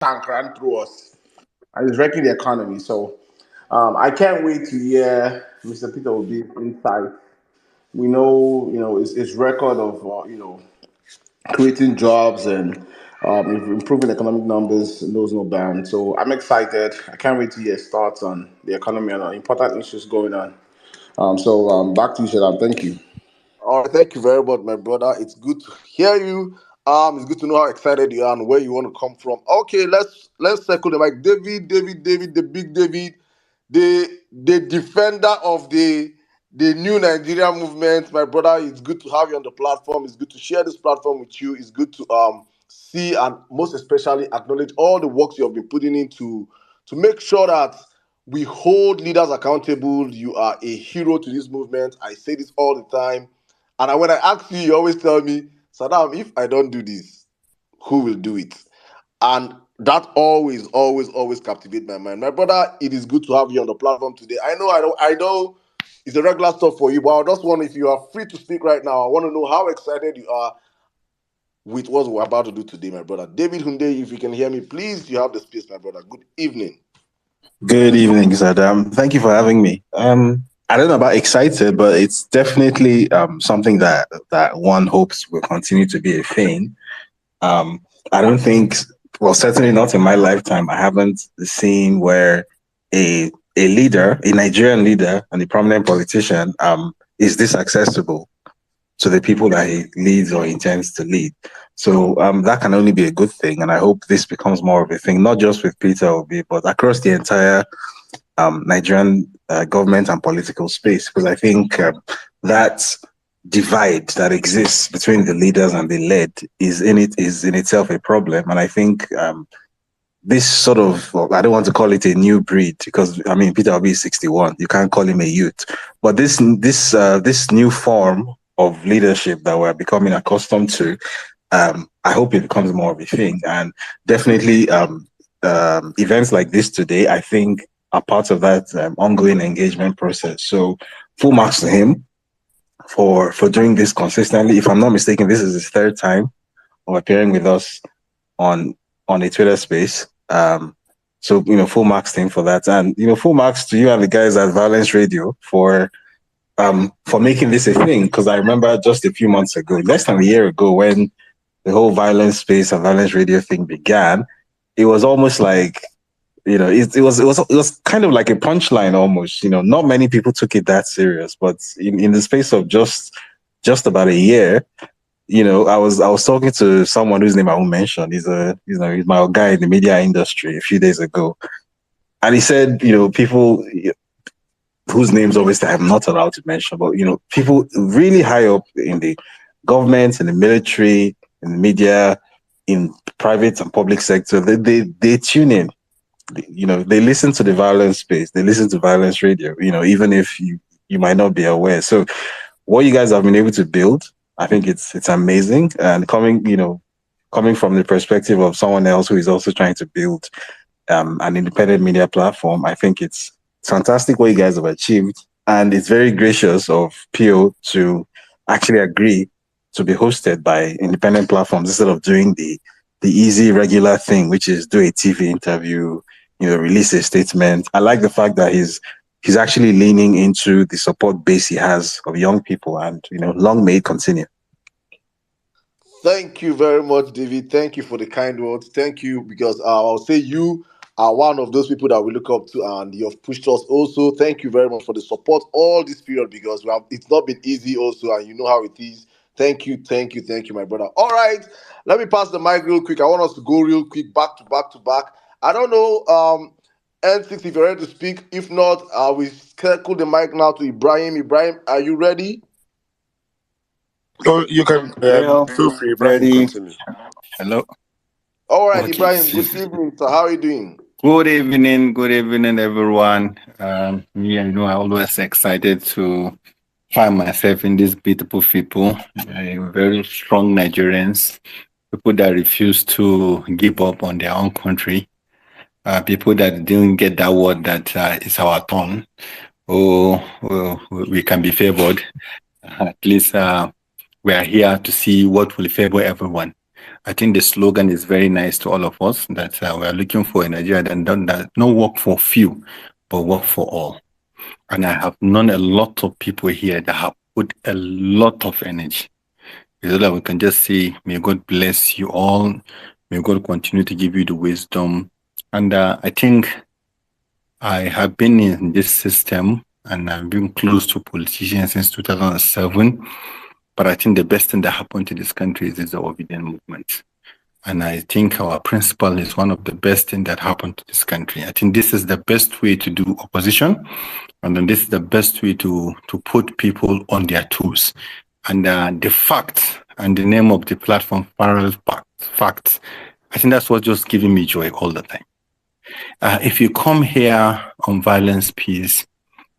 tank ran through us, and it's wrecking the economy. So I can't wait to hear Mr. Peter Obi's insight. We know, his record of, creating jobs and improving economic numbers knows no bounds. So I'm excited. I can't wait to hear his thoughts on the economy and important issues going on. Back to you, Shadab. Thank you. All right, thank you very much, my brother. It's good to hear you. It's good to know how excited you are and where you want to come from. Okay, let's circle the mic. David, the big David, the defender of the new Nigeria movement, my brother. It's good to have you on the platform. It's good to share this platform with you. It's good to see and most especially acknowledge all the work you have been putting into to make sure that we hold leaders accountable. You are a hero to this movement. I say this all the time. And when I ask you, you always tell me, Saddam, if I don't do this, who will do it? And that always captivates my mind. My brother, it is good to have you on the platform today. I know it's a regular stuff for you, but I just want, if you are free to speak right now, I want to know how excited you are with what we're about to do today, my brother. David Hunde, if you can hear me, please, you have the space, my brother. Good evening. Good evening, Sadam. Thank you for having me. I don't know about excited, but it's definitely something that one hopes will continue to be a thing. I don't think, well, certainly not in my lifetime, I haven't seen where a leader, a Nigerian leader, and a prominent politician is this accessible to the people that he leads or intends to lead. So that can only be a good thing. And I hope this becomes more of a thing, not just with Peter Obi, but across the entire Nigerian government and political space. Because I think that divide that exists between the leaders and the led is in itself a problem. And I think this sort of, well, I don't want to call it a new breed because I mean Peter Obi is 61. You can't call him a youth. But this new form of leadership that we're becoming accustomed to, I hope it becomes more of a thing. And definitely events like this today, I think, are part of that ongoing engagement process. So full marks to him for doing this consistently. If I'm not mistaken, this is his third time of appearing with us on a Twitter space. So, full marks to him for that. And, full marks to you and the guys at Violence Radio for making this a thing. Because I remember just a few months ago, less than a year ago, when the whole violence space and Violence Radio thing began, it was almost like, it was kind of like a punchline almost. Not many people took it that serious, but in the space of just about a year, I was talking to someone whose name I won't mention. He's my guy in the media industry a few days ago, and he said, people whose names obviously I'm not allowed to mention, but people really high up in the government, in the military, in the media, in private and public sector, they tune in. They listen to the violence space. They listen to Violence Radio. Even if you might not be aware. So, what you guys have been able to build, I think it's amazing. And coming from the perspective of someone else who is also trying to build an independent media platform, I think it's fantastic what you guys have achieved. And it's very gracious of PO to actually agree to be hosted by independent platforms instead of doing the easy regular thing, which is do a TV interview, release a statement. I like the fact that he's actually leaning into the support base he has of young people, and long may it continue. Thank you very much, David. Thank you for the kind words. Thank you, because I'll say you are one of those people that we look up to, and you have pushed us also. Thank you very much for the support all this period, because it's not been easy also, and you know how it is. Thank you, my brother. All right, let me pass the mic real quick. I want us to go real quick, back to back. I don't know, N6, if you're ready to speak. If not, we circle the mic now to Ibrahim. Ibrahim, are you ready? Oh, you can feel free, Ibrahim. Ready. Continue. Hello. All right, okay. Ibrahim, good evening. So how are you doing? Good evening, everyone. I always excited to find myself in these beautiful people, very strong Nigerians, people that refuse to give up on their own country, people that didn't get that word that it's our turn, we can be favored. At least we are here to see what will favor everyone. I think the slogan is very nice to all of us, that we are looking for a Nigeria that no work for few, but work for all. And I have known a lot of people here that have put a lot of energy. So that we can just say, may God bless you all. May God continue to give you the wisdom. And I think I have been in this system and I've been close to politicians since 2007. But I think the best thing that happened to this country is the obedient movement. And I think our principle is one of the best things that happened to this country. I think this is the best way to do opposition. And then this is the best way to put people on their toes. And the fact and the name of the platform, Parallel Facts, I think that's what's just giving me joy all the time. If you come here on Violence Peace,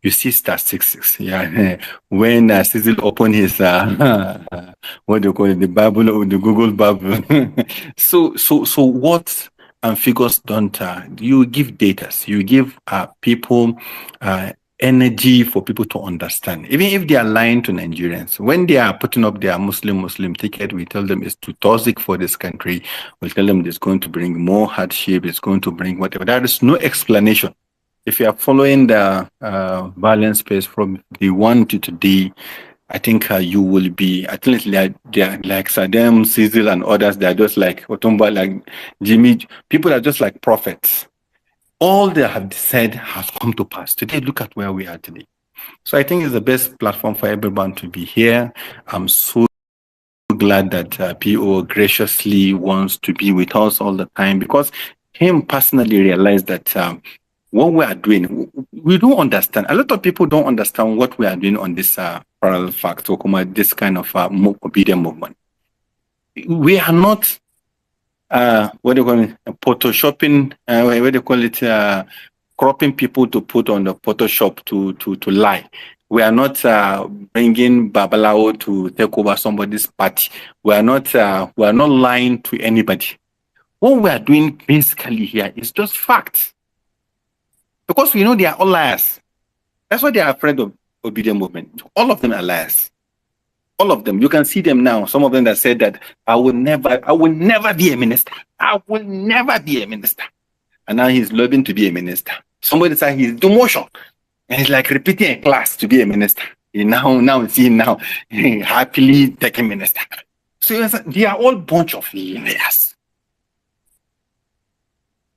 you see statistics. Yeah, when Cecil opened his what do you call it, the Bible or the Google Bible. so what figures don't you give data? You give people energy for people to understand. Even if they are lying to Nigerians, when they are putting up their Muslim ticket, we tell them it's too toxic for this country. We tell them it's going to bring more hardship. It's going to bring whatever. There is no explanation. If you are following the violence space from the one to today, I think you will be, at least like Saddam, Cecil, and others. They are just like Otumba, like Jimmy. People are just like prophets. All they have said has come to pass. Today, look at where we are today. So I think it's the best platform for everyone to be here. I'm so glad that PO graciously wants to be with us all the time, because him personally realized that what we are doing, we don't understand. A lot of people don't understand what we are doing on this Parallel Facts, or this kind of obedient movement. We are not what do you call it? Photoshopping. What do you call it? Cropping people to put on the Photoshop to lie. We are not bringing Babalao to take over somebody's party. We are not lying to anybody. What we are doing basically here is just facts, because we know they are all liars. That's why they are afraid of obedient movement. All of them are liars. All of them. You can see them now. Some of them that said that I will never be a minister. I will never be a minister. And now he's lobbying to be a minister. Somebody said he's demotion. And he's like repeating a class to be a minister. Now happily taking minister. So they are all bunch of liars.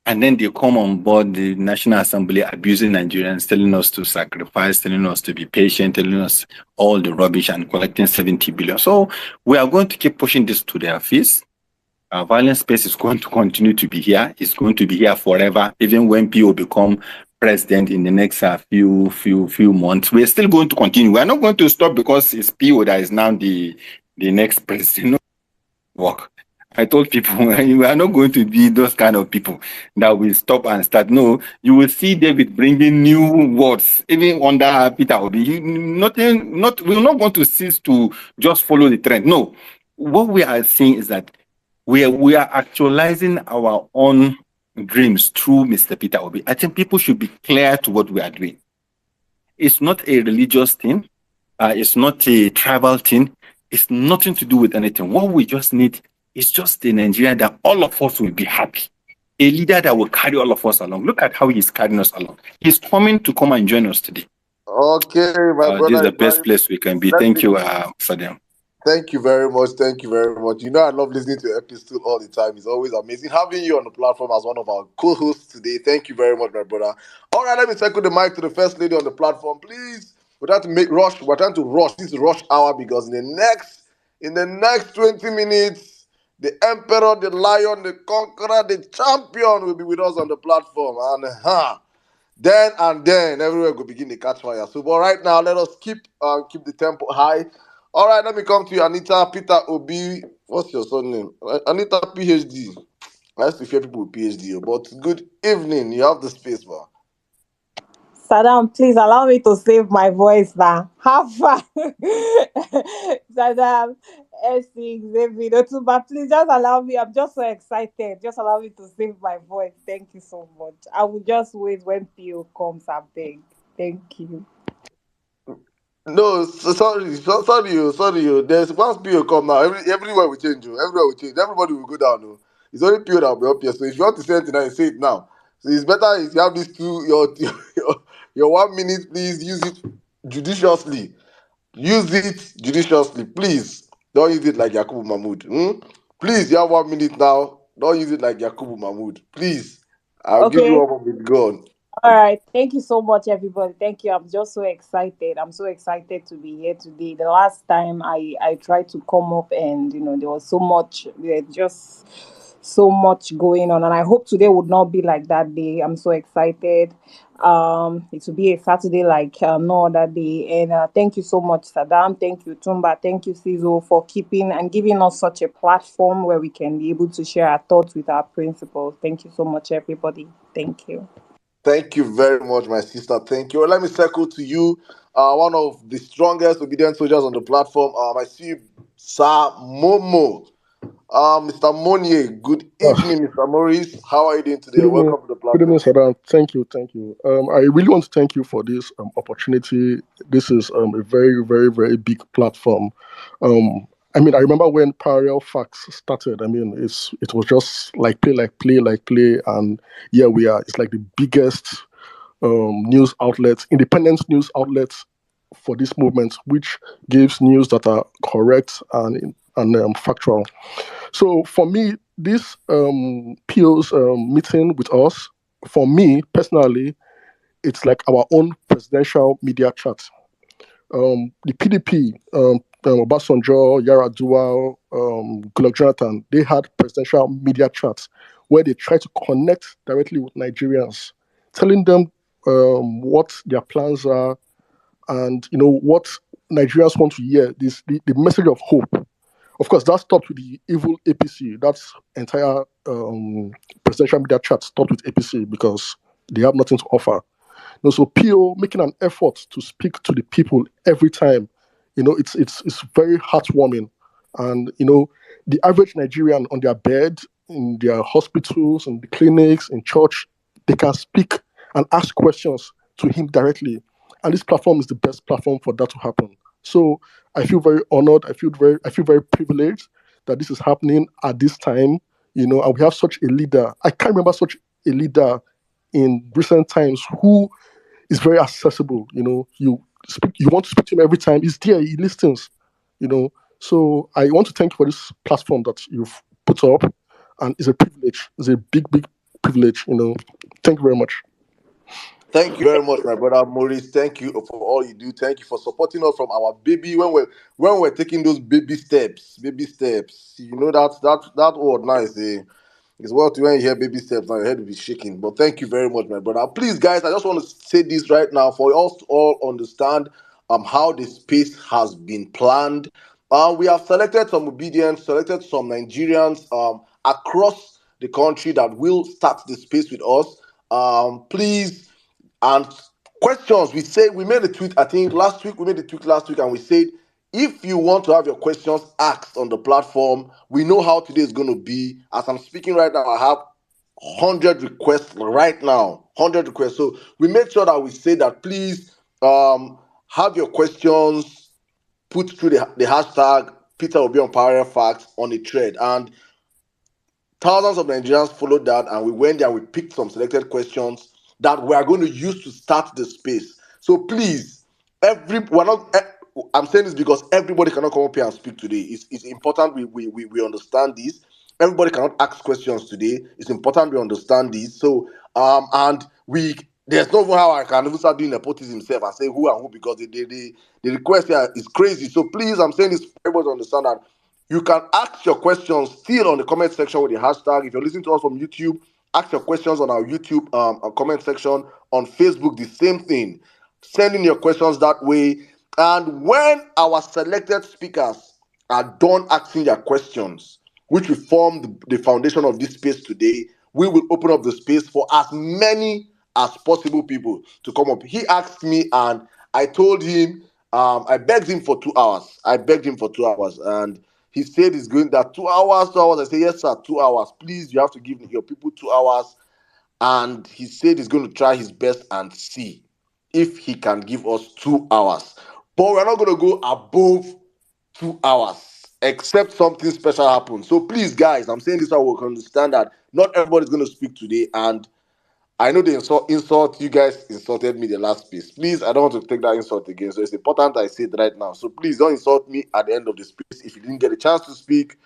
And then they come on board the National Assembly abusing Nigerians, telling us to sacrifice, telling us to be patient, telling us all the rubbish, and collecting 70 billion. So we are going to keep pushing this to their face. Our violence space is going to continue to be here. It's going to be here forever, even when PO become president in the next few months. We're still going to continue. We're not going to stop because it's PO that is now the next president. Work. I told people, we are not going to be those kind of people that will stop and start. No, you will see David bringing new words, even under Peter Obi. We're not going to cease to just follow the trend. No, what we are saying is that we are actualizing our own dreams through Mr. Peter Obi. I think people should be clear to what we are doing. It's not a religious thing. It's not a tribal thing. It's nothing to do with anything. What we just need is just a Nigeria that all of us will be happy. A leader that will carry all of us along. Look at how he's carrying us along. He's coming to come and join us today. Okay, my brother. This is the best place we can be. Thank you, Saddam. Thank you very much. Thank you very much. You know, I love listening to your episode all the time. It's always amazing having you on the platform as one of our co-hosts today. Thank you very much, my brother. All right, let me circle the mic to the first lady on the platform, please. We're trying to rush. We're trying to rush. This is rush hour, because in the next 20 minutes, the emperor, the lion, the conqueror, the champion will be with us on the platform. And then everywhere will begin to catch fire. So, but right now, let us keep the tempo high. All right, let me come to you, Anita Peter Obi. What's your surname? Anita PhD. I used to fear people with PhD, but good evening. You have the space, man. Saddam, please allow me to save my voice now. Have fun. Saddam, S6, David, Otumba, please just allow me. I'm just so excited. Just allow me to save my voice. Thank you so much. I will just wait when PO comes, I beg. Thank you. No, sorry. There's once PO come now. Everywhere we change. Everywhere we change. Everybody will go down. No. It's only PO that will be up here. So if you want to say it now, you say it now. So it's better if you have these two your 1 minute. Please use it judiciously. Use it judiciously, please. Don't use it like Yakubu Mahmood. Please, you have 1 minute now. Don't use it like Yakubu Mahmood. Please, I'll give you Okay. 1 minute. Go on. All right. Thank you so much, everybody. Thank you. I'm just so excited. I'm so excited to be here today. The last time I tried to come up, and there was so much, just so much going on, and I hope today would not be like that day. I'm so excited. It will be a Saturday like no other day. And thank you so much, Saddam. Thank you, Tumba. Thank you, Sizo, for keeping and giving us such a platform where we can be able to share our thoughts with our principals. Thank you so much, everybody. Thank you. Thank you very much, my sister. Thank you. Well, let me circle to you. One of the strongest obedient soldiers on the platform. I see you, Sir Momo. Mr. Monier, good Ah, evening, Mr. Maurice. How are you doing today? good evening. Welcome to the Good evening, platform. Saddam. Thank you. Thank you. I really want to thank you for this opportunity. This is a very, very, very big platform. Um, I mean, I remember when Parallel Facts started. I mean, it was just like play, like play, like play, and yeah, we are. It's like the biggest news outlets, independent news outlets for this movement, which gives news that are correct and factual. So for me, this PO's meeting with us, for me personally, it's like our own presidential media chat. The PDP, Obasanjo, Yaradua, Goodluck Jonathan, they had presidential media chats where they try to connect directly with Nigerians, telling them what their plans are and what Nigerians want to hear. The message of hope. Of course, that stopped with the evil APC. That's entire presidential media chat stopped with APC because they have nothing to offer. So PO making an effort to speak to the people every time, it's very heartwarming. And the average Nigerian on their bed, in their hospitals, in the clinics, in church, they can speak and ask questions to him directly. And this platform is the best platform for that to happen. So I feel very honored. I feel very privileged that this is happening at this time. And we have such a leader. I can't remember such a leader in recent times who is very accessible. You want to speak to him every time. He's there. He listens. You know. So I want to thank you for this platform that you've put up, and it's a privilege. It's a big, big privilege. Thank you very much. Thank you very much, my brother Maurice. Thank you for all you do. Thank you for supporting us from our baby when we're taking those baby steps. Baby steps. That word nice. It's what when you hear baby steps now your head will be shaking. But thank you very much, my brother. Please, guys, I just want to say this right now for us to all understand how the space has been planned. We have selected some obedience, selected some Nigerians across the country that will start the space with us. Please, and questions, we made a tweet, I think last week, we made a tweet last week, and we said, if you want to have your questions asked on the platform, we know how today is going to be. As I'm speaking right now, I have 100 requests right now, 100 requests. So we make sure that we say that please have your questions put through the hashtag Peter will be on Parallel Facts on a thread. And thousands of Nigerians followed that, and we went there and we picked some selected questions that we are going to use to start the space. So please, we're not. I'm saying this because everybody cannot come up here and speak today. It's important we understand this. Everybody cannot ask questions today. It's important we understand this. So and we there's no how I can even start doing nepotism himself and say who and who because the request here is crazy. So please, I'm saying this for everybody to understand that you can ask your questions still on the comment section with the hashtag. If you're listening to us from YouTube, ask your questions on our YouTube comment section. On Facebook, the same thing. Send in your questions that way. And when our selected speakers are done asking their questions, which will form the foundation of this space today, we will open up the space for as many as possible people to come up. He asked me, and I told him, I begged him for 2 hours. And he said he's going that 2 hours, 2 hours. I said, yes, sir, 2 hours. Please, you have to give your people 2 hours. And he said he's going to try his best and see if he can give us 2 hours. but we're not going to go above 2 hours, except something special happens. So please, guys, I'm saying this so we can understand that not everybody's going to speak today, and I know the insult. You guys insulted me the last space. Please, I don't want to take that insult again. So it's important I say it right now. So please don't insult me at the end of the space. If you didn't get a chance to speak,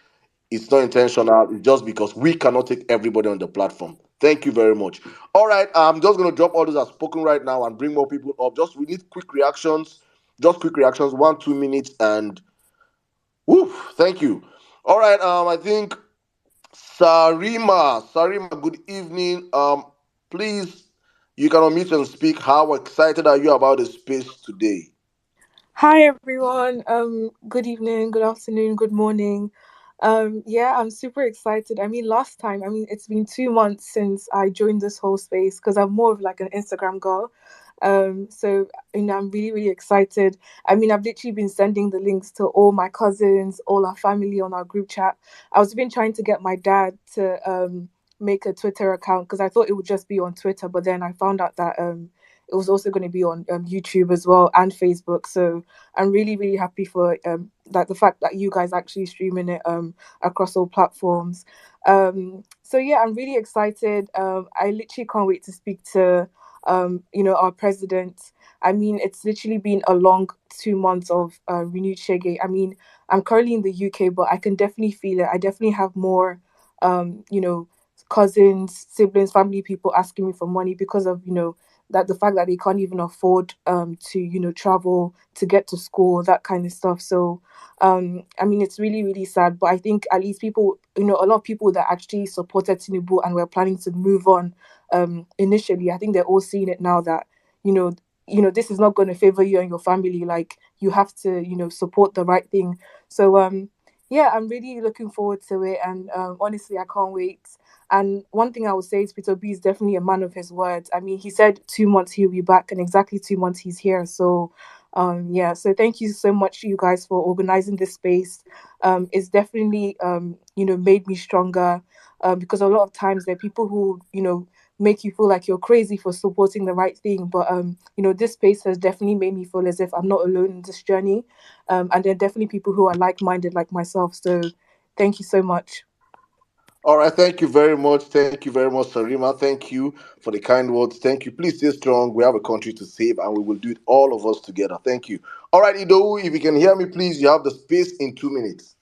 it's not intentional. It's just because we cannot take everybody on the platform. Thank you very much. All right, I'm just going to drop all those as spoken right now and bring more people up. Just we need quick reactions. Just quick reactions, 1-2 minutes, and woo, thank you. All right, I think Sarima, good evening. Please, you can unmute and speak. How excited are you about the space today? Hi everyone. Good evening, good afternoon, good morning. Yeah, I'm super excited. I mean, last time, it's been 2 months since I joined this whole space because I'm more of like an Instagram girl. So I'm really, really excited. I mean, I've literally been sending the links to all my cousins, all our family on our group chat. I was even trying to get my dad to make a Twitter account because I thought it would just be on Twitter, but then I found out that it was also going to be on YouTube as well and Facebook. So I'm really, really happy for like the fact that you guys actually streaming it across all platforms. So yeah, I'm really excited. I literally can't wait to speak to our president. I mean, it's literally been a long 2 months of renewed Shege. I mean, I'm currently in the UK, but I can definitely feel it. I definitely have more, cousins, siblings, family people asking me for money because of that the fact that they can't even afford to travel to get to school, that kind of stuff. So I mean, it's really, really sad, but I think at least people, a lot of people that actually supported Tinubu and were planning to move on initially, I think they're all seeing it now that this is not going to favor you and your family. Like, you have to support the right thing. So yeah, I'm really looking forward to it, and honestly, I can't wait. And one thing I would say is Peter B is definitely a man of his words. I mean, he said 2 months he'll be back, and exactly 2 months he's here. So yeah, so thank you so much, you guys, for organizing this space. It's definitely made me stronger, because a lot of times there are people who make you feel like you're crazy for supporting the right thing, but this space has definitely made me feel as if I'm not alone in this journey, and there are definitely people who are like-minded like myself. So thank you so much. All right, thank you very much. Thank you very much, Sarima. Thank you for the kind words. Thank you. Please stay strong. We have a country to save, and we will do it, all of us together. Thank you. All right, Idowu, if you can hear me, please, you have the space in 2 minutes.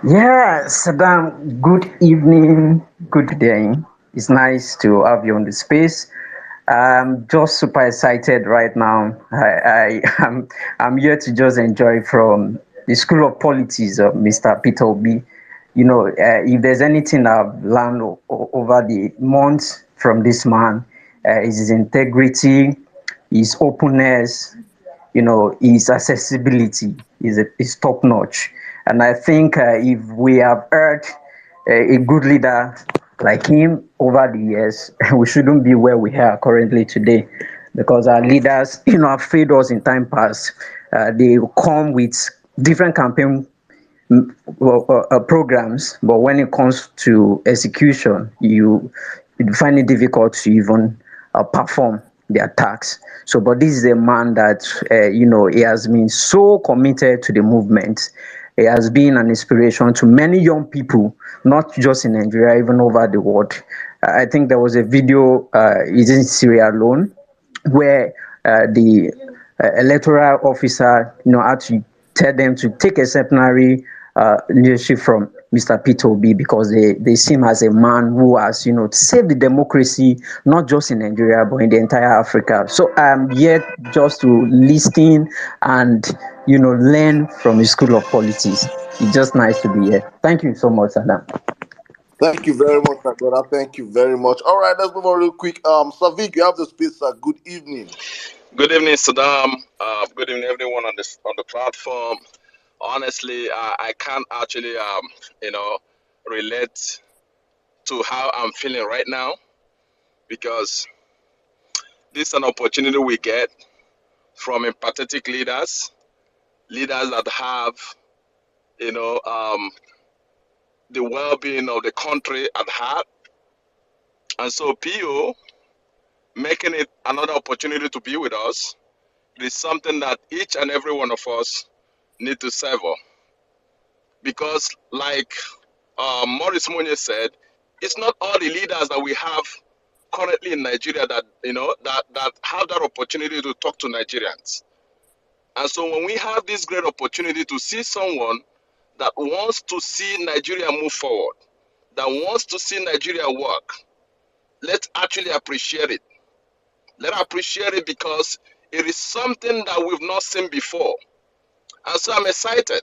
Yeah, Saddam, good evening, good day. It's nice to have you on the space. I'm just super excited right now. I'm here to just enjoy from the School of Politics of Mr. Peter Obi. If there's anything I've learned over the months from this man, is his integrity, his openness, his accessibility is top notch. And I think if we have heard a good leader like him over the years, we shouldn't be where we are currently today, because our leaders, have failed us in time past. They come with different campaign programs, but when it comes to execution, you find it difficult to even perform the attacks. So, but this is a man that he has been so committed to the movement. He has been an inspiration to many young people, not just in Nigeria, even over the world. I think there was a video, is in Syria alone, where the electoral officer, had to tell them to take exemplary leadership from Mr. Peter Obi, because they see him as a man who has, saved the democracy, not just in Nigeria, but in the entire Africa. So I'm here just to listen and, learn from the School of Politics. It's just nice to be here. Thank you so much, Adam. Thank you very much, my brother. Thank you very much. All right, let's move on real quick. Savik, you have the space, sir. Good evening. Good evening, Saddam. Good evening, everyone on the platform. Honestly, I can't actually relate to how I'm feeling right now, because this is an opportunity we get from empathetic leaders that have the well-being of the country at heart. And so PO making it another opportunity to be with us it is something that each and every one of us need to savor. Because, like Maurice Munye said, it's not all the leaders that we have currently in Nigeria that that have that opportunity to talk to Nigerians. And so when we have this great opportunity to see someone that wants to see Nigeria move forward, that wants to see Nigeria work, let's actually appreciate it. Let's appreciate it because it is something that we've not seen before. And so I'm excited.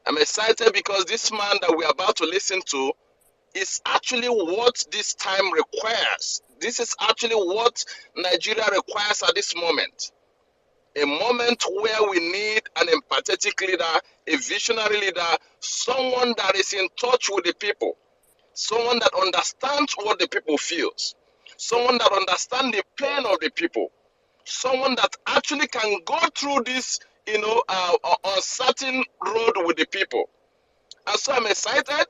I'm excited because this man that we're about to listen to is actually what this time requires. This is actually what Nigeria requires at this moment. A moment where we need an empathetic leader, a visionary leader, someone that is in touch with the people, someone that understands what the people feels, someone that understands the pain of the people, someone that actually can go through this, uncertain road with the people. And so I'm excited.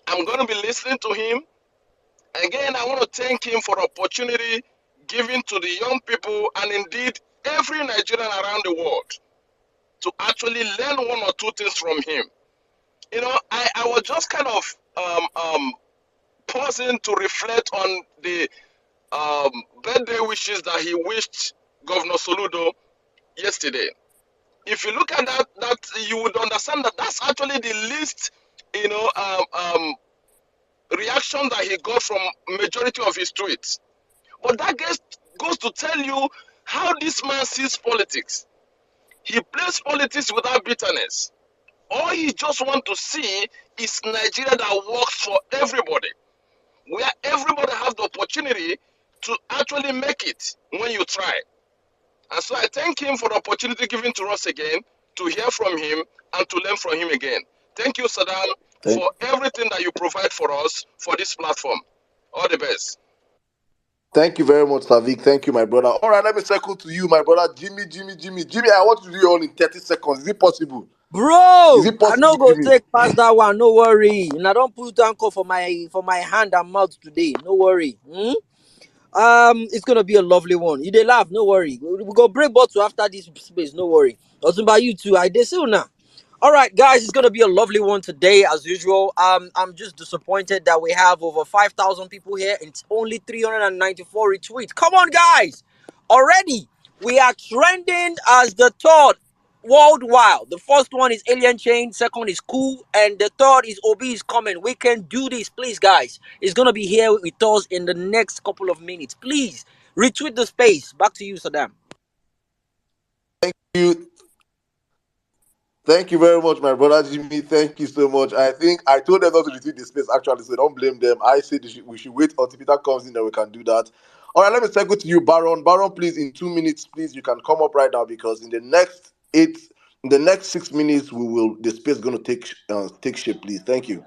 I'm going to be listening to him. Again, I want to thank him for the opportunity given to the young people and indeed every Nigerian around the world to actually learn one or two things from him. I was just kind of pausing to reflect on the birthday wishes that he wished Governor Soludo yesterday. If you look at that you would understand that that's actually the least, reaction that he got from majority of his tweets. But that goes to tell you how this man sees politics. He plays politics without bitterness. All he just wants to see is Nigeria that works for everybody, where everybody has the opportunity to actually make it when you try. And so I thank him for the opportunity given to us again, to hear from him and to learn from him again. Thank you, Saddam, for everything that you provide for us for this platform. All the best. Thank you very much, Savik. Thank you, my brother. All right, let me circle to you, my brother. Jimmy, I want you to do it all in 30 seconds. Is it possible? Bro, Is it possible, I no go Jimmy? take past that one. No worry. And I don't put anchor for my hand and mouth today. No worry. It's gonna be a lovely one. You dey laugh, no worry. We go break bottle after this space, no worry. Also by you too. I dey see now. All right, guys, it's gonna be a lovely one today, as usual. I'm just disappointed that we have over 5,000 people here and it's only 394 retweets. Come on, guys! Already, we are trending as the third worldwide. The first one is Alien Chain, second is Cool, and the third is Obi is coming. We can do this, please, guys. It's gonna be here with us in the next couple of minutes. Please retweet the space. Back to you, Saddam. Thank you very much, my brother Jimmy. Thank you so much. I think I told them not to retweet the space actually, so don't blame them. I said we should wait until Peter comes in, then we can do that. All right, let me circle to you, Baron. Baron, please, in 2 minutes, please, you can come up right now because in the next 6 minutes, the space is going to take shape, please. Thank you.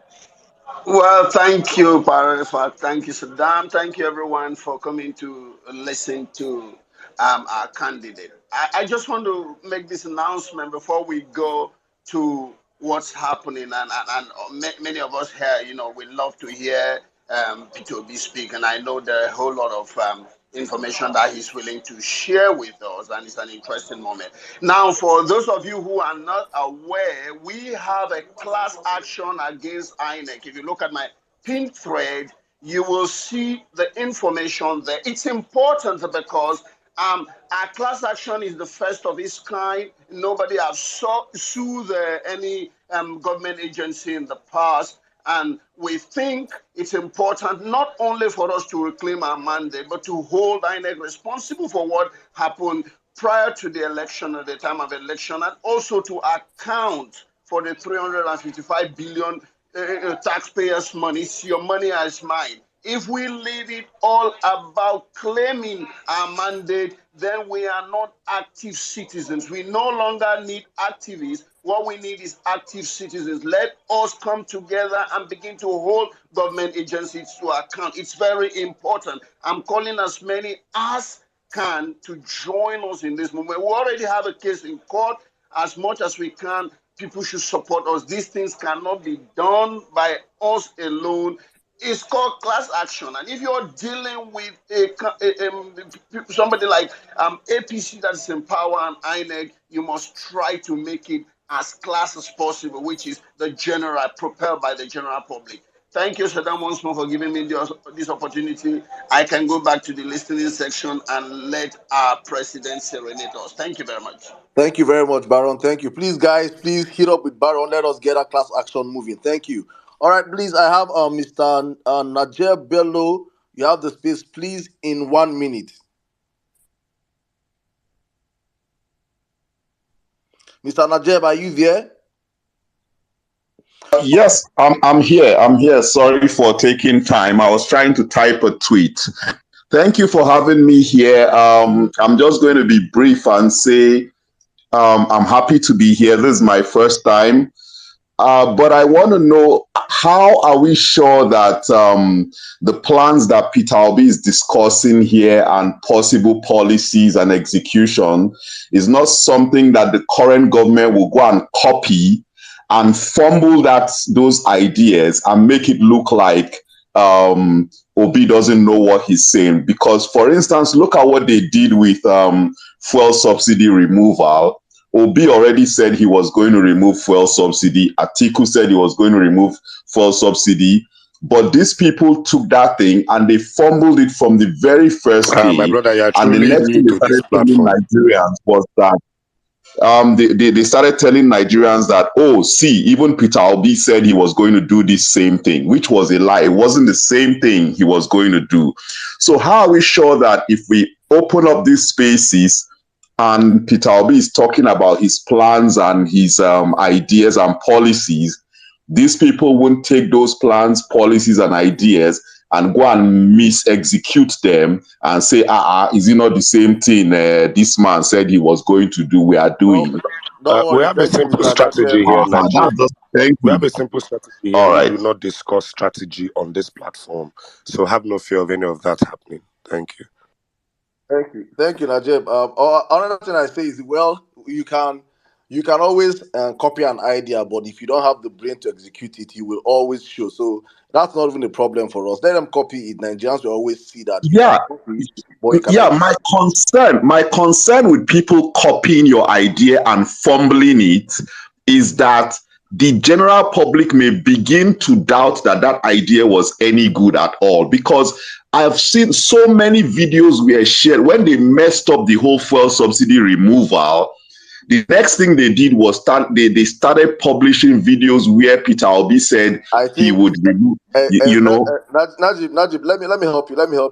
Well, thank you, Parafa. Thank you, Saddam. Thank you, everyone, for coming to listen to our candidate. I just want to make this announcement before we go to what's happening. And many of us here, we love to hear Peter Obi speak. And I know there are a whole lot of information that he's willing to share with us, and it's an interesting moment. Now, for those of you who are not aware, we have a class action against INEC. If you look at my pinned thread, you will see the information there. It's important because our class action is the first of its kind. Nobody has sued any government agency in the past. And we think it's important not only for us to reclaim our mandate, but to hold INEC responsible for what happened prior to the election, at the time of election, and also to account for the 355 billion taxpayers' money. It's your money as mine. If we leave it all about claiming our mandate, then we are not active citizens. We no longer need activists. What we need is active citizens. Let us come together and begin to hold government agencies to account. It's very important. I'm calling as many as can to join us in this movement. We already have a case in court. As much as we can, people should support us. These things cannot be done by us alone. It's called class action. And if you're dealing with somebody like APC that is in power and INEC, you must try to make it as class as possible, which is the general, propelled by the general public. Thank you, Saddam, once more for giving me this opportunity. I can go back to the listening section and let our president serenade us. Thank you very much. Thank you very much, Baron. Thank you. Please, guys, please hit up with Baron. Let us get our class action moving. Thank you. All right, please. I have Mr. Najib Bello. You have the space, please, in 1 minute. Mr. Najib, are you there? Yes, I'm here. I'm here. Sorry for taking time. I was trying to type a tweet. Thank you for having me here. I'm just going to be brief and say I'm happy to be here. This is my first time. But I want to know, how are we sure that the plans that Peter Obi is discussing here and possible policies and execution is not something that the current government will go and copy and fumble those ideas and make it look like Obi doesn't know what he's saying? Because, for instance, look at what they did with fuel subsidy removal. Obi already said he was going to remove fuel subsidy. Atiku said he was going to remove fuel subsidy. But these people took that thing and they fumbled it from the very first day. My brother, you are And the truly next thing new they to this started telling platform. Nigerians was that they started telling Nigerians that, oh, see, even Peter Obi said he was going to do this same thing, which was a lie. It wasn't the same thing he was going to do. So how are we sure that if we open up these spaces and Peter Obi is talking about his plans and his ideas and policies, these people won't take those plans, policies, and ideas and go and mis-execute them and say, is it not the same thing this man said he was going to do, we are doing? Don't worry. We have a Thank you, simple Mr. strategy Najib. here, Najib. Thank We you. have a simple strategy here. All We right. do not discuss strategy on this platform. So have no fear of any of that happening. Thank you. Thank you, Najib. Another thing I say is, well, you can always copy an idea, but if you don't have the brain to execute it, you will always show. So that's not even a problem for us. Let them copy it. Nigerians will always see that. Yeah, Yeah, my concern with people copying your idea and fumbling it is that the general public may begin to doubt that idea was any good at all, because I've seen so many videos were shared when they messed up the whole fuel subsidy removal. The next thing they did was they started publishing videos where Peter Obi said he would remove, Najib, let me help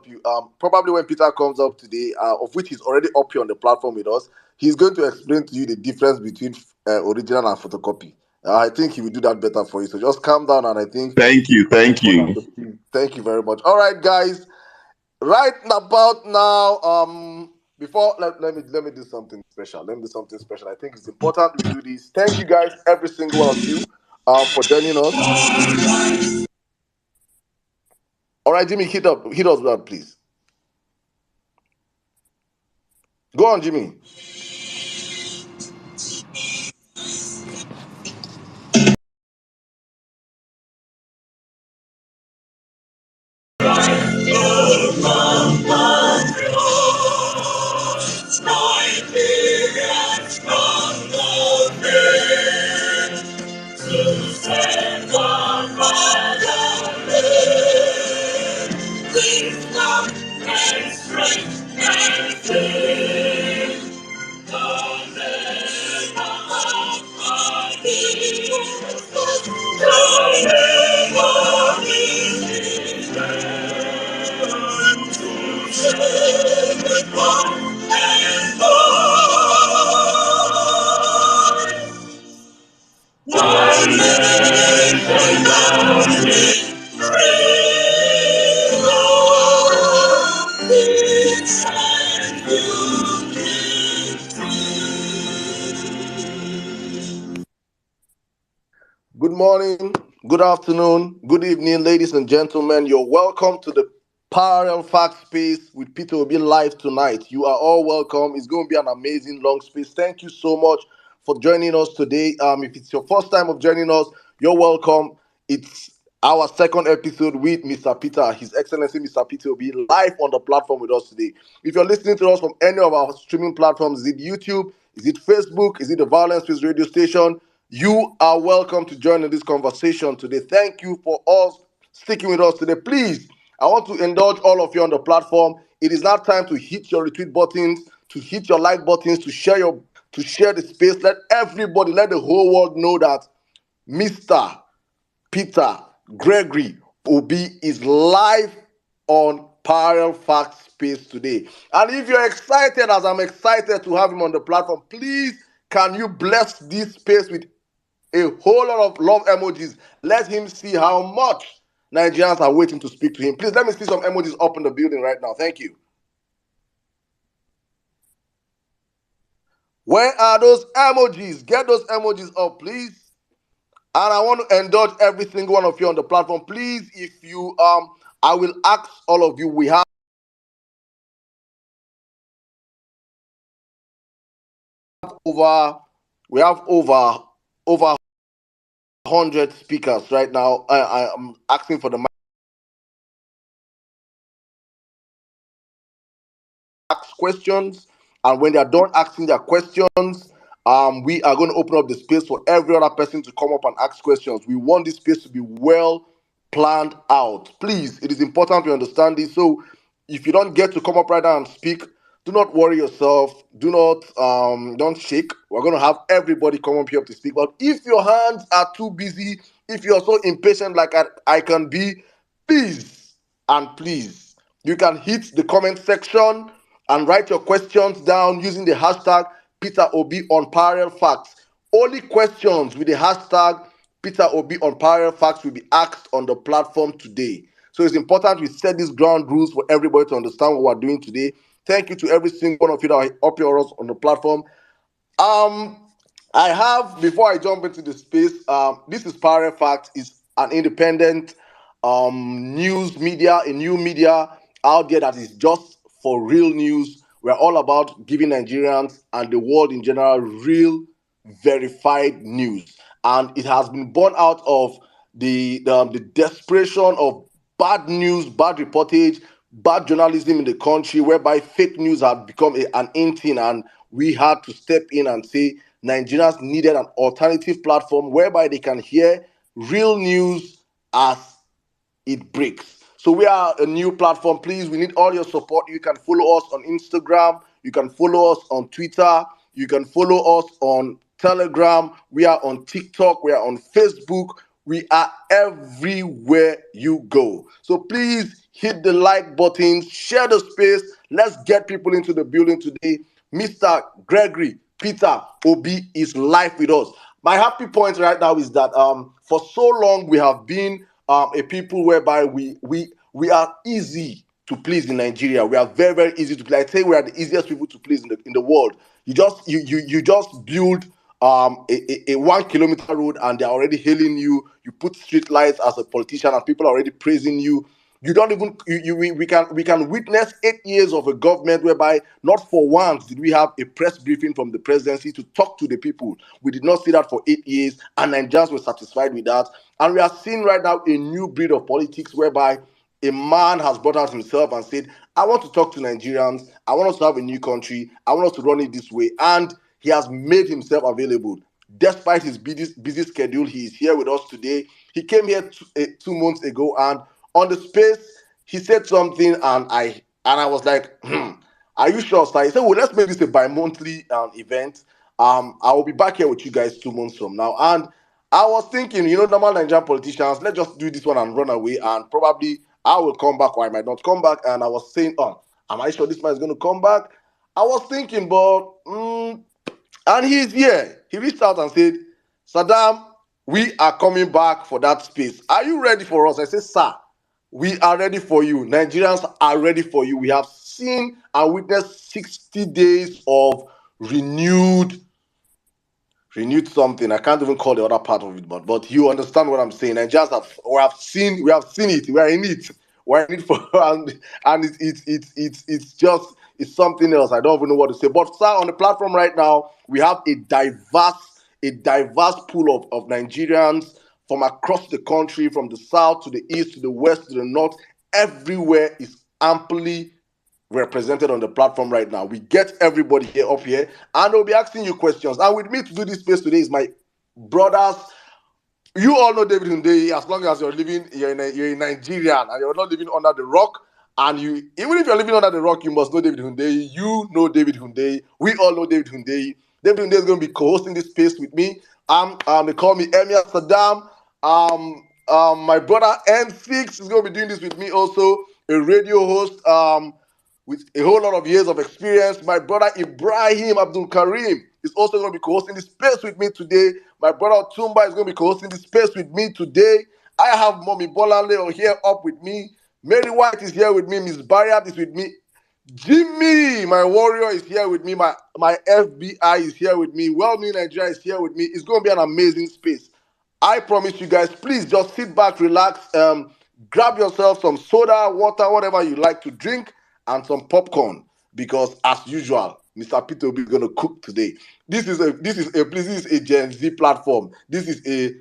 you. Probably when Peter comes up today, of which he's already up here on the platform with us, he's going to explain to you the difference between original and photocopy. I think he will do that better for you. So just calm down, and I think. Thank you. Thank you very much. All right, guys. Right about now, before let me do something special. I think it's important we do this. Thank you, guys, every single one of you, for joining us. All right, Jimmy, hit us with that, please. Go on, Jimmy. Good morning, good afternoon, good evening, ladies and gentlemen. You're welcome to the Parallel Fact Space with Peter Obi live tonight. You are all welcome. It's going to be an amazing long space. Thank you so much for joining us today. If it's your first time of joining us, you're welcome. It's our second episode with Mr. Peter. His Excellency Mr. Peter will be live on the platform with us today. If you're listening to us from any of our streaming platforms, is it YouTube, is it Facebook, is it the Violence Peace radio station, you are welcome to join in this conversation today. Thank you for us sticking with us today. Please, I want to indulge all of you on the platform. It is now time to hit your retweet buttons, to hit your like buttons, to share the space. Let everybody, let the whole world know that Mr. Peter Gregory Obi is live on Parallel Fact Space today. And if you're excited, as I'm excited to have him on the platform, please can you bless this space with a whole lot of love emojis? Let him see how much Nigerians are waiting to speak to him. Please let me see some emojis up in the building right now. Thank you. Where are those emojis? Get those emojis up, please. And I want to indulge every single one of you on the platform. Please, if you I will ask all of you. We have over 100 speakers right now. I am asking for the ask questions, and when they are done asking their questions, we are going to open up the space for every other person to come up and ask questions. We want this space to be well planned out. Please, it is important to understand this. So if you don't get to come up right now and speak, do not worry yourself. Do not don't shake. We're going to have everybody come up here to speak. But if your hands are too busy, if you're so impatient like I can be, please and please, you can hit the comment section and write your questions down using the hashtag Peter Obi on Parallel Facts. Only questions with the hashtag Peter Obi on Parallel Facts will be asked on the platform today. So it's important we set these ground rules for everybody to understand what we're doing today. Thank you to every single one of you that are up here on the platform. I have, before I jump into the space, this is Parallel Facts, is an independent news media, a new media out there that is just for real news. We're all about giving Nigerians and the world in general real, verified news. And it has been born out of the desperation of bad news, bad reportage, bad journalism in the country, whereby fake news had become an in thing, and we had to step in and say Nigerians needed an alternative platform whereby they can hear real news as it breaks. So we are a new platform. Please, we need all your support. You can follow us on Instagram. You can follow us on Twitter. You can follow us on Telegram. We are on TikTok. We are on Facebook. We are everywhere you go. So please hit the like button, share the space. Let's get people into the building today. Mr. Gregory Peter Obi is live with us. My happy point right now is that for so long we have been a people whereby we are easy to please in Nigeria. We are very, very easy to please. I say we are the easiest people to please in the world. You just build a 1 kilometer road and they're already hailing you. You put street lights as a politician and people are already praising you. You don't even we can witness 8 years of a government whereby not for once did we have a press briefing from the presidency to talk to the people. We did not see that for 8 years, and Nigerians were satisfied with that. And we are seeing right now a new breed of politics whereby a man has brought out himself and said, I want to talk to Nigerians. I want us to have a new country. I want us to run it this way. And he has made himself available. Despite his busy schedule, he is here with us today. He came here 2 months ago, and on the space, he said something, and I was like, are you sure, sir? He said, well, let's make this a bi-monthly event. I will be back here with you guys 2 months from now. And I was thinking, normal Nigerian politicians, let's just do this one and run away, and probably I will come back or I might not come back. And I was saying, am I sure this man is going to come back? I was thinking, but, and he's here. He reached out and said, Saddam, we are coming back for that space. Are you ready for us? I said, sir, we are ready for you. Nigerians are ready for you. We have seen and witnessed 60 days of renewed something. I can't even call the other part of it, but you understand what I'm saying. Nigerians we have seen it. We are in it. We're in it for and it's something else. I don't even know what to say. But sir, on the platform right now, we have a diverse pool of Nigerians from across the country, from the south to the east to the west to the north. Everywhere is amply represented on the platform right now. We get everybody here up here, and they'll be asking you questions. And with me to do this space today is my brothers. You all know David Hundeyi. As long as you're a Nigerian and you're not living under the rock, and even if you're living under the rock, you must know David Hundeyi. You know David Hundeyi. We all know David Hundeyi. David Hundeyi is going to be co-hosting this space with me. They call me Emir Saddam. My brother N6 is going to be doing this with me also, a radio host with a whole lot of years of experience. My brother Ibrahim Abdul Karim is also going to be co-hosting this space with me today. My brother Tumba is going to be co-hosting this space with me today. I have Mommy Bolanle here up with me. Mary White is here with me. Miss Barriat is with me. Jimmy, my warrior, is here with me. My FBI is here with me. Well-Me Nigeria is here with me. It's going to be an amazing space. I promise you guys, please just sit back, relax, grab yourself some soda, water, whatever you like to drink, and some popcorn, because as usual, Mr. Peter Obi is going to cook today. This is a Gen Z platform. This is a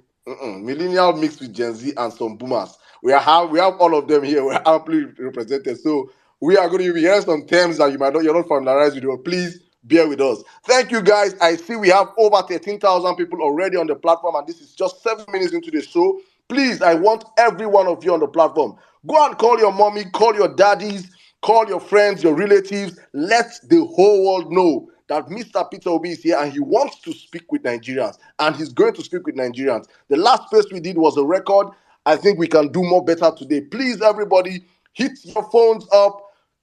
millennial mixed with Gen Z and some boomers. We have all of them here. We're amply represented. So we are going to be hearing some terms that you're not familiarized with. Please bear with us. Thank you, guys. I see we have over 13,000 people already on the platform, and this is just 7 minutes into the show. Please, I want every one of you on the platform. Go and call your mommy, call your daddies, call your friends, your relatives. Let the whole world know that Mr. Peter Obi is here and he wants to speak with Nigerians, and he's going to speak with Nigerians. The last space we did was a record. I think we can do more better today. Please, everybody, hit your phones up,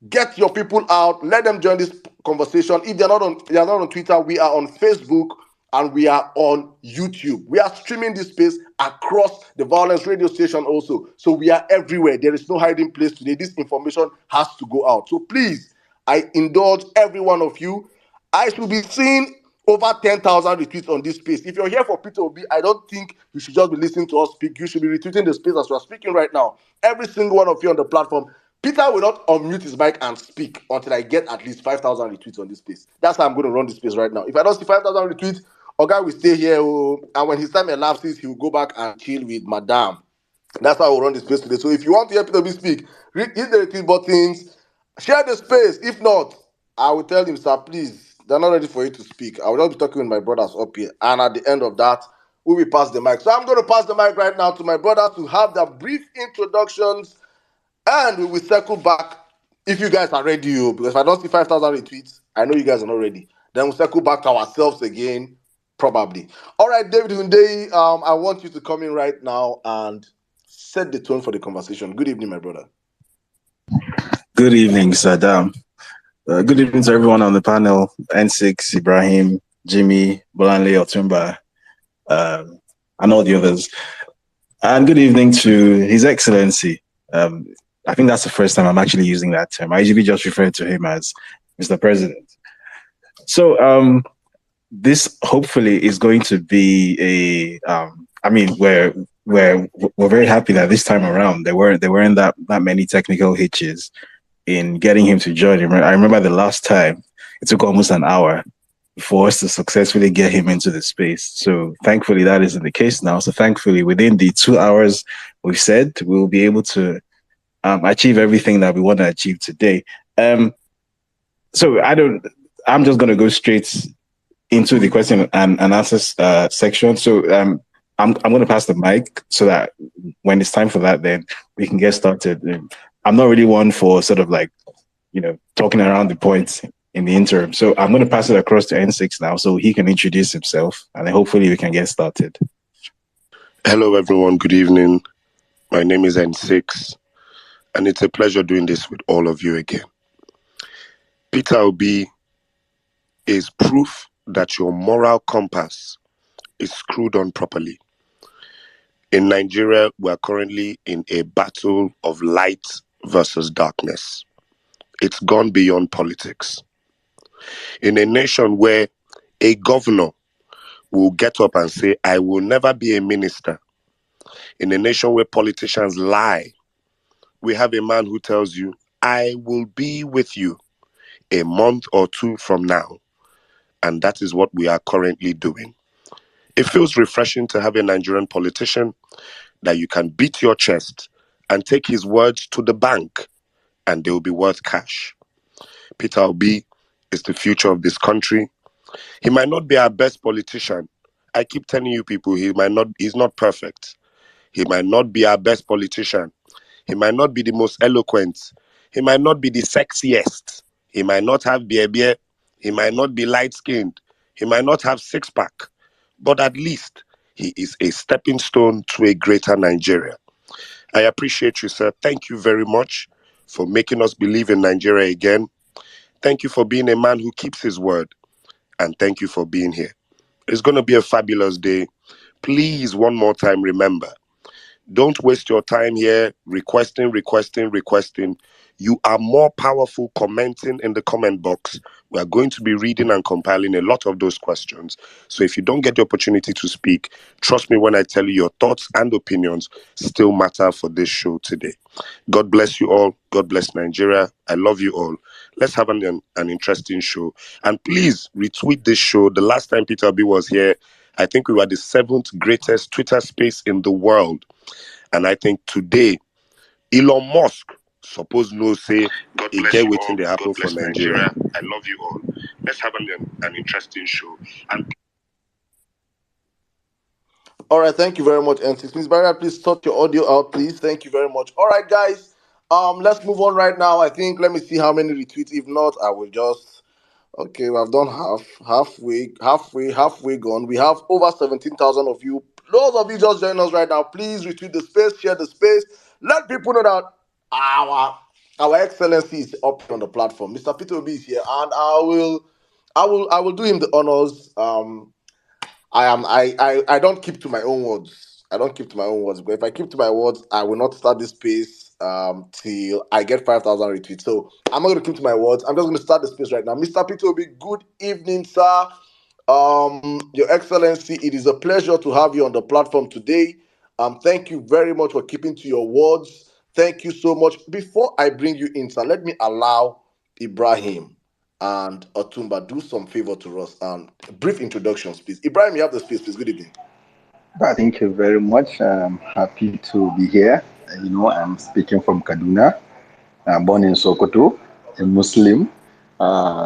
get your people out, let them join this conversation. If they're not on Twitter, we are on Facebook and we are on YouTube. We are streaming this space across the Violence Radio station also. So we are everywhere. There is no hiding place today. This information has to go out. So please, I indulge every one of you. I should be seeing over 10,000 retweets on this space. If you're here for Peter Obi, I don't think you should just be listening to us speak. You should be retweeting the space as we're speaking right now. Every single one of you on the platform. Peter will not unmute his mic and speak until I get at least 5,000 retweets on this space. That's how I'm going to run this space right now. If I don't see 5,000 retweets, Oga will stay here, and when his time elapses, he will go back and chill with Madame. That's how we'll run this space today. So if you want to hear Peter Obi speak, hit the retweet buttons, share the space. If not, I will tell him, sir, please, they're not ready for you to speak. I will just be talking with my brothers up here. And at the end of that, we will pass the mic. So I'm going to pass the mic right now to my brothers to have their brief introductions, and we will circle back if you guys are ready. Because if I don't see 5,000 retweets, I know you guys are not ready. Then we'll circle back to ourselves again, probably. All right, David Hundeyi, I want you to come in right now and set the tone for the conversation. Good evening, my brother. Good evening, Saddam. Good evening to everyone on the panel. N6, Ibrahim, Jimmy, Bolanle, Otumba, and all the others. And good evening to His Excellency. I think that's the first time I'm actually using that term. I usually just refer to him as Mr. President. So this hopefully is going to be we're very happy that this time around there weren't that many technical hitches in getting him to join. I remember the last time it took almost an hour for us to successfully get him into the space. So thankfully that isn't the case now. So thankfully within the 2 hours we've said, we'll be able to achieve everything that we want to achieve today. So I'm just going to go straight into the question and answers section. So I'm going to pass the mic so that when it's time for that, then we can get started. I'm not really one for sort of talking around the points in the interim. So I'm going to pass it across to N6 now so he can introduce himself, and then hopefully we can get started. Hello, everyone. Good evening. My name is N6, and it's a pleasure doing this with all of you again. Peter Obi is proof that your moral compass is screwed on properly. In Nigeria, we are currently in a battle of light versus darkness. It's gone beyond politics. In a nation where a governor will get up and say, I will never be a minister. In a nation where politicians lie, we have a man who tells you, I will be with you a month or two from now. And that is what we are currently doing. It feels refreshing to have a Nigerian politician that you can beat your chest and take his words to the bank and they will be worth cash. Peter Obi is the future of this country. He might not be our best politician. I keep telling you people, he's not perfect. He might not be our best politician. He might not be the most eloquent. He might not be the sexiest. He might not have beer. He might not be light-skinned. He might not have six-pack. But at least he is a stepping stone to a greater Nigeria. I appreciate you, sir. Thank you very much for making us believe in Nigeria again. Thank you for being a man who keeps his word. And thank you for being here. It's going to be a fabulous day. Please, one more time, remember, don't waste your time here requesting. You are more powerful commenting in the comment box. We are going to be reading and compiling a lot of those questions. So if you don't get the opportunity to speak, trust me when I tell you your thoughts and opinions still matter for this show today. God bless you all. God bless Nigeria. I love you all. Let's have an interesting show. And please retweet this show. The last time Peter Obi was here, I think we were the 7th greatest Twitter space in the world. And I think today, Elon Musk suppose no say he get waiting they happen for Nigeria. I love you all. Let's have an interesting show. And All right, thank you very much, N6. Miss Barrier, please sort your audio out, please. Thank you very much. All right, guys. Let's move on right now. I think, let me see how many retweets. If not, I will just... Okay, we have done halfway gone. We have over 17,000 of you. Those of you just joining us right now, please retweet the space, share the space. Let people know that our excellency is up on the platform. Mr. Peter Obi is here, and I will do him the honors. I don't keep to my own words. But if I keep to my words, I will not start this space till I get 5,000 retweets. So I'm not going to keep to my words. I'm just going to start the space right now. Mr. Peter Obi, good evening, sir. Your Excellency, it is a pleasure to have you on the platform today. Thank you very much for keeping to your words. Thank you so much. Before I bring you in, sir, let me allow Ibrahim and Otumba do some favor to us. Brief introductions, please. Ibrahim, you have the space, please. Good evening. Thank you very much. I'm happy to be here. I'm speaking from Kaduna. I'm born in Sokoto, a Muslim.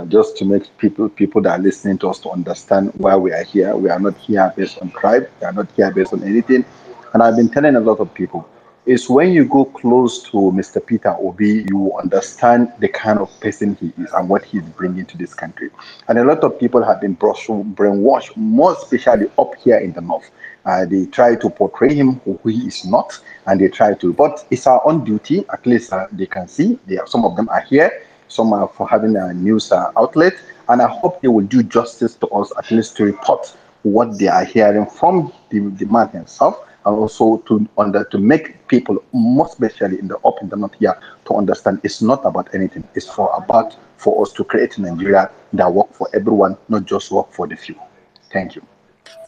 Just to make people that are listening to us to understand why we are here. We are not here based on tribe. We are not here based on anything. And I've been telling a lot of people, it's when you go close to Mr. Peter Obi, you understand the kind of person he is and what he's bringing to this country. And a lot of people have been brainwashed, more especially up here in the north. They try to portray him who he is not, and they try to. But it's our own duty, at least they can see. Some of them are here, some are for having a news outlet, and I hope they will do justice to us, at least to report what they are hearing from the man himself, and also to make people, more especially in the north here, to understand it's not about anything. It's for us to create Nigeria that work for everyone, not just work for the few. Thank you.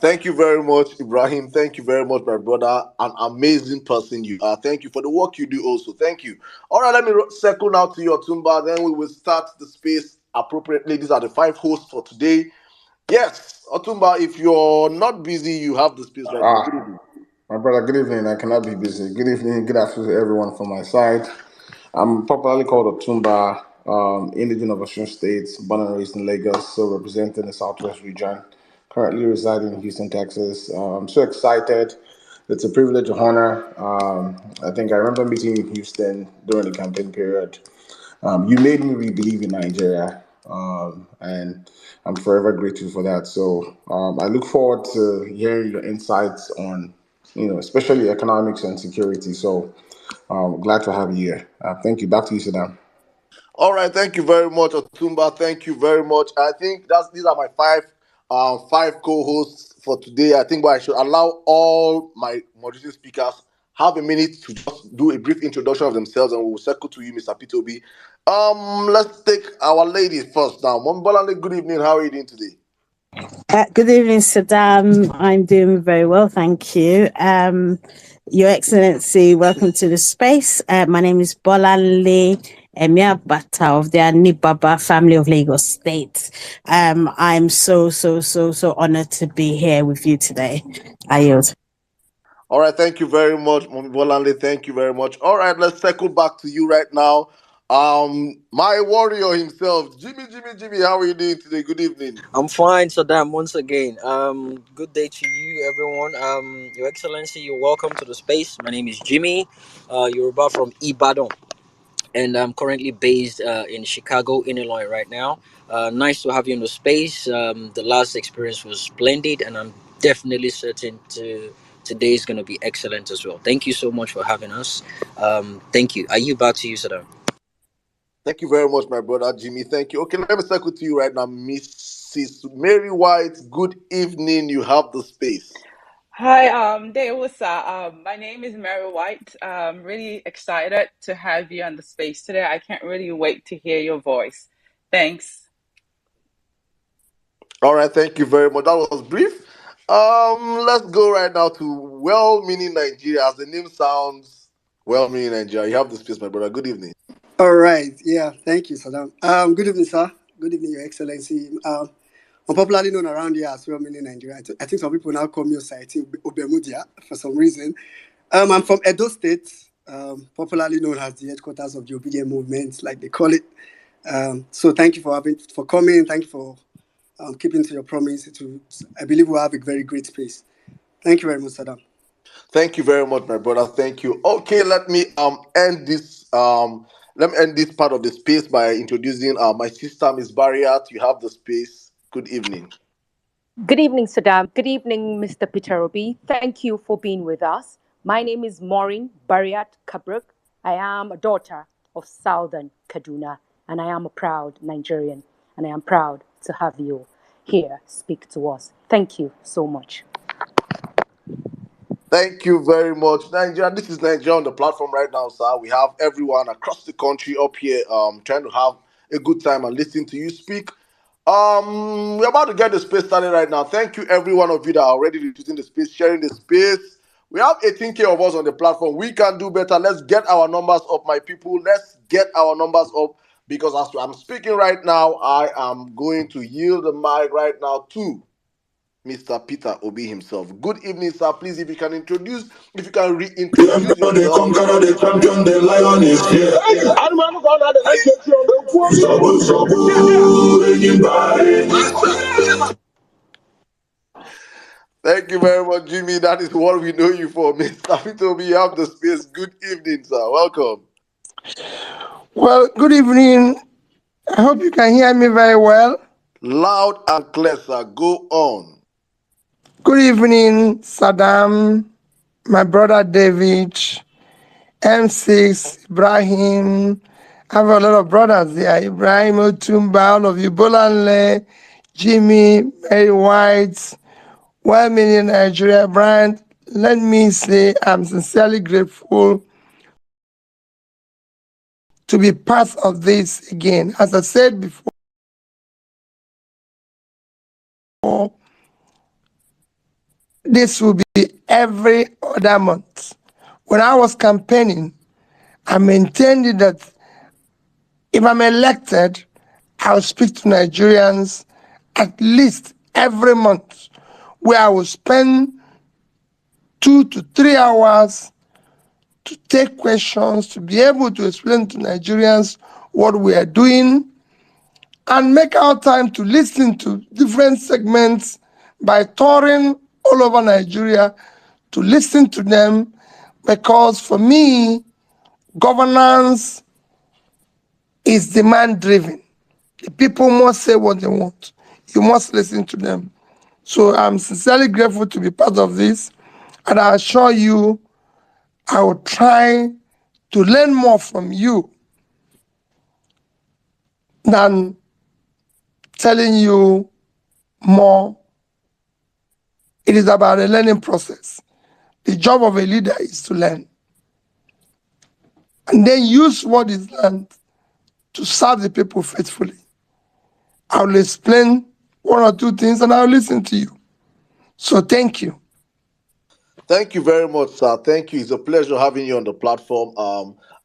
Thank you very much, Ibrahim. Thank you very much, my brother. An amazing person you are. Thank you for the work you do also. Thank you. All right, let me circle now to your Otumba. Then we will start the space appropriately. These are the 5 hosts for today. Yes, Otumba, if you're not busy, you have the space right now. Good evening. My brother, good evening. I cannot be busy. Good evening, good afternoon to everyone from my side. I'm popularly called Otumba, indigenous of Osun State, born and raised in Lagos, so representing the Southwest region. Currently residing in Houston, Texas. I'm so excited. It's a privilege and honor. I think I remember meeting you in Houston during the campaign period. You made me really believe in Nigeria, and I'm forever grateful for that. So I look forward to hearing your insights on, especially economics and security. So glad to have you here. Thank you. Back to you, Saddam. All right, thank you very much, Otumba. Thank you very much. I think these are my 5 co-hosts for today. I think I should allow all my moderating speakers have a minute to just do a brief introduction of themselves, and we will circle to you, Mr. Peter Obi. Let's take our ladies first now. Mombolande, good evening. How are you doing today? Good evening, Saddam. I'm doing very well, thank you. Your Excellency, welcome to the space. My name is Bolanle Emia Bata of the Anibaba family of Lagos State. I'm so honored to be here with you today. I yield. All right, thank you very much, Mami Bolanle. Thank you very much. All right, let's circle back to you right now. My warrior himself, Jimmy, how are you doing today? Good evening. I'm fine, Saddam. Once again, good day to you, everyone. Your Excellency, you're welcome to the space. My name is Jimmy. Yoruba from Ibadan, and I'm currently based in Chicago, Illinois, right now. Nice to have you in the space. The last experience was splendid, and I'm definitely certain today is going to be excellent as well. Thank you so much for having us. Thank you. Are you back to you, Saddam? Thank you very much, my brother Jimmy. Thank you. Okay, let me circle to you right now, Mrs. Mary White. Good evening. You have the space. Hi, Dewasa. My name is Mary White. I'm really excited to have you on the space today. I can't really wait to hear your voice. Thanks. All right, thank you very much. That was brief. Let's go right now to well-meaning Nigeria. As the name sounds, well-meaning Nigeria. You have the space, my brother. Good evening. All right. Yeah. Thank you, Saddam. Good evening, sir. Good evening, Your Excellency. I'm popularly known around here as well, meaning Nigeria. I think some people now call me Osaiti Obemudia for some reason. I'm from Edo State, popularly known as the headquarters of the Obedient Movement, like they call it. So thank you for coming. Thank you for keeping to your promise. I believe we'll have a very great space. Thank you very much, Saddam. Thank you very much, my brother. Thank you. Okay, let me end this part of the space by introducing my sister, Miss Barriat. You have the space. Good evening. Good evening, Saddam. Good evening, Mr. Peter Obi. Thank you for being with us. My name is Maureen Barriat Kabruk. I am a daughter of Southern Kaduna, and I am a proud Nigerian, and I am proud to have you here speak to us. Thank you so much. Thank you very much, Nigeria. This is Nigeria on the platform right now, sir. We have everyone across the country up here trying to have a good time and listen to you speak. We're about to get the space started right now. Thank you, every one of you that are already using the space, sharing the space. We have 18K of us on the platform. We can do better. Let's get our numbers up, my people. Let's get our numbers up, because as I'm speaking right now, I am going to yield the mic right now to Mr. Peter Obi himself. Good evening, sir. Please, if you can reintroduce yourself. The conqueror, the champion, the lion is here. Thank you very much, Jimmy. That is what we know you for. Mr. Peter Obi, you have the space. Good evening, sir. Welcome. Well, good evening. I hope you can hear me very well. Loud and clear, sir. Go on. Good evening, Saddam, my brother David, M6, Ibrahim. I have a lot of brothers there. Ibrahim Otumba, all of you, Bolanle, Jimmy, Mary White, well-meaning Nigeria brand. Let me say I'm sincerely grateful to be part of this again. As I said before, this will be every other month. When I was campaigning, I maintained that if I'm elected, I'll speak to Nigerians at least every month, where I will spend 2 to 3 hours to take questions, to be able to explain to Nigerians what we are doing, and make our time to listen to different segments by touring all over Nigeria to listen to them, because for me, governance is demand-driven. The people must say what they want. You must listen to them. So I'm sincerely grateful to be part of this, and I assure you, I will try to learn more from you than telling you more. It is about a learning process. The job of a leader is to learn, and then use what is learned to serve the people faithfully. I will explain 1 or 2 things, and I will listen to you. So thank you. Thank you very much, sir. Thank you. It's a pleasure having you on the platform.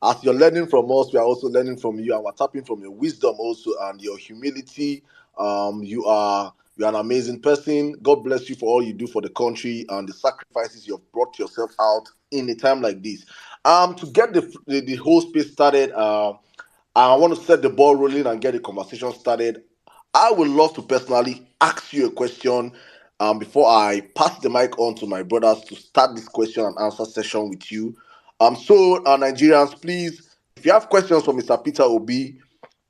As you're learning from us, we are also learning from you, and we're tapping from your wisdom also and your humility. You're an amazing person. God bless you for all you do for the country and the sacrifices you've brought yourself out in a time like this. To get the whole space started, I want to set the ball rolling and get the conversation started. I would love to personally ask you a question before I pass the mic on to my brothers to start this question and answer session with you. So Nigerians, please, if you have questions for Mr. Peter Obi,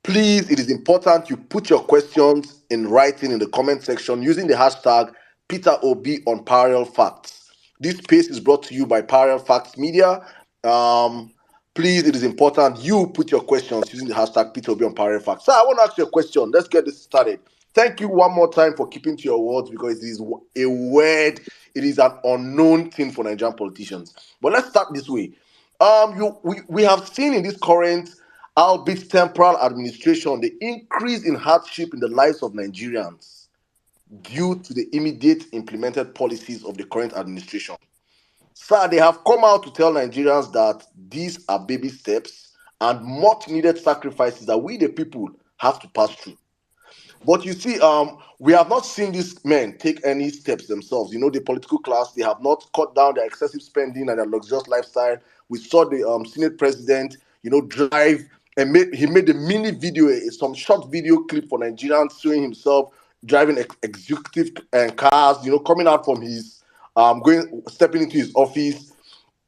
please, it is important you put your questions in writing in the comment section using the hashtag Peter Obi on Parallel Facts. This space is brought to you by Parallel Facts Media. Please, it is important you put your questions using the hashtag Peter Obi on Parallel Facts. So I want to ask you a question. Let's get this started. Thank you one more time for keeping to your words, because it is a word, it is an unknown thing for Nigerian politicians. But let's start this way. We have seen in this current, albeit temporal administration, the increase in hardship in the lives of Nigerians due to the immediate implemented policies of the current administration. Sir, they have come out to tell Nigerians that these are baby steps and much needed sacrifices that we the people have to pass through. But you see, we have not seen these men take any steps themselves. You know, the political class, they have not cut down their excessive spending and their luxurious lifestyle. We saw the Senate president, drive, and he made a mini video, some short video clip for Nigerians showing himself driving executive cars, coming out from his, stepping into his office.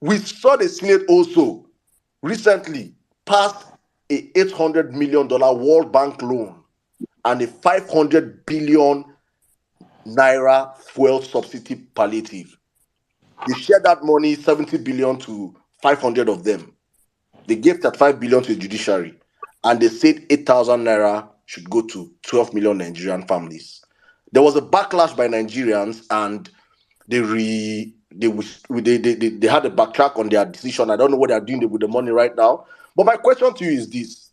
We saw the Senate also recently passed a $800 million World Bank loan and a 500 billion naira fuel subsidy palliative. They shared that money, 70 billion to 500 of them. They gave that 5 billion to the judiciary, and they said 8,000 naira should go to 12 million Nigerian families. There was a backlash by Nigerians, and they had a backtrack on their decision. I don't know what they're doing with the money right now. But my question to you is this.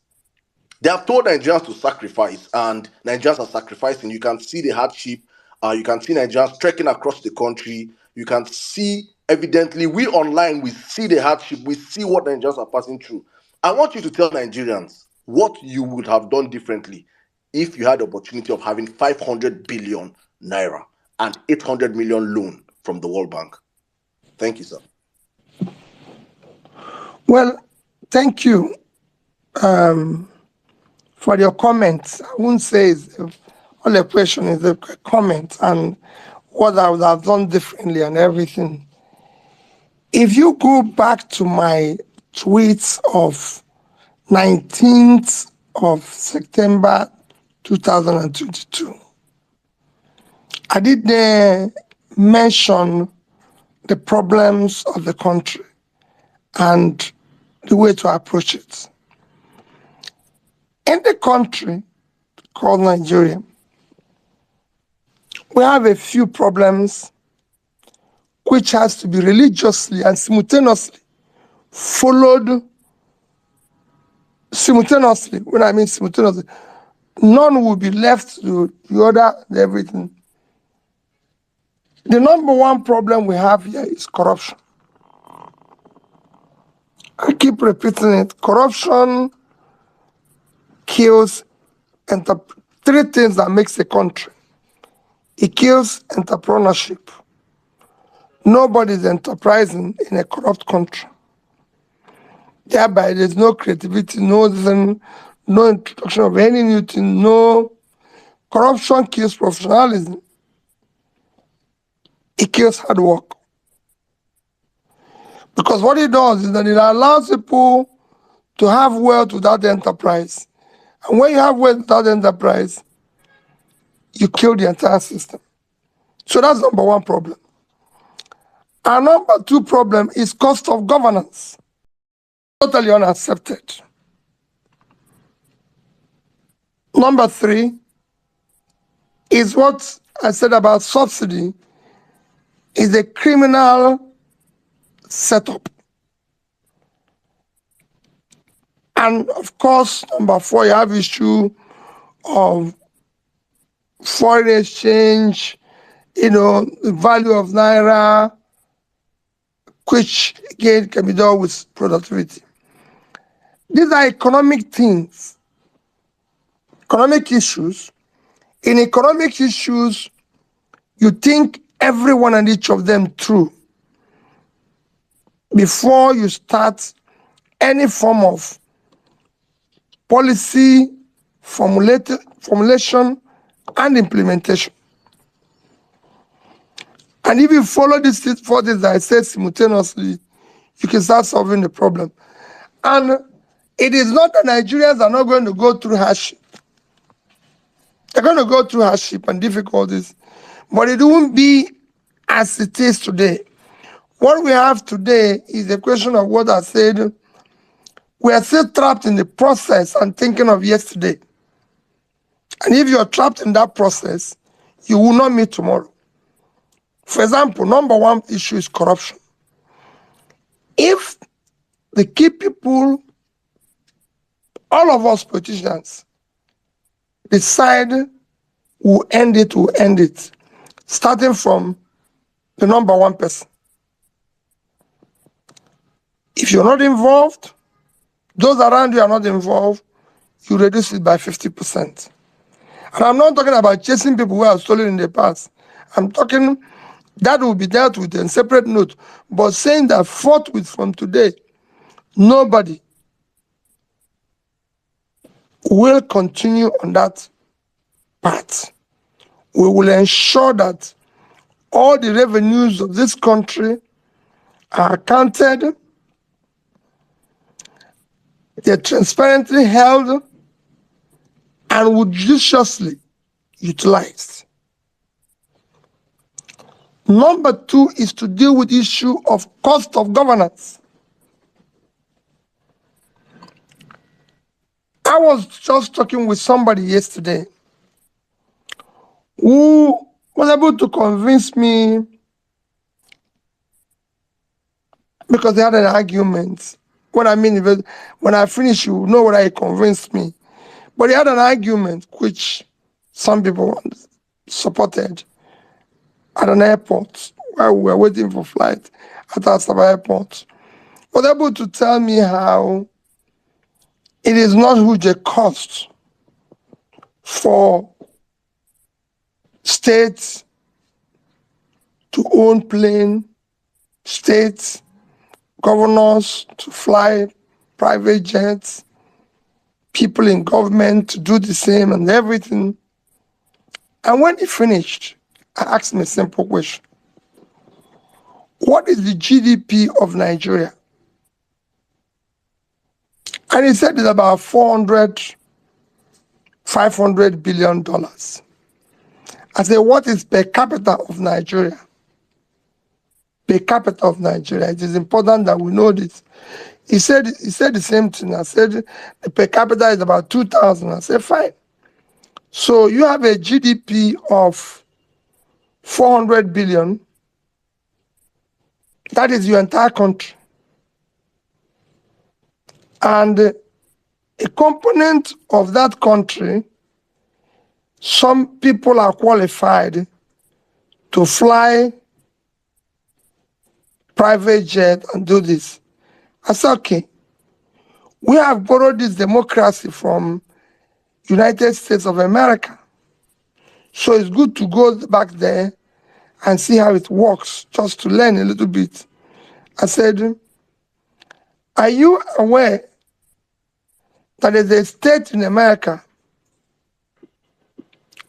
They have told Nigerians to sacrifice, and Nigerians are sacrificing. You can see the hardship. You can see Nigerians trekking across the country. You can see, evidently, we online, we see the hardship. We see what Nigerians are passing through. I want you to tell Nigerians what you would have done differently if you had the opportunity of having 500 billion naira and 800 million loan from the World Bank. Thank you, sir. Well, thank you. For your comments, I wouldn't say all the question is a comment and what I would have done differently and everything. If you go back to my tweets of 19th of September 2022, I did mention the problems of the country and the way to approach it. In the country called Nigeria, we have a few problems which has to be religiously and simultaneously followed simultaneously. When I mean simultaneously, none will be left to the other and everything. The number one problem we have here is corruption. I keep repeating it. Corruption kills three things that makes a country. It kills entrepreneurship. Nobody is enterprising in a corrupt country. Thereby, there's no creativity, no introduction of any new thing, no. Corruption kills professionalism. It kills hard work. Because what it does is that it allows people to have wealth without enterprise. And when you have wealth without enterprise, you kill the entire system. So that's number one problem. And number two problem is cost of governance. Totally unaccepted. Number three is what I said about subsidy is a criminal setup. And of course, number four, you have issue of foreign exchange, the value of naira, which again can be done with productivity. These are economic things, economic issues. In economic issues, you think every one and each of them through before you start any form of policy formulation and implementation. And if you follow these four things that I said simultaneously, you can start solving the problem. And it is not that Nigerians are not going to go through hardship. They're going to go through hardship and difficulties, but it won't be as it is today. What we have today is a question of what I said. We are still trapped in the process and thinking of yesterday. And if you're trapped in that process, you will not meet tomorrow. For example, number one issue is corruption. If the key people, all of us politicians, decide we'll end it, starting from the number one person. If you're not involved, those around you are not involved, you reduce it by 50%. And I'm not talking about chasing people who have stolen in the past. I'm talking that will be dealt with in separate note, but saying that forthwith from today, nobody will continue on that path. We will ensure that all the revenues of this country are accounted, they're transparently held, and would judiciously utilized. Number two is to deal with the issue of cost of governance. I was just talking with somebody yesterday who was able to convince me, because they had an argument. What I mean, when I finish, you know what I convinced me. But he had an argument which some people supported at an airport while we were waiting for flight at Asaba Airport. Was able to tell me how it is not huge a cost for states to own plane, states, governors to fly private jets, people in government to do the same and everything. And when he finished, I asked him a simple question. What is the GDP of Nigeria? And he said it's about $500 billion. I said, what is per capita of Nigeria? Per capita of Nigeria. It is important that we know this. He said the same thing. I said the per capita is about 2,000. I said, fine. So you have a GDP of 400 billion. That is your entire country. And a component of that country, some people are qualified to fly private jet and do this. I said, okay, we have borrowed this democracy from United States of America. So it's good to go back there and see how it works, just to learn a little bit. I said, are you aware that there's a state in America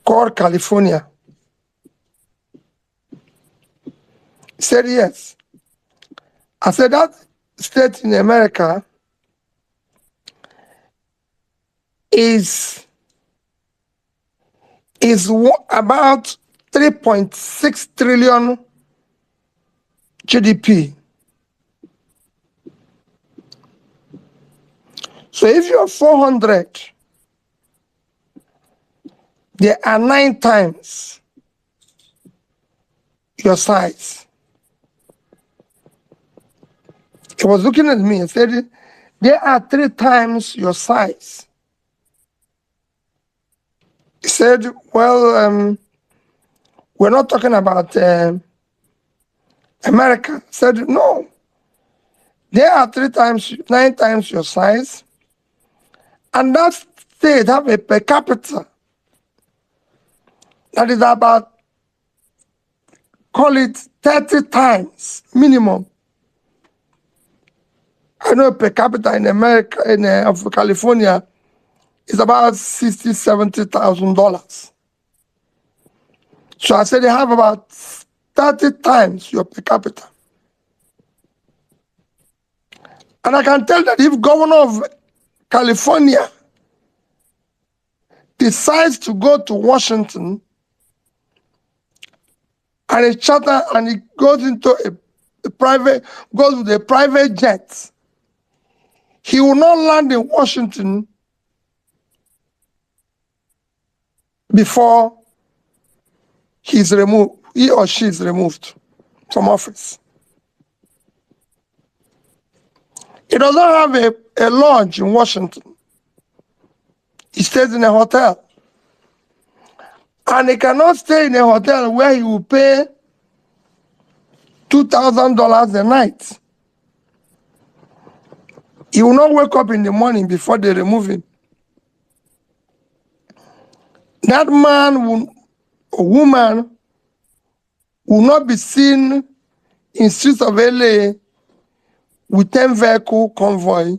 called California? He said, yes. I said, that state in America is about 3.6 trillion GDP. So if you're 400, there are 9 times your size. He was looking at me and said, there are 3 times your size. He said, well, we're not talking about America. I said, no. There are 9 times your size. And that state have a per capita that is about, call it 30 times minimum. I know per capita in America, of California, is about $60,000, $70,000. So I said they have about 30 times your per capita. And I can tell that if governor of California decides to go to Washington and he charter and he goes into goes with a private jet, he will not land in Washington before he or she is removed from office. He does not have a lodge in Washington. He stays in a hotel. And he cannot stay in a hotel where he will pay $2,000 a night. He will not wake up in the morning before they remove him. That man or woman will not be seen in streets of LA with 10 vehicle convoy.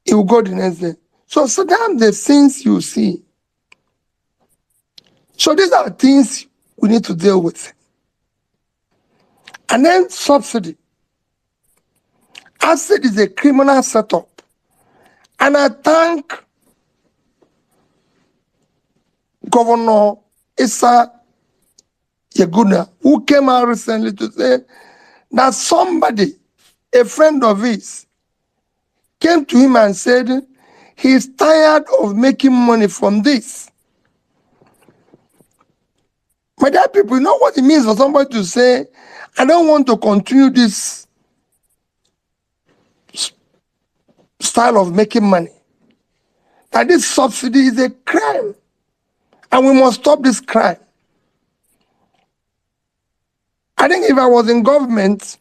He will go the next day. So sometimes the things you see. So these are things we need to deal with. And then subsidy. ASID is a criminal setup. And I thank Governor Issa Yaguna, who came out recently to say that somebody, a friend of his, came to him and said he's tired of making money from this. My dear people, you know what it means for somebody to say, I don't want to continue this style of making money. That this subsidy is a crime. And we must stop this crime. I think if I was in government,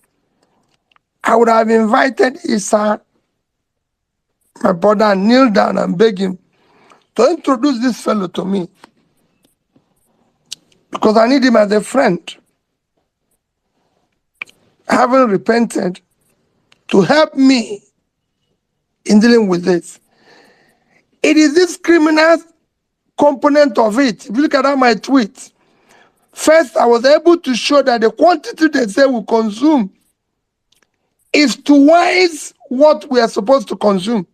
I would have invited Issa, my brother, and kneel down and beg him to introduce this fellow to me. Because I need him as a friend. I haven't repented to help me in dealing with this. It is this criminal component of it. If you look at my tweet, first I was able to show that the quantity they say we consume is twice what we are supposed to consume.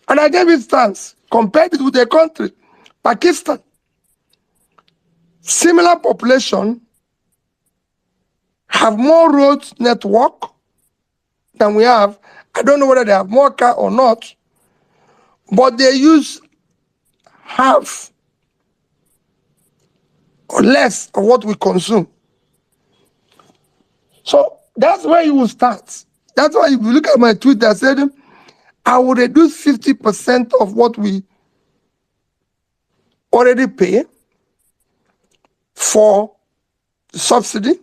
And I gave it stats, compared it with a country, Pakistan. Similar population have more road network than we have. I don't know whether they have more car or not, but they use half or less of what we consume. So that's where you will start. That's why if you look at my tweet, I said, I will reduce 50% of what we already pay for the subsidy.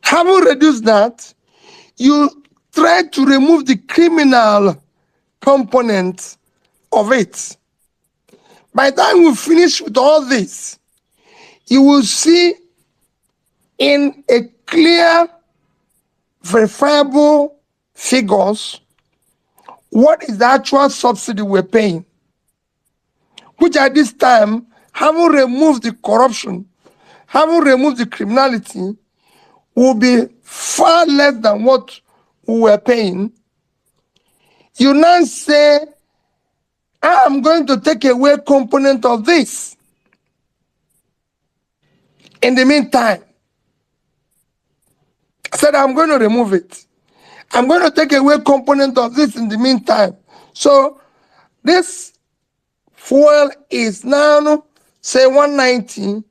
Having reduced that, you try to remove the criminal component of it. By the time we finish with all this, you will see in a clear, verifiable figures what is the actual subsidy we're paying, which at this time, having removed the corruption, having removed the criminality, will be far less than what we were paying. You now say, I'm going to take away a component of this. In the meantime, I said, I'm going to remove it. I'm going to take away a component of this in the meantime. So this fuel is now, say, 190.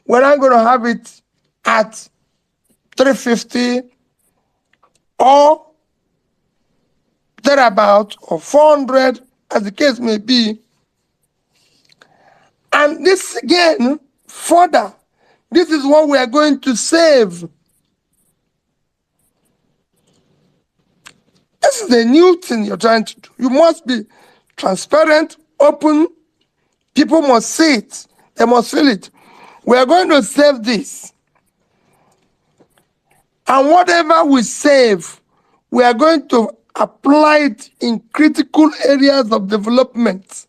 We're not going to have it at 350 or thereabout, or 400, as the case may be. And this again, further, this is what we are going to save. This is a new thing you're trying to do. You must be transparent, open. People must see it. They must feel it. We are going to save this. And whatever we save, we are going to apply it in critical areas of development.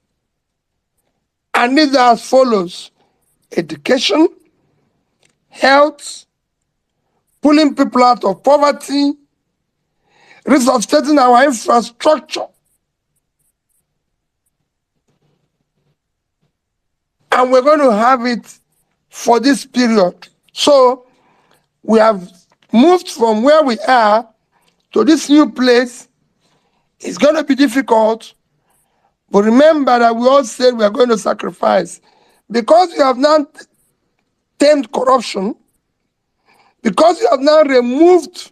And these are as follows: education, health, pulling people out of poverty, resuscitating our infrastructure. And we're going to have it for this period. So we have moved from where we are to this new place. It's going to be difficult, but remember that we all said we are going to sacrifice. Because you have now tamed corruption, because you have now removed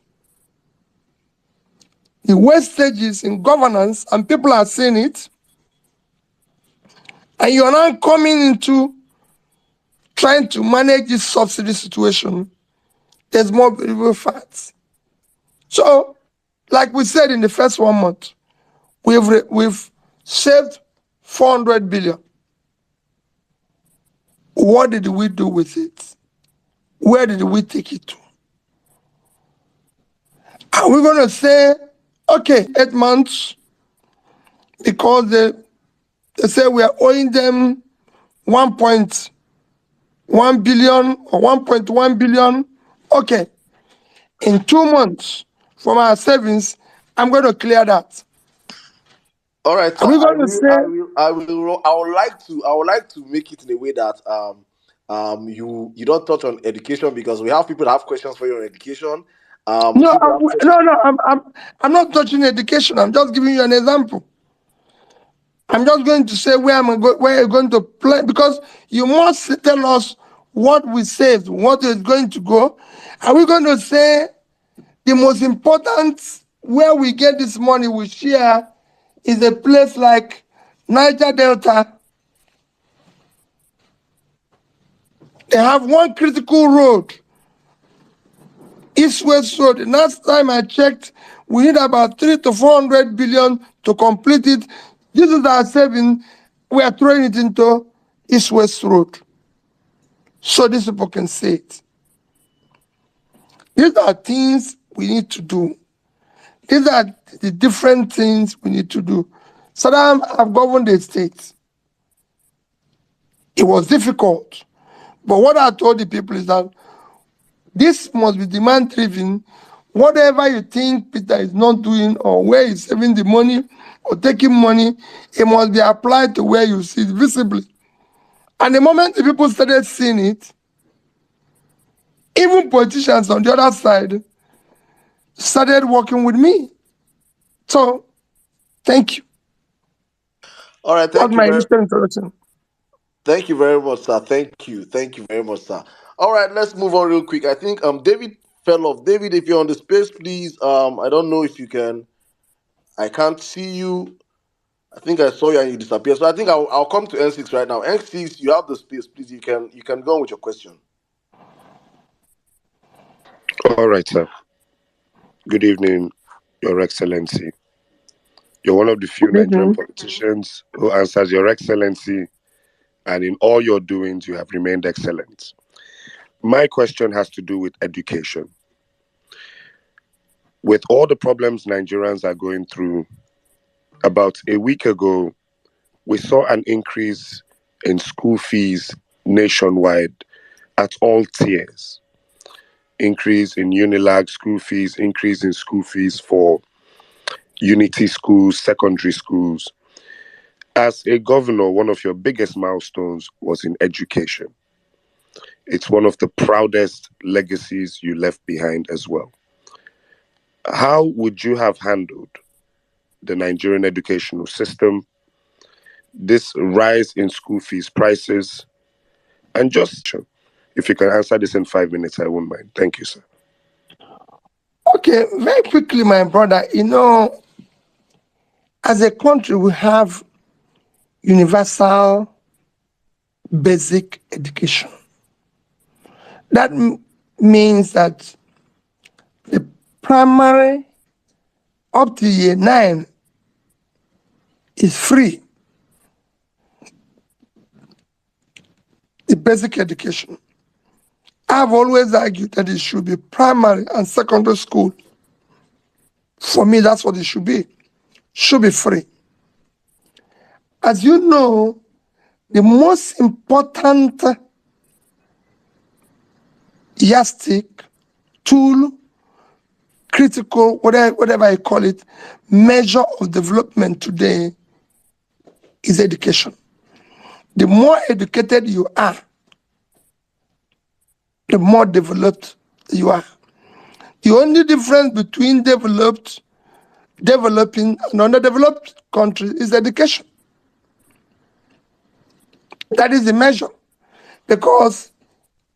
the wastages in governance and people are seeing it, and you are now coming into trying to manage this subsidy situation, there's more variable facts. So, like we said in the first 1 month, we've saved 400 billion. What did we do with it? Where did we take it to? Are we going to say, okay, 8 months, because they say we are owing them 1.1 billion or 1.1 billion? Okay, in 2 months from our savings, I'm going to clear that. All right, Are we going to say? I would like to make it in a way that you don't touch on education, because we have people that have questions for you on education. No, I'm not touching education. I'm just giving you an example. I'm just going to say where you're going to play, because you must tell us what we saved, what is going to go. Are we going to say the most important where we get this money we share is a place like Niger Delta? They have one critical road, East-West Road. The last time I checked, we need about 300 to 400 billion to complete it. This is our saving. We are throwing it into East-West Road, so these people can see it. These are things we need to do. These are the different things we need to do. Saddam have governed the state. It was difficult. But what I told the people is that this must be demand-driven. Whatever you think Peter is not doing, or where he's saving the money or taking money, it must be applied to where you see it visibly. And the moment the people started seeing it, even politicians on the other side started working with me. So, thank you. All right, That's my initial introduction. Thank you very much, sir. Thank you very much, sir. All right, let's move on real quick. I think David fell off. David, if you're on the space, please. I don't know if you can. I can't see you. I think I saw you and you disappeared. So I think I'll come to N6 right now. N6, you have the space, please. You can go on with your question. All right, sir. Good evening, Your Excellency. You're one of the few Nigerian politicians who answers Your Excellency, and in all your doings, you have remained excellent. My question has to do with education. With all the problems Nigerians are going through, about a week ago, we saw an increase in school fees nationwide at all tiers. Increase in Unilag school fees, increase in school fees for Unity schools, secondary schools. As a governor, one of your biggest milestones was in education. It's one of the proudest legacies you left behind as well. How would you have handled the Nigerian educational system, this rise in school fees prices, and just, if you can answer this in 5 minutes, I won't mind. Thank you, sir. Okay, very quickly, my brother. As a country, we have universal basic education. That means that the primary up to year 9 is free. The basic education. I've always argued that it should be primary and secondary school. For me, that's what it should be. Should be free. As you know, the most important yardstick, tool, critical, whatever I call it, measure of development today is education. The more educated you are, the more developed you are. The only difference between developing, and underdeveloped countries is education. That is the measure. Because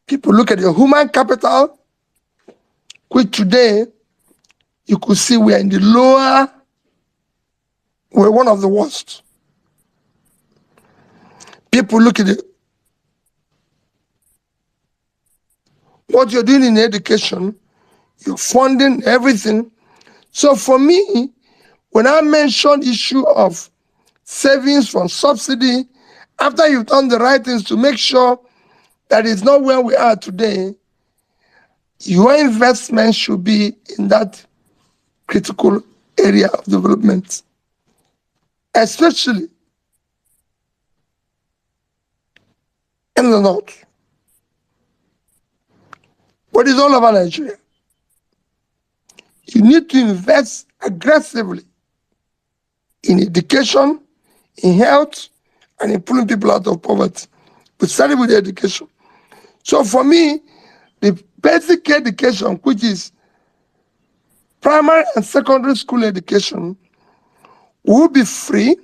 people look at your human capital, which today you could see we are in the lower, we're one of the worst. People look at what you're doing in education, you're funding everything. So for me, when I mention issue of savings from subsidy, after you've done the right things to make sure that it's not where we are today, your investment should be in that critical area of development, especially in the north. But it's all over Nigeria. You need to invest aggressively in education, in health, and in pulling people out of poverty. We started with education. So for me, the basic education, which is primary and secondary school education, will be free.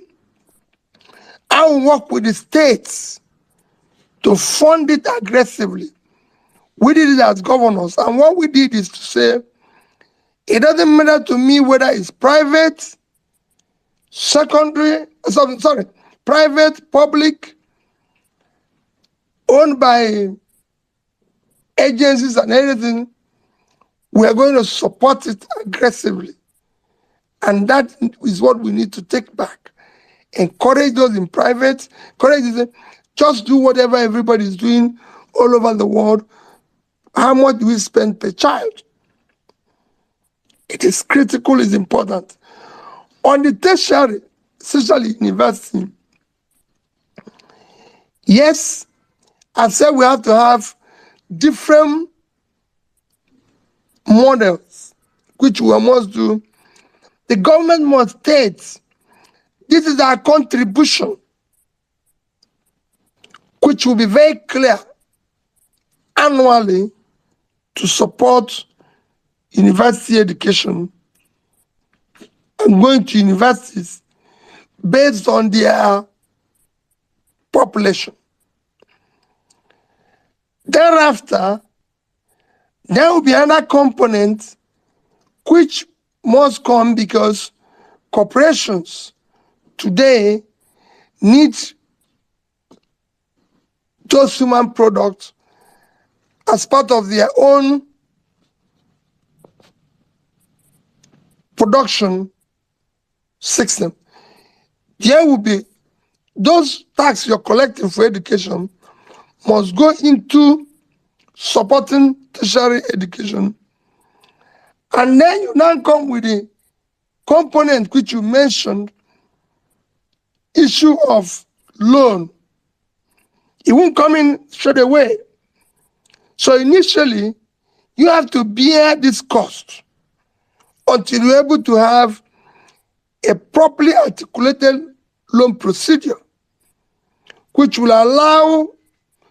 I will work with the states to fund it aggressively. We did it as governors, and what we did is to say, it doesn't matter to me whether it's private, private, public, owned by agencies and everything, we are going to support it aggressively. And that is what we need to take back. Encourage those in private, encourage them, just do whatever everybody is doing all over the world. How much do we spend per child? It is critical, it's important. On the tertiary, especially university, yes, I said we have to have different models, which we must do. The government must state, this is our contribution, which will be very clear annually to support university education and going to universities based on their population. Thereafter, there will be another component which must come because corporations today need those human products as part of their own production system. There will be those taxes you're collecting for education must go into supporting tertiary education. And then you now come with the component which you mentioned, issue of loan. It won't come in straight away. So initially, you have to bear this cost until you're able to have a properly articulated loan procedure, which will allow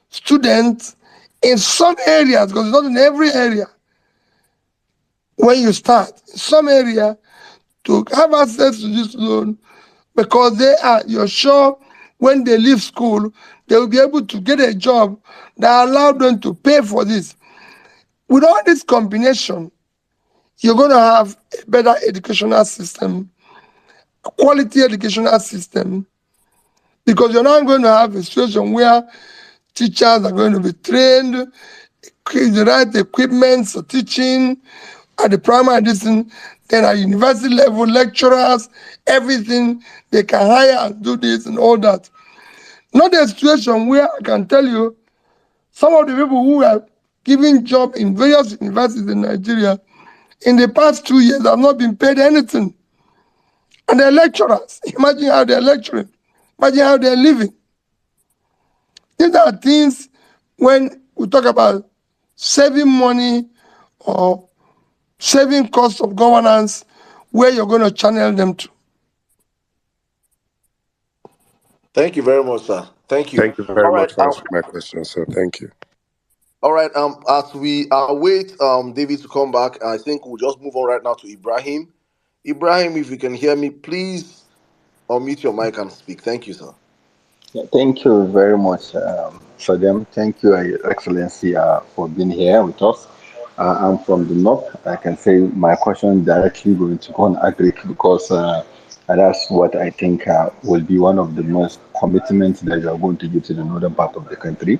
students in some areas, because it's not in every area when you start, in some area, to have access to this loan, because you're sure when they leave school, they will be able to get a job that allows them to pay for this. With all this combination, you're going to have a better educational system, a quality educational system, because you're not going to have a situation where teachers are going to be trained, the right equipment for teaching at the primary distance. Then at university level, lecturers, everything, they can hire and do this and all that. Not a situation where I can tell you some of the people who are giving job in various universities in Nigeria in the past 2 years have not been paid anything. And they're lecturers. Imagine how they're lecturing. Imagine how they're living. These are things when we talk about saving money or saving costs of governance, where you're going to channel them to. Thank you very much, sir. Thank you. Thank you very All right. much for answering my question, sir. Thank you. All right. As we wait, David to come back, I think we'll just move on right now to Ibrahim. Ibrahim, if you can hear me, please unmute your mic and speak. Thank you, sir. Yeah, thank you very much for them. Thank you, Your Excellency, for being here with us. I'm from the north. I can say my question directly going to go on agric because that's what I think will be one of the most commitments that you are going to give to the northern part of the country.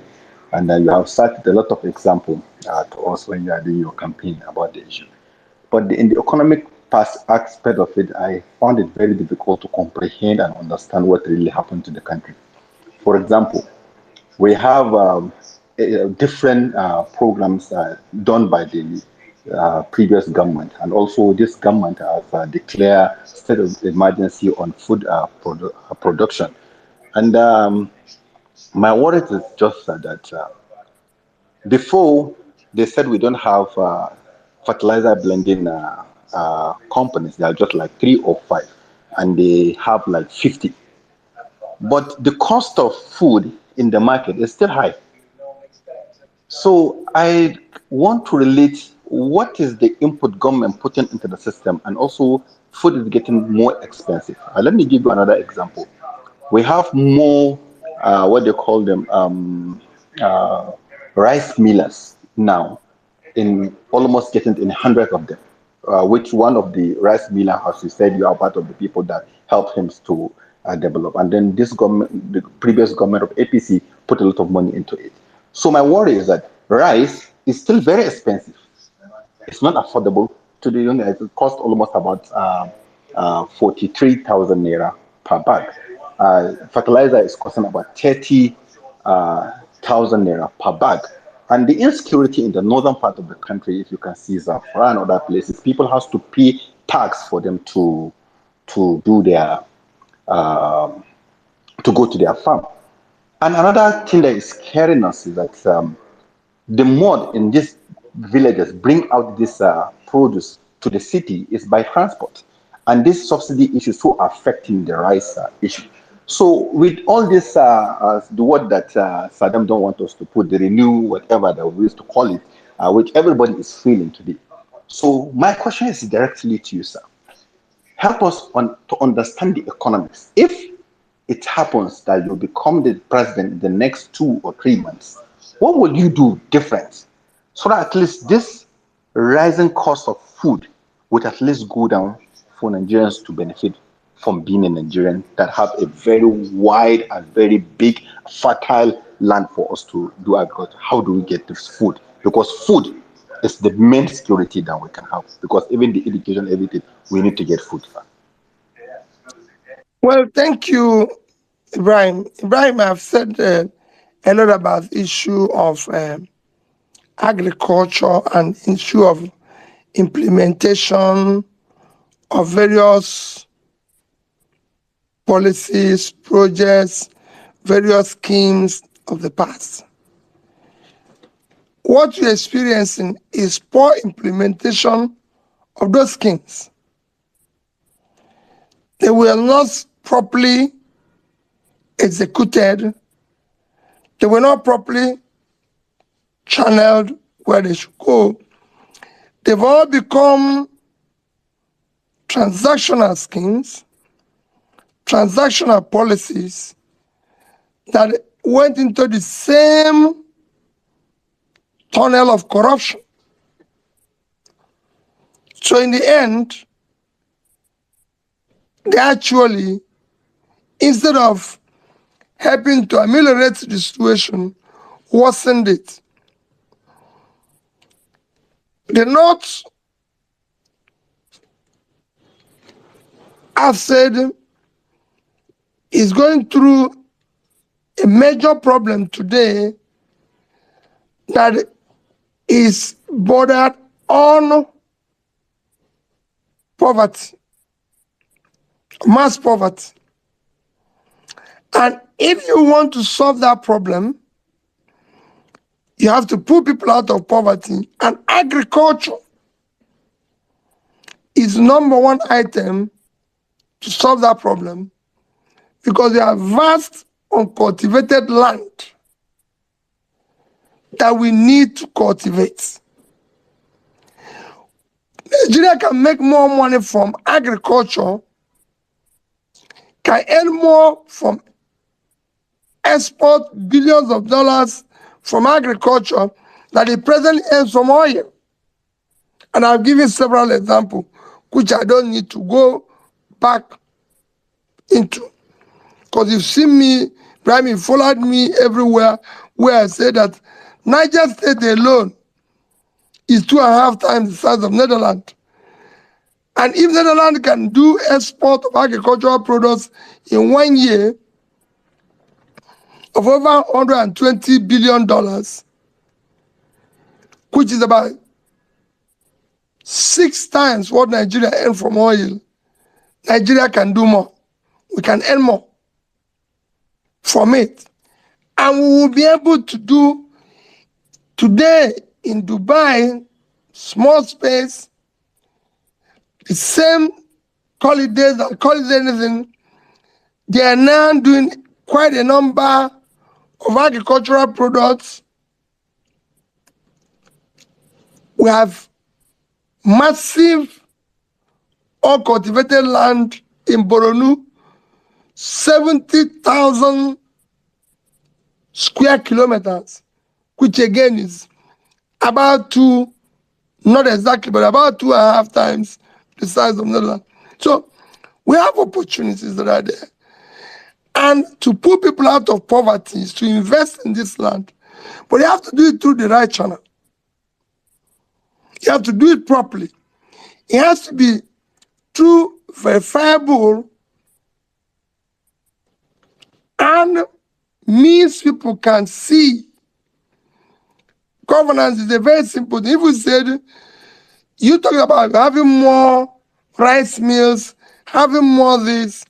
And you have cited a lot of examples to us when you are doing your campaign about the issue. But in the economic aspect of it, I found it very difficult to comprehend and understand what really happened to the country. For example, we have different programs done by the previous government, and also this government has declared state of emergency on food production. And my worry is just that before they said we don't have fertilizer blending companies, they are just like 3 or 5, and they have like 50. But the cost of food in the market is still high. So I want to relate what is the input government putting into the system, and also food is getting more expensive. Let me give you another example. We have more, what they call them, rice millers now, in almost getting in hundreds of them. Which one of the rice miller, as you said, you are part of the people that helped him to develop. And then this government, the previous government of APC, put a lot of money into it. So my worry is that rice is still very expensive. It's not affordable to the young. It costs almost about 43,000 naira per bag. Fertilizer is costing about 30,000 naira per bag. And the insecurity in the northern part of the country, if you can see Zafra and other places, people have to pay tax for them to do their to go to their farm. And another thing that is scaring us is that the mud in these villages bring out this produce to the city is by transport. And this subsidy issue is so affecting the rice issue. So with all this, the word that Saddam don't want us to put, the renew, whatever that we used to call it, which everybody is feeling today. So my question is directly to you, sir. Help us to understand the economics. If it happens that you become the president in the next 2 or 3 months, what will you do different so that at least this rising cost of food would at least go down for Nigerians to benefit from being a Nigerian that have a very wide and very big fertile land for us to do agriculture? How do we get this food? Because food is the main security that we can have, because even the education, everything, we need to get food. Well, thank you, Ibrahim. Ibrahim, I've said a lot about the issue of agriculture and issue of implementation of various policies, projects, various schemes of the past. What you're experiencing is poor implementation of those schemes. They were not properly executed. They were not properly channeled where they should go. They've all become transactional schemes, transactional policies that went into the same tunnel of corruption. So in the end, they actually, instead of helping to ameliorate the situation, worsened it. The North I've said is going through a major problem today that is bordered on poverty, mass poverty. And if you want to solve that problem, you have to pull people out of poverty. And agriculture is number one item to solve that problem, because there are vast uncultivated land that we need to cultivate. Nigeria can make more money from agriculture, can earn more from export billions of dollars from agriculture that the president earns from oil. And I've given several examples, which I don't need to go back into. Because you've seen me, Brian, you followed me everywhere where I say that Niger State alone is 2.5 times the size of Netherlands. And if Netherlands can do export of agricultural products in 1 year of over $120 billion, which is about 6 times what Nigeria earns from oil, Nigeria can do more. We can earn more from it. And we will be able to do today in Dubai, small space, the same holidays or college anything, they are now doing quite a number of agricultural products. We have massive uncultivated land in Boronu, 70,000 square kilometers, which again is about not exactly, but about 2.5 times the size of Netherlands. So we have opportunities that are there. And to pull people out of poverty is to invest in this land. But you have to do it through the right channel. You have to do it properly. It has to be through verifiable and means people can see. Governance is a very simple thing. If we said, you talk about having more rice mills, having more this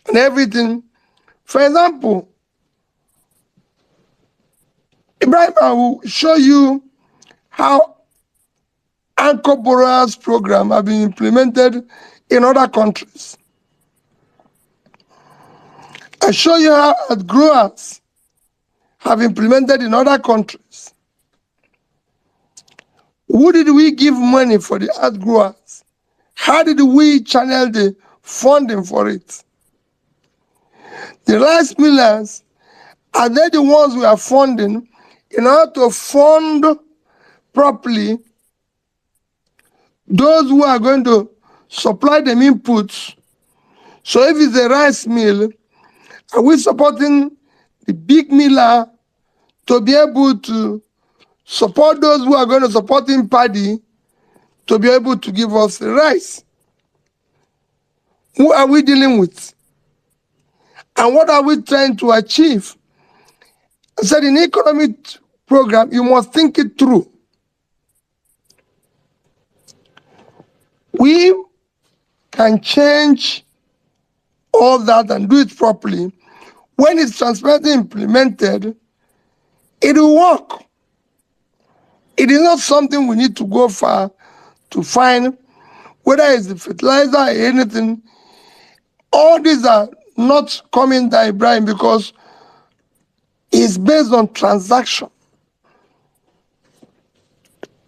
and everything. For example, Ibrahim, I will show you how Anchor Borrowers program have been implemented in other countries. I show you how growers have implemented in other countries. Who did we give money for the art growers? How did we channel the funding for it? The rice millers, are they the ones we are funding in order to fund properly those who are going to supply them inputs? So if it's a rice mill, are we supporting the big miller to be able to support those who are going to support in paddy to be able to give us the rice? Who are we dealing with? And what are we trying to achieve? I said in economic program, you must think it through. We can change all that and do it properly. When it's transparently implemented, it will work. It is not something we need to go far to find, whether it's the fertilizer or anything. All these are not coming by Ibrahim because it's based on transaction.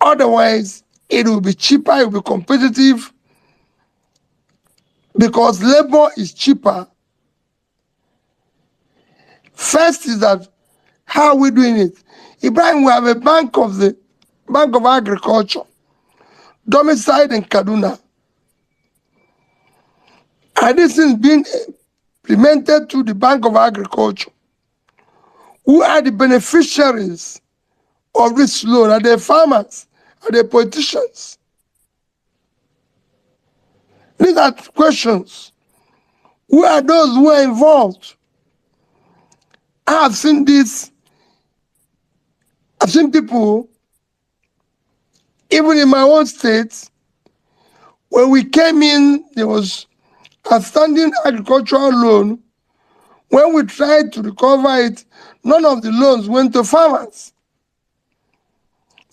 Otherwise, it will be cheaper, it will be competitive, because labor is cheaper. First is that, how are we doing it? Ibrahim, we have a Bank of Agriculture, domiciled in Kaduna. And this is being implemented to the Bank of Agriculture. Who are the beneficiaries of this loan? Are they farmers? Are they politicians? These are questions Who are those who are involved? I have seen this. I've seen people, even in my own state, when we came in, there was a standing agricultural loan. When we tried to recover it, none of the loans went to farmers.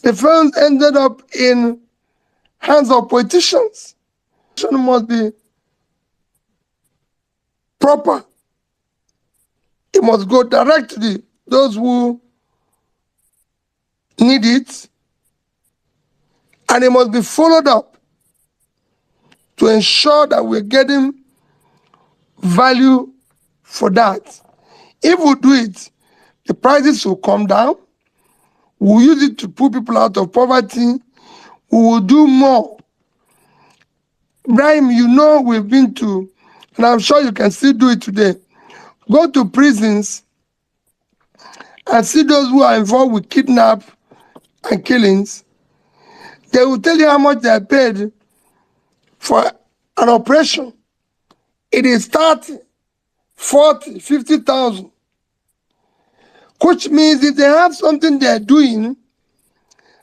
The funds ended up in hands of politicians. It must be proper. It must go directly to those who need it, and it must be followed up to ensure that we're getting value for that. If we do it, the prices will come down. We'll use it to pull people out of poverty. We will do more. Ibrahim, you know we've been to, and I'm sure you can still do it today, go to prisons and see those who are involved with kidnap and killings. They will tell you how much they are paid for an operation. It is 30, 40, 50,000. Which means if they have something they're doing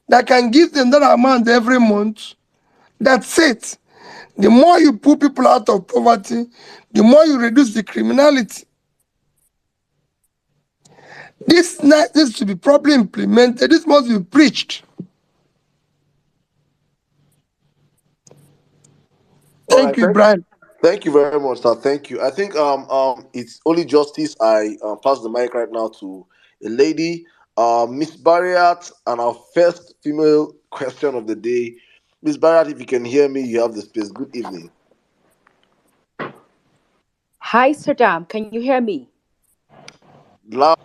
that can give them that amount every month, that's it. The more you pull people out of poverty, the more you reduce the criminality. This needs to be properly implemented. This must be preached. Thank you, Brian. Thank you very much, sir. Thank you. I think it's only justice I pass the mic right now to a lady, Miss Barriat, and our first female question of the day. Miss Barriat, if you can hear me, you have the space. Good evening. Hi, Saddam. Can you hear me? Loud.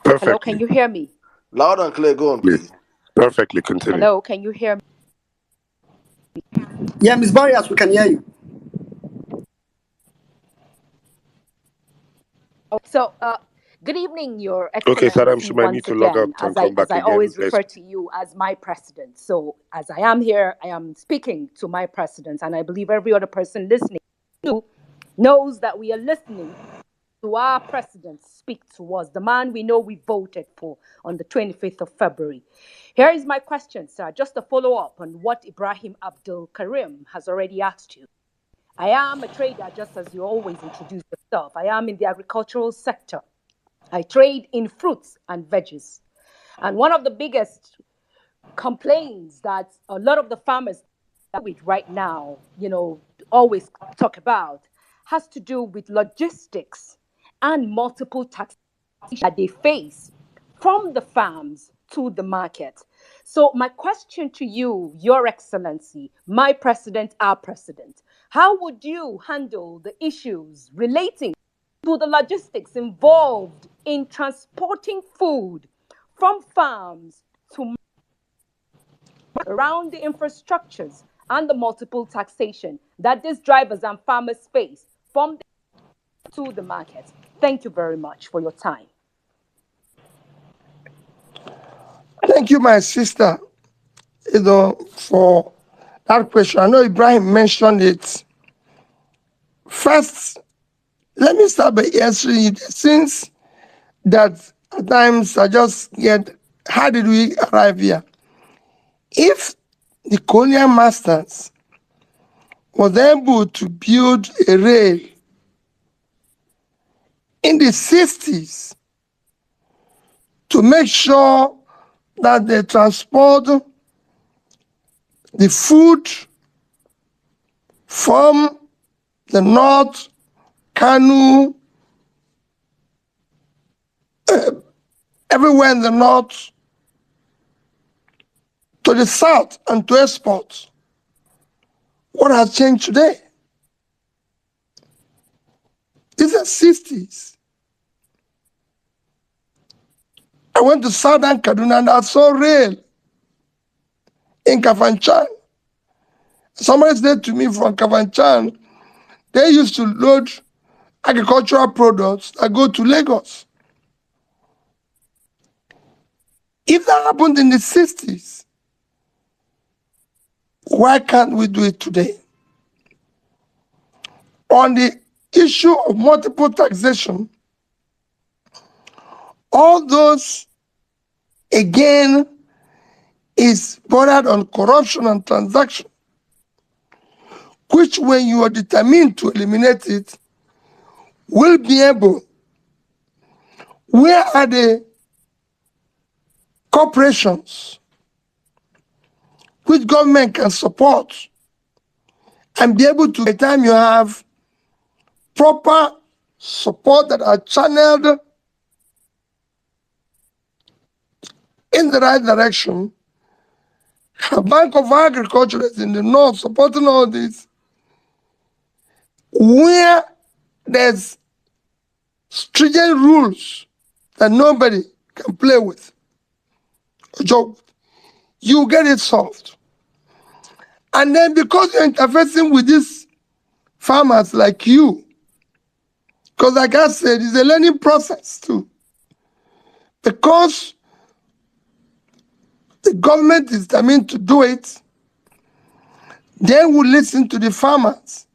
Perfectly. Hello, can you hear me? Loud and clear. Go on, please. Perfectly. Continue. Hello, can you hear me? Yeah, Ms. Barrias, we can hear you. So, good evening, Your Okay, Excellency. Saddam, she might need to log out and come back as I again. always Let's- refer to you as my president. So, as I am here, I am speaking to my president, and I believe every other person listening knows that we are listening to our president speak to us, the man we know we voted for on the 25th of February. Here is my question, sir, just to follow up on what Ibrahim Abdul Karim has already asked you. I am a trader, just as you always introduce yourself. I am in the agricultural sector. I trade in fruits and veggies. And one of the biggest complaints that a lot of the farmers with right now, always talk about has to do with logistics and multiple taxes that they face from the farms to the market. So my question to you, Your Excellency, my president, our president, how would you handle the issues relating to the logistics involved in transporting food from farms to around the infrastructures and the multiple taxation that these drivers and farmers face from to the market? Thank you very much for your time. Thank you, my sister, for that question. I know Ibrahim mentioned it. First, let me start by answering it. Since that at times I just get, how did we arrive here? If the colonial masters was able to build a rail in the 60s to make sure that they transport the food from the north, Kanu, everywhere in the north, to the south and to export. What has changed today? These are 60s. I went to southern Kaduna and I saw rail in Kafanchan. Somebody said to me from Kafanchan, they used to load agricultural products that go to Lagos. If that happened in the 60s, why can't we do it today? On the issue of multiple taxation, all those, again, is bordered on corruption and transaction, which when you are determined to eliminate it, will be able, where are the corporations which government can support and be able to, by the time you have proper support that are channeled in the right direction. A Bank of Agriculture is in the north supporting all this, where there's stringent rules that nobody can play with. So you get it solved. And then because you're interfacing with these farmers like you, because like I said, it's a learning process too. Because the government is determined to do it, they will listen to the farmers.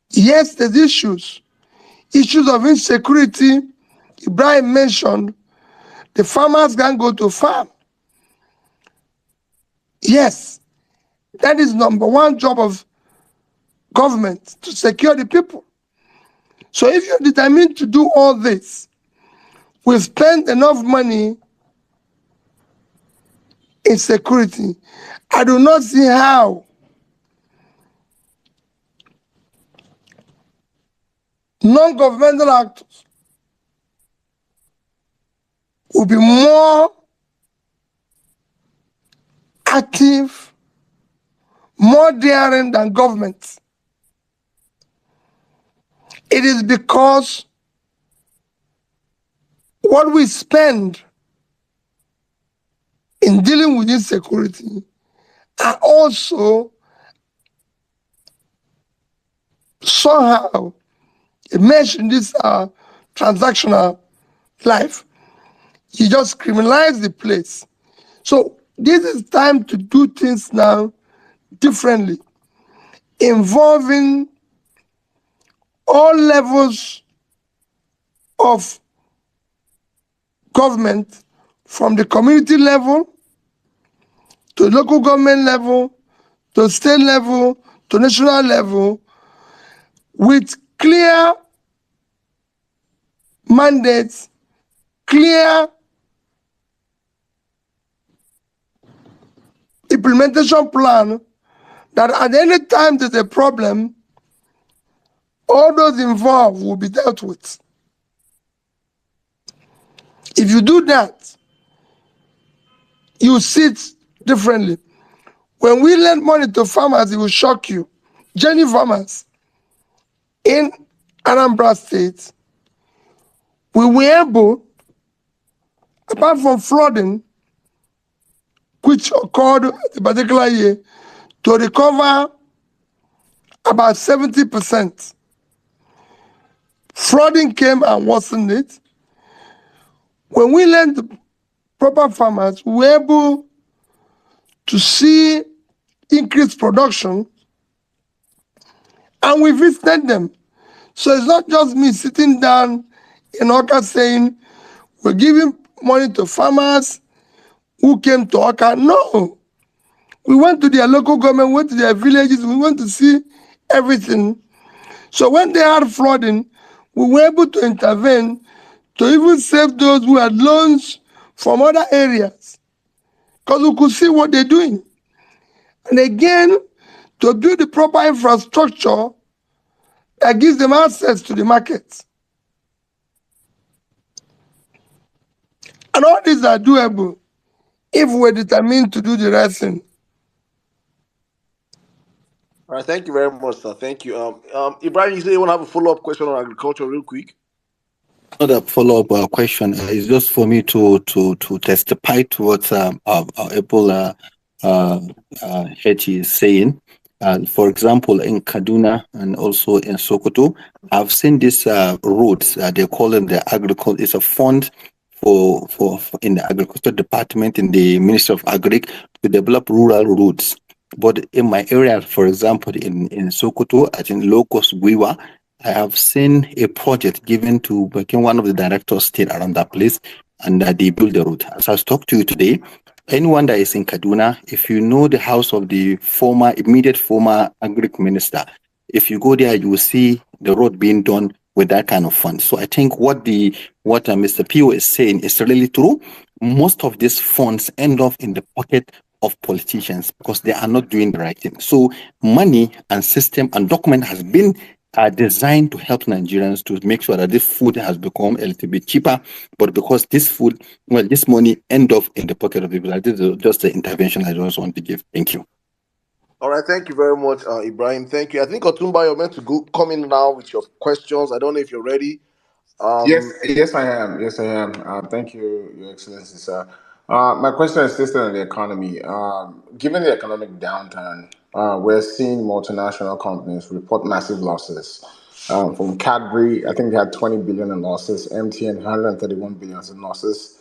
Yes, there's issues of insecurity. Ibrahim mentioned the farmers can go to farm. Yes, that is number one job of government, to secure the people. So if you're determined to do all this, we've spent enough money in security. I do not see how non-governmental actors will be more active, more daring than governments. It is because what we spend in dealing with insecurity are also somehow immersed in this transactional life. You just criminalize the place. So this is time to do things now differently, involving all levels of government, from the community level to local government level to state level to national level, with clear mandates, clear implementation plan, that at any time there's a problem, all those involved will be dealt with. If you do that, you see it differently. When we lend money to farmers, it will shock you. Jenny farmers in Anambra State, we were able, apart from flooding, which occurred a particular year, to recover about 70%. Flooding came and worsened it. When we lent the proper farmers, we were able to see increased production, and we visited them. So it's not just me sitting down in Oka saying, we're giving money to farmers who came to Oka. No. We went to their local government, went to their villages, we went to see everything. So when they had flooding, we were able to intervene to even save those who had loans from other areas, because we could see what they're doing. And again, to build the proper infrastructure that gives them access to the markets. And all these are doable if we're determined to do the right thing. All right, thank you very much, sir. Thank you. Ibrahim, you say you want to have a follow-up question on agriculture real quick? Another follow-up question is just for me to testify to what Apple Hetty is saying. For example, in Kaduna and also in Sokoto, I've seen these roads. They call them the agriculture. It's a fund for in the agriculture department in the Ministry of Agric to develop rural roads. But in my area, for example, in Sokoto, I think Locust Guiwa, I have seen a project given to one of the directors stayed around that place, and they built the road. As I talk to you today, anyone that is in Kaduna, if you know the house of the immediate former agri minister, if you go there, you will see the road being done with that kind of fund. So I think what Mr. Pio is saying is really true. Most of these funds end up in the pocket of politicians because they are not doing the right thing. So money and system and document has been designed to help Nigerians to make sure that this food has become a little bit cheaper. But because this money end up in the pocket of people, this is just the intervention I just want to give. Thank you. All right, thank you very much, Ibrahim. Thank you. I think Otumba, you're meant to come in now with your questions. I don't know if you're ready. Yes, I am. Yes, I am. Thank you, Your Excellency, sir. My question is still on the economy. Given the economic downturn, we're seeing multinational companies report massive losses. From Cadbury, I think they had 20 billion in losses. MTN, 131 billion in losses.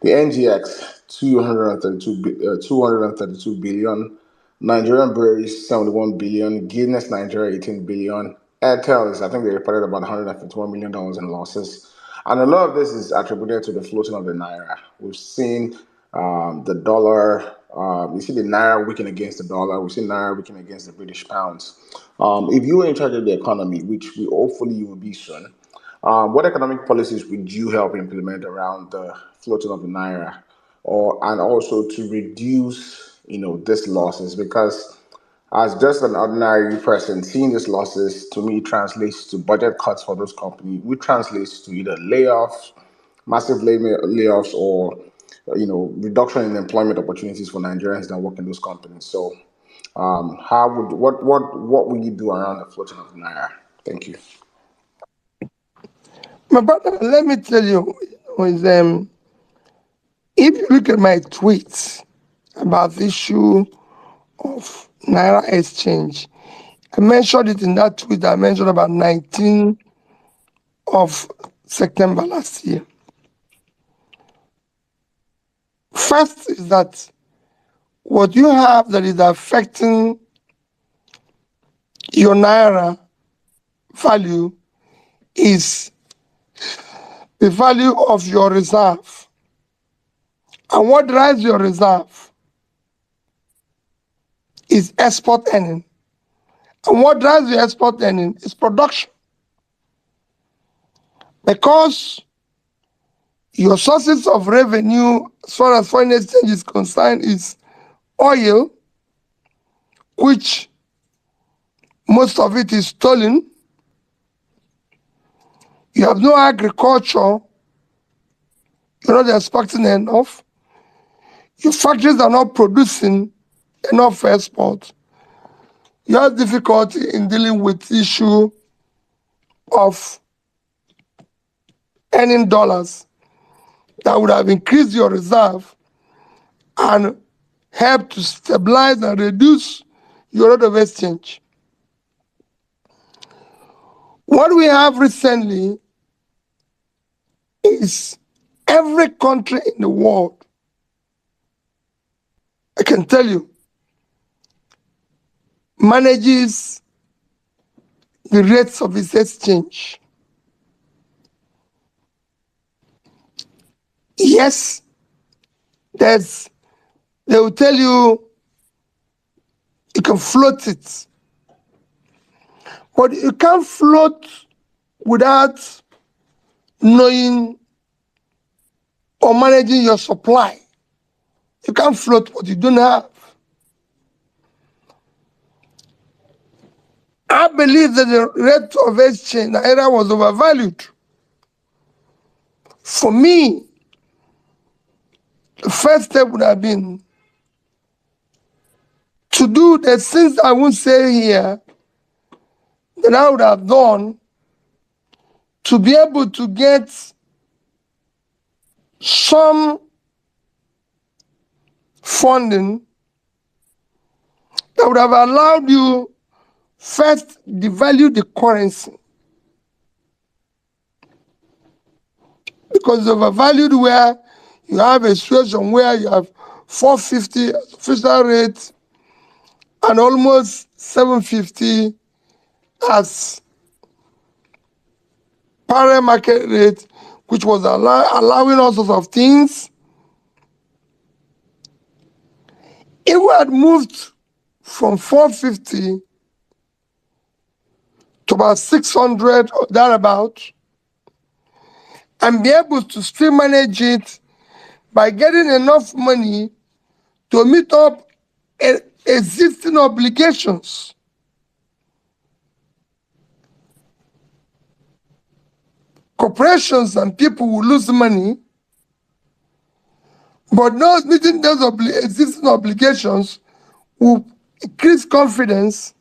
The NGX, 232 billion. Nigerian Breweries, 71 billion. Guinness Nigeria, 18 billion. Airtel is, I think they reported about $151 million in losses. And a lot of this is attributed to the floating of the Naira. We've seen the dollar, we see the Naira weaken against the dollar. We've seen Naira weaken against the British pounds. If you were in charge of the economy, which we hopefully you will be soon, what economic policies would you help implement around the floating of the Naira? And also to reduce, these losses? Because as just an ordinary person, seeing these losses to me translates to budget cuts for those companies, which translates to either layoffs, massive layoffs, or reduction in employment opportunities for Nigerians that work in those companies. So, what will you do around the floating of the Naira? Thank you. My brother, let me tell you, if you look at my tweets about the issue of Naira exchange, I mentioned it in that tweet I mentioned about 19th of September last year. First is that what you have that is affecting your Naira value is the value of your reserve. And what drives your reserve is export earning. And what drives the export earning is production. Because your sources of revenue, as far as foreign exchange is concerned, is oil, which most of it is stolen. You have no agriculture. You're not exporting enough. Your factories are not producing enough for export. You have difficulty in dealing with the issue of earning dollars that would have increased your reserve and helped to stabilize and reduce your rate of exchange. What we have recently is every country in the world, I can tell you, manages the rates of its exchange. Yes, they will tell you you can float it, but you can't float without knowing or managing your supply. You can't float what you don't have. I believe that the rate of exchange Naira was overvalued. For me, the first step would have been to do the things I won't say here that I would have done to be able to get some funding that would have allowed you first devalue the currency, because it's overvalued where you have a situation where you have 450 official rate and almost 750 as parallel market rate, which was allowing all sorts of things. If we had moved from 450 to about 600 or thereabout, and be able to still manage it by getting enough money to meet up existing obligations. Corporations and people will lose money, but not meeting those existing obligations will increase confidence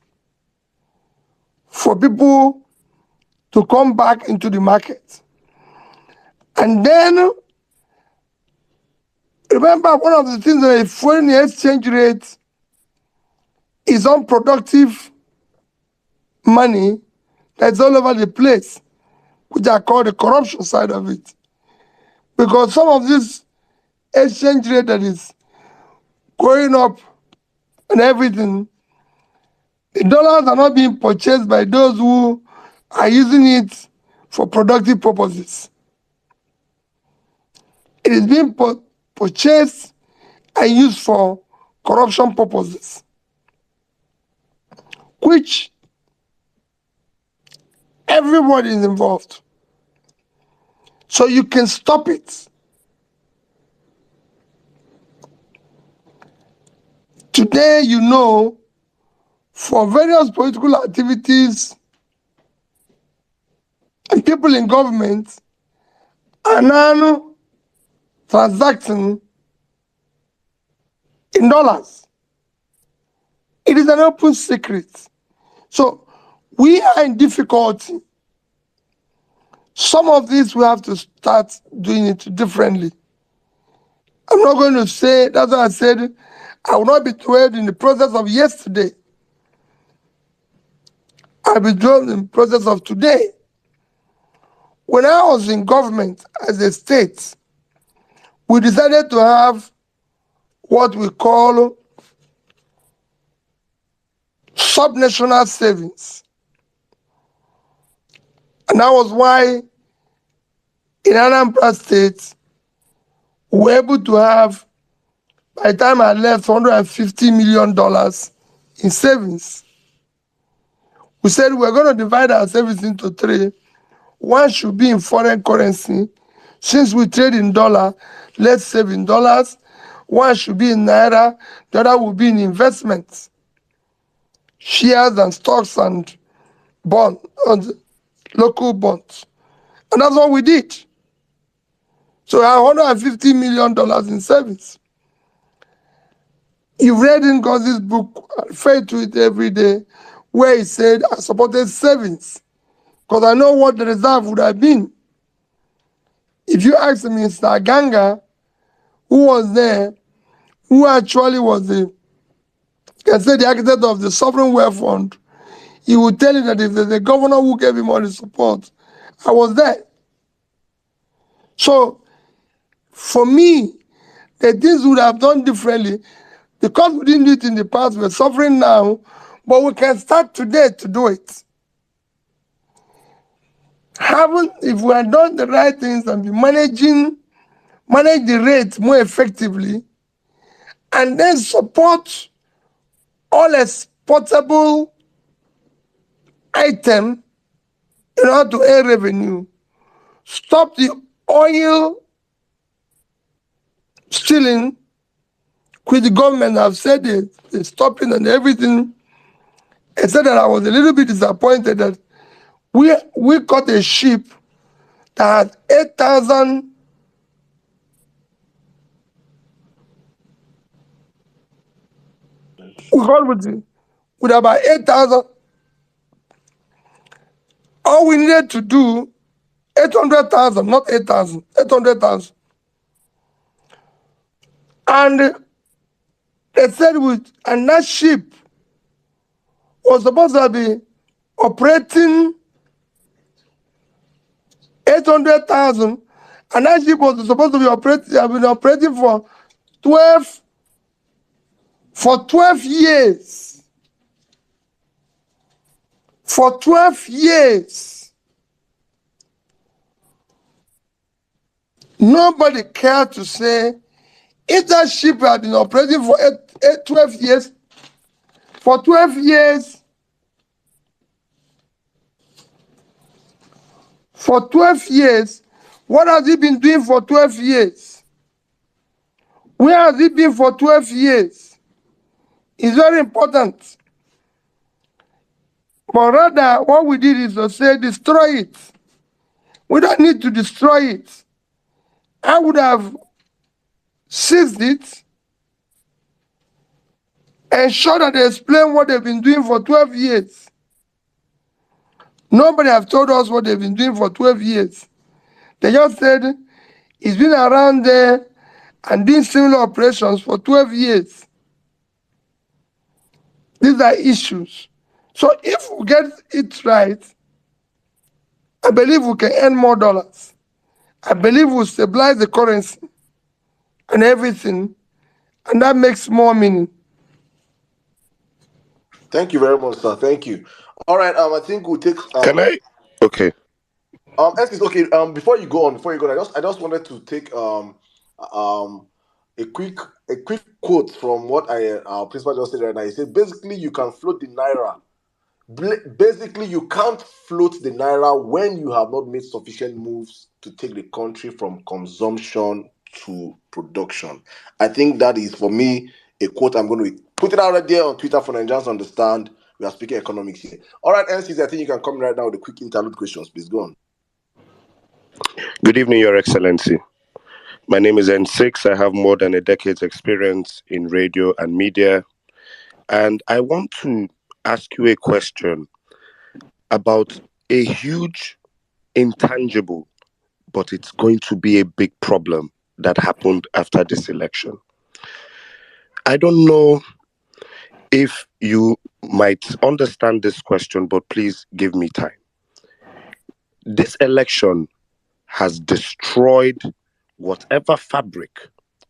for people to come back into the market. And then, remember, one of the things that a foreign exchange rate is unproductive money that's all over the place, which I call the corruption side of it. Because some of this exchange rate that is going up and everything, the dollars are not being purchased by those who are using it for productive purposes. It is being purchased and used for corruption purposes, which everybody is involved. So you can stop it. Today, you know, for various political activities, and people in government are now transacting in dollars. It is an open secret. So we are in difficulty. Some of this we have to start doing it differently. I'm not going to say, that's why I said I will not be dwelled in the process of yesterday. I'll be dwelled in the process of today. When I was in government as a state, we decided to have what we call subnational savings. And that was why in Anambra State, we were able to have, by the time I left, $150 million in savings. We said we're going to divide our savings into three. One should be in foreign currency. Since we trade in dollar, let's save in dollars. One should be in naira. The other will be in investments, shares and stocks and bonds, and local bonds. And that's what we did. So I have $150 million in savings. You've read in Ngozi's book, I refer to it every day, where he said, I supported savings, because I know what the reserve would have been. If you ask Mr. Ganga, who was there, who actually was the architect of the Sovereign Wealth Fund, he would tell you that if there's a governor who gave him all the support, I was there. So, for me, the things we would have done differently, because we didn't do it in the past, we're suffering now, but we can start today to do it. If we had done the right things and be manage the rate more effectively, and then support all exportable items in order to earn revenue, stop the oil stealing, which the government have said they're stopping and everything. I said that I was a little bit disappointed that we caught a ship that had 8,000 with about 8,000. All we needed to do, 800,000, not 8,000, 800,000. And they said and that ship was supposed to be operating 800,000, and that ship was supposed to be operating for 12 years. For 12 years, nobody cared to say if that ship had been operating for 12 years, for 12 years, for 12 years, what has he been doing for 12 years? Where has he been for 12 years? It's very important. But rather, what we did is to say, destroy it. We don't need to destroy it. I would have seized it, ensure that they explain what they've been doing for 12 years. Nobody have told us what they've been doing for 12 years. They just said, it's been around there and doing similar operations for 12 years. These are issues. So if we get it right, I believe we can earn more dollars. I believe we'll stabilize the currency and everything, and that makes more meaning. Thank you very much, sir. Thank you. All right. I think we'll take. Can I? Okay. Okay. Before you go on, I just wanted to take a quick quote from what our principal just said right now. He said, basically, you can float the naira. Basically, you can't float the naira when you have not made sufficient moves to take the country from consumption to production. I think that is, for me, a quote. I'm going to put it out right there on Twitter for Nigerians to understand. We are speaking economics here. All right, NCs, I think you can come right now with the quick interlude questions. Please go on. Good evening, Your Excellency. My name is N6. I have more than a decade's experience in radio and media. And I want to ask you a question about a huge, intangible, but it's going to be a big problem that happened after this election. I don't know if you might understand this question, but please give me time. This election has destroyed whatever fabric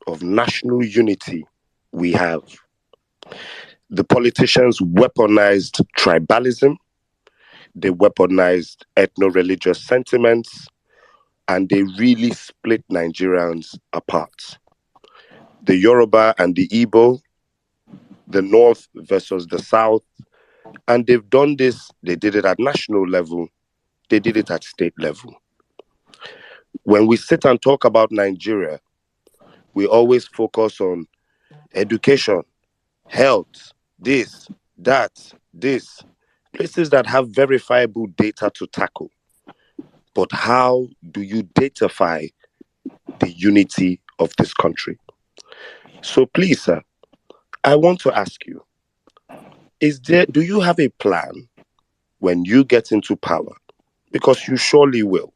of national unity we have. The politicians weaponized tribalism, they weaponized ethno-religious sentiments, and they really split Nigerians apart. The Yoruba and the Igbo, the North versus the South, and they've done this, they did it at national level, they did it at state level. When we sit and talk about Nigeria, we always focus on education, health, this, that, this, places that have verifiable data to tackle. But how do you datafy the unity of this country? So please, sir, I want to ask you, do you have a plan when you get into power? Because you surely will.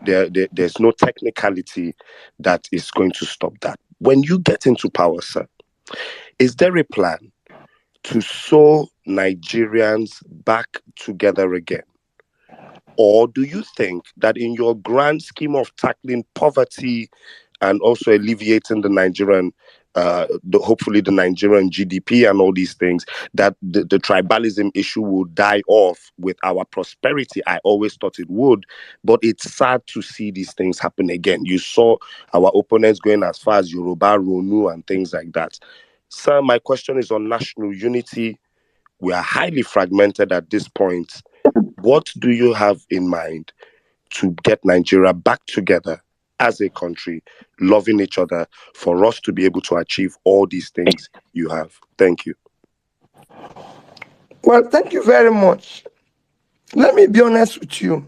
There's no technicality that is going to stop that. When you get into power, sir, is there a plan to sew Nigerians back together again? Or do you think that in your grand scheme of tackling poverty and also alleviating the Nigerian, hopefully the Nigerian GDP and all these things, that the tribalism issue will die off with our prosperity? I always thought it would, but it's sad to see these things happen again. You saw our opponents going as far as Yoruba, Ronu, and things like that. Sir, my question is on national unity. We are highly fragmented at this point. What do you have in mind to get Nigeria back together as a country, loving each other, for us to be able to achieve all these things you have? Thank you. Well, thank you very much. Let me be honest with you.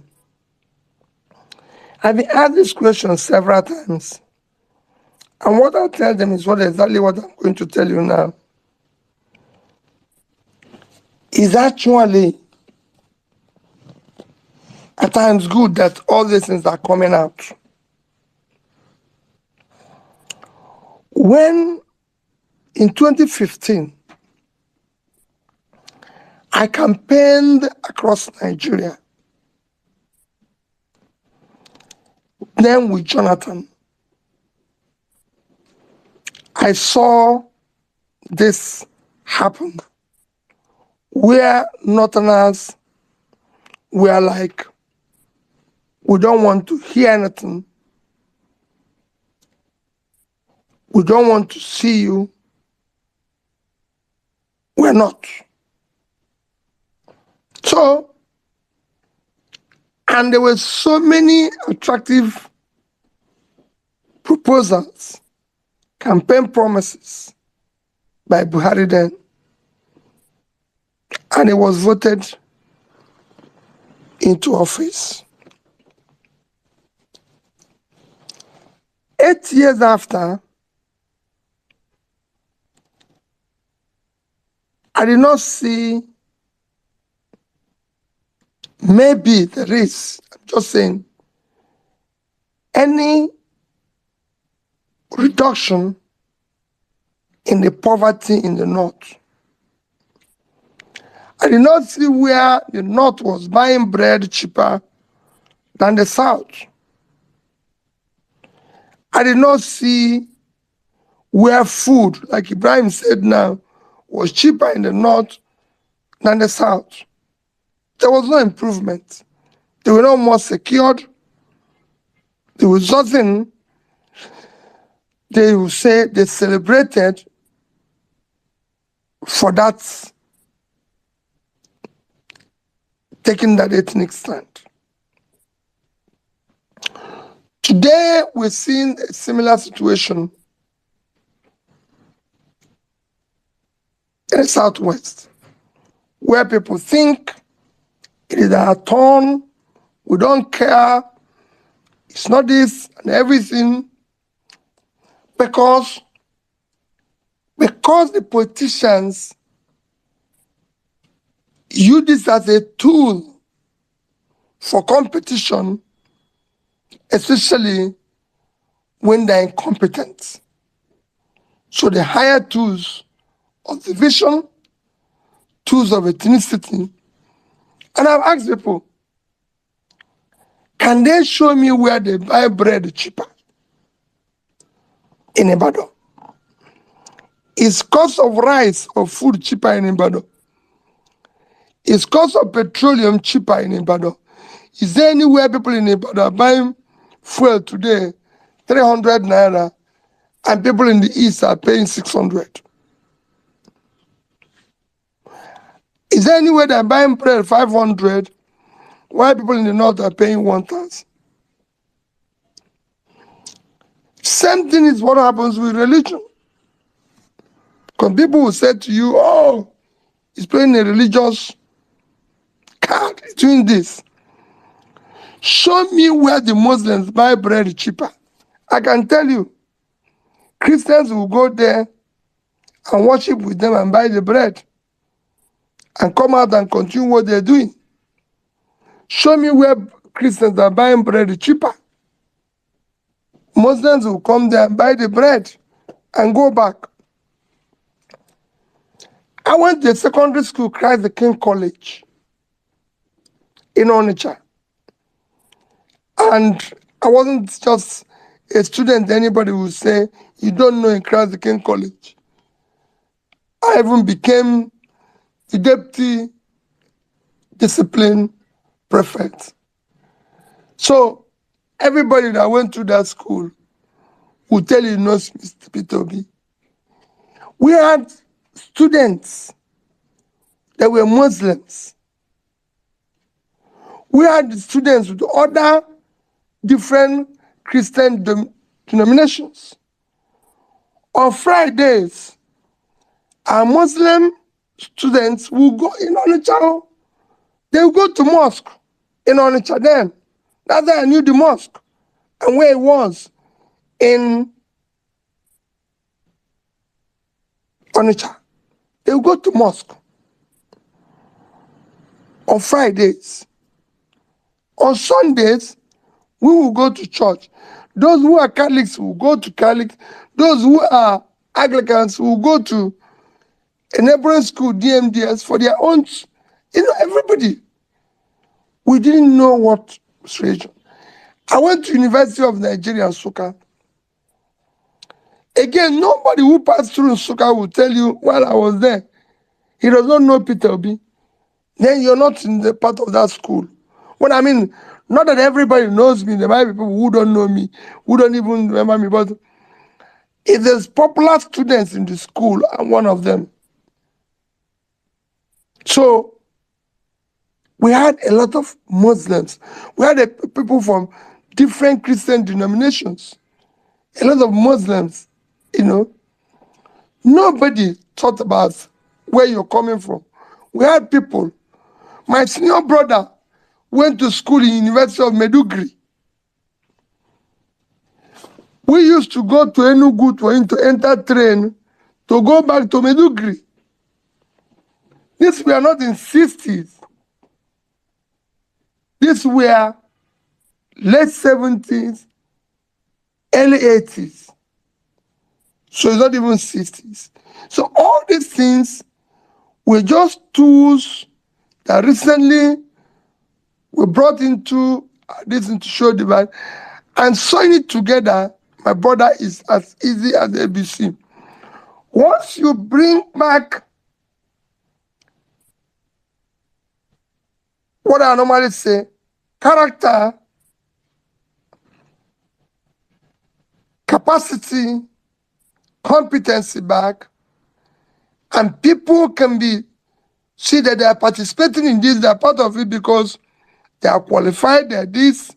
I've been asked this question several times. And what I'll tell them is exactly what I'm going to tell you now. It's actually at times good that all these things are coming out. When in 2015, I campaigned across Nigeria, then with Jonathan, I saw this happen, where Northerners were like, we don't want to hear anything. We don't want to see you. We're not. So, and there were so many attractive proposals, campaign promises by Buhari then, and he was voted into office. 8 years after, I did not see, maybe there is, I'm just saying, any reduction in the poverty in the North. I did not see where the North was buying bread cheaper than the South. I did not see where food, like Ibrahim said now, was cheaper in the North than the South. There was no improvement. They were not more secured. There was nothing they would say they celebrated for that, taking that ethnic stand. Today, we're seeing a similar situation in the Southwest, where people think it is our turn, we don't care, it's not this and everything, because the politicians use this as a tool for competition, especially when they're incompetent. So they hire tools of division, tools of ethnicity. And I've asked people, can they show me where they buy bread cheaper in Ibadan? Is cost of rice or food cheaper in Ibadan? Is cost of petroleum cheaper in Ibadan? Is there anywhere people in Ibadan are buying fuel today 300 naira and people in the east are paying 600? Is there anywhere they're buying bread 500 while people in the north are paying 1,000? Same thing is what happens with religion. Because people will say to you, oh, he's playing a religious card, he's doing this. Show me where the Muslims buy bread cheaper. I can tell you, Christians will go there and worship with them and buy the bread and come out and continue what they're doing. Show me where Christians are buying bread cheaper. Muslims will come there and buy the bread and go back. I went to a secondary school, Christ the King College in Onitsha. And I wasn't just a student anybody would say, you don't know in Christ the King College. I even became the deputy discipline prefect. So everybody that went to that school would tell you knows Mr. Peter Obi. We had students that were Muslims. We had students with other different Christian denominations. On Fridays, our Muslim students will go in Onitsha. They will go to mosque in Onitsha then. That's how I knew the mosque and where it was in Onitsha. They will go to mosque on Fridays. On Sundays, we will go to church. Those who are Catholics will go to Catholic. Those who are Anglicans will go to a neighboring school, DMDS, for their own, everybody. We didn't know what was religion. I went to University of Nigeria, Nsukka. Again, nobody who passed through Nsukka will tell you while I was there, he does not know Peter Obi. Then you're not in the part of that school. When I mean, not that everybody knows me, there might be people who don't know me, who don't even remember me, but if there's popular students in the school, I'm one of them. So we had a lot of Muslims. We had people from different Christian denominations. A lot of Muslims, you know. Nobody thought about where you're coming from. We had people. My senior brother went to school in University of Maiduguri. We used to go to Enugu for him to enter train to go back to Maiduguri. This were not in 60s. This were late 70s, early 80s. So it's not even 60s. So all these things were just tools that recently were brought into this into show divide, and sewing it together, my brother, is as easy as ABC. Once you bring back what I normally say, character, capacity, competency back, and people can see that they are participating in this, they are part of it because they are qualified, they are this,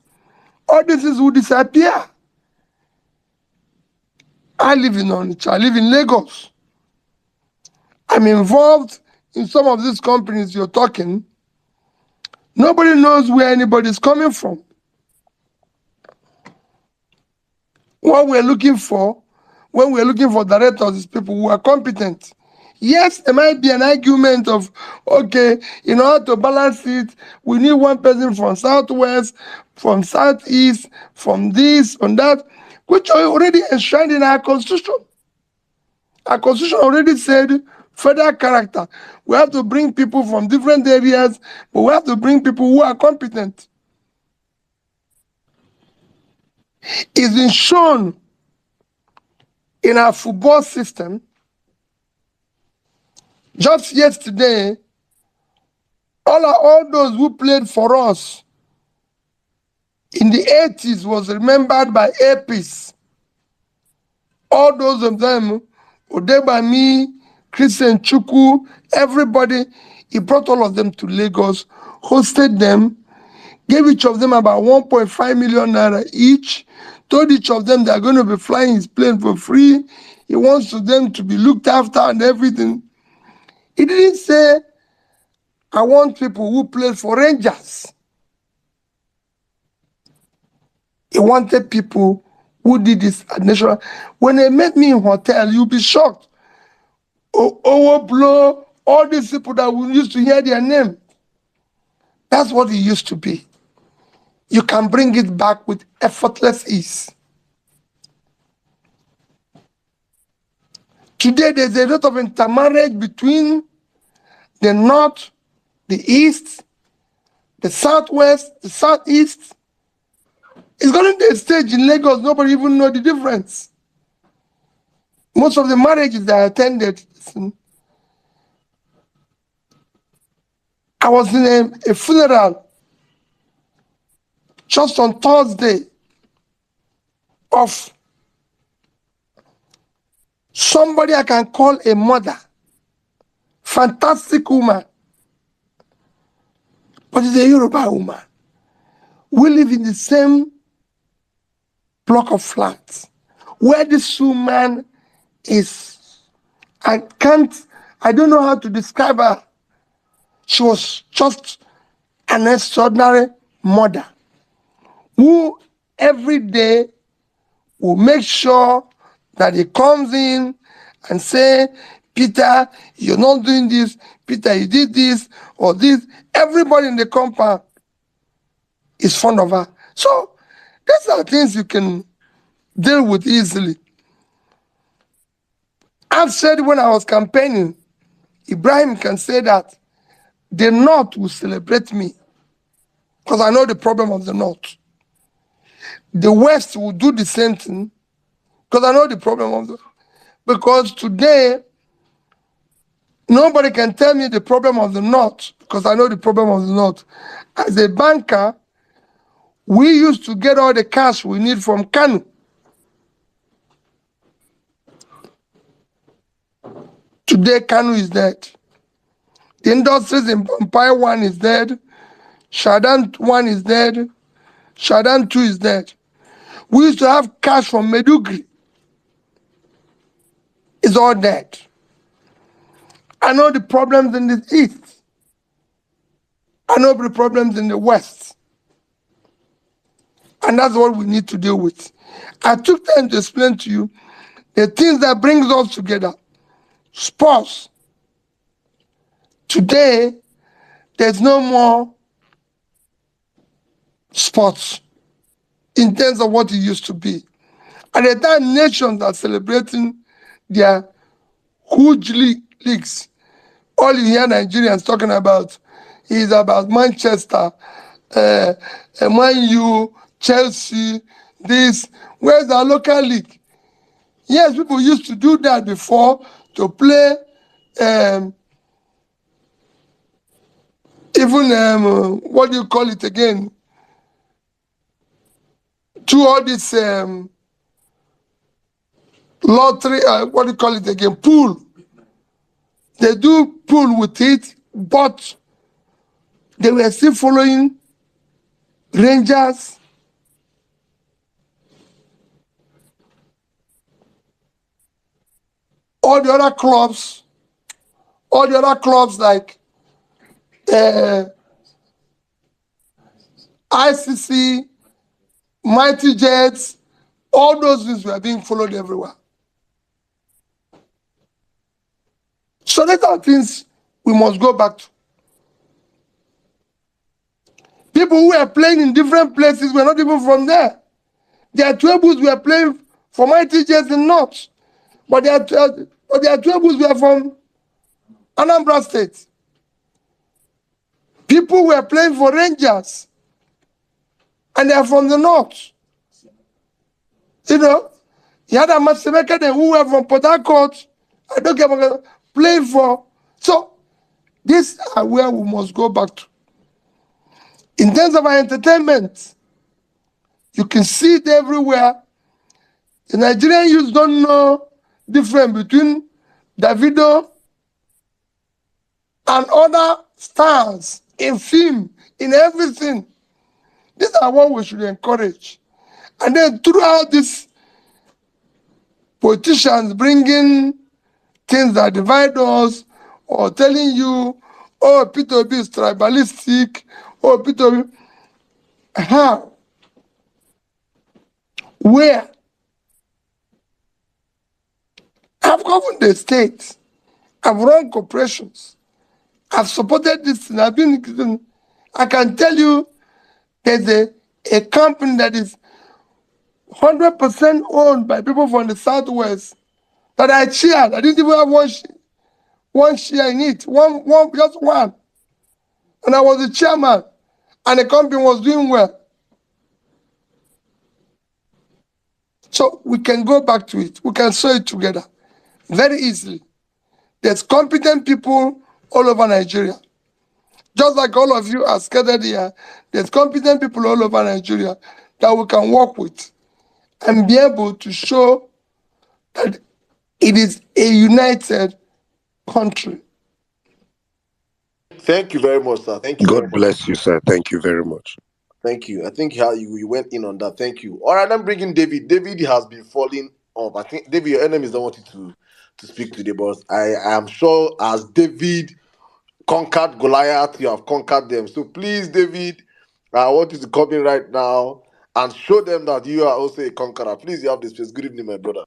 all this will disappear. I live in Onitsha, I live in Lagos. I'm involved in some of these companies you're talking. Nobody knows where anybody's coming from. What we're looking for, when we're looking for directors, is people who are competent. Yes, there might be an argument of, okay, in order to balance it, we need one person from Southwest, from Southeast, from this, from that, which are already enshrined in our Constitution. Our Constitution already said federal character. We have to bring people from different areas, but we have to bring people who are competent. It's been shown in our football system. Just yesterday, all those who played for us in the 80s was remembered by APIS. All those of them, Odebami, Christian Chukwu, everybody, he brought all of them to Lagos, hosted them, gave each of them about 1.5 million naira each, told each of them they're going to be flying his plane for free. He wants them to be looked after and everything. He didn't say, I want people who played for Rangers. He wanted people who did this at national. When they met me in hotel, you'll be shocked. Owoblo, all these people that we used to hear their name. That's what it used to be. You can bring it back with effortless ease. Today, there's a lot of intermarriage between the North, the East, the Southwest, the Southeast. It's going to be a stage in Lagos, nobody even know the difference. Most of the marriages that I attended, I was in a funeral just on Thursday of somebody I can call a mother, fantastic woman, but it's a Yoruba woman. We live in the same block of flats where this woman is. I don't know how to describe her. She was just an extraordinary mother who every day will make sure that he comes in and say, Peter, you're not doing this. Peter, you did this or this. Everybody in the compound is fond of her. So these are things you can deal with easily. I've said when I was campaigning, Ibrahim can say that the North will celebrate me because I know the problem of the North. The West will do the same thing because I know the problem of the... Because today, nobody can tell me the problem of the North because I know the problem of the North. As a banker, we used to get all the cash we need from Kanu. Today, Kanu is dead. The industries in Pompai 1 is dead. Shadan 1 is dead. Shadan 2 is dead. We used to have cash from Medugri. It's all dead. I know the problems in the East. I know the problems in the West. And that's what we need to deal with. I took time to explain to you the things that brings us together. Sports. Today, there's no more sports in terms of what it used to be. At the time, nations are celebrating their huge leagues. All you hear Nigerians talking about is about Manchester, Man U, Chelsea, this. Where's our local league? Yes, people used to do that before to play even what do you call it again? To all this lottery, what do you call it again? Pool. They do pool with it, but they were still following Rangers, all the other clubs like ICC, Mighty Jets, all those things were being followed everywhere. So these are things we must go back to. People who were playing in different places were not even from there. Their Twebus were playing for Mighty Jets in North, but their Twebus were from Anambra State. People were playing for Rangers, and they are from the North. You know, you had a Matsemeka who were from Port Harcourt. I don't care about playing for. So, these are where we must go back to. In terms of our entertainment, you can see it everywhere. The Nigerian youth don't know the difference between Davido and other stars in film, in everything. These are what we should encourage. And then throughout this, politicians bringing things that divide us, or telling you, oh, Peter Obi is tribalistic, oh, Peter Obi. How? Where? I've governed the state. I've run corporations. I've supported this thing. I can tell you there's a company that is 100% owned by people from the Southwest that I chaired. I didn't even have one share in it, just one. And I was the chairman, and the company was doing well. So we can go back to it. We can sew it together very easily. There's competent people all over Nigeria. Just like all of you are scattered here, there's competent people all over Nigeria that we can work with and be able to show that it is a united country. Thank you very much, sir. Thank you. God bless you, sir. Thank you very much. Thank you. I think how you went in on that. Thank you. All right, I'm bringing David. David has been falling off. I think, David, your enemies don't want you to speak today, but I am sure as David conquered Goliath, you have conquered them. So please, David, I want you to come in right now and show them that you are also a conqueror. Please, you have this space. Good evening, my brother.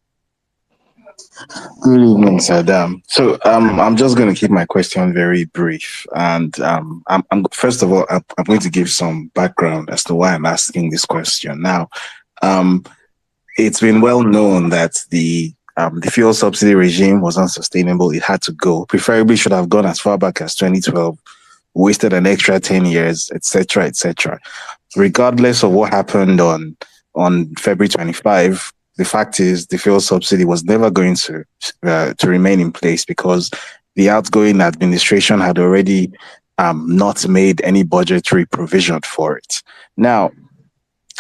Good evening, Saddam. So I'm just going to keep my question very brief. And I'm first of all, I'm going to give some background as to why I'm asking this question. Now, it's been well known that the fuel subsidy regime was unsustainable. It had to go. Preferably should have gone as far back as 2012, wasted an extra 10 years, etc., etc. Regardless of what happened on February 25, the fact is the fuel subsidy was never going to remain in place because the outgoing administration had already not made any budgetary provision for it. Now,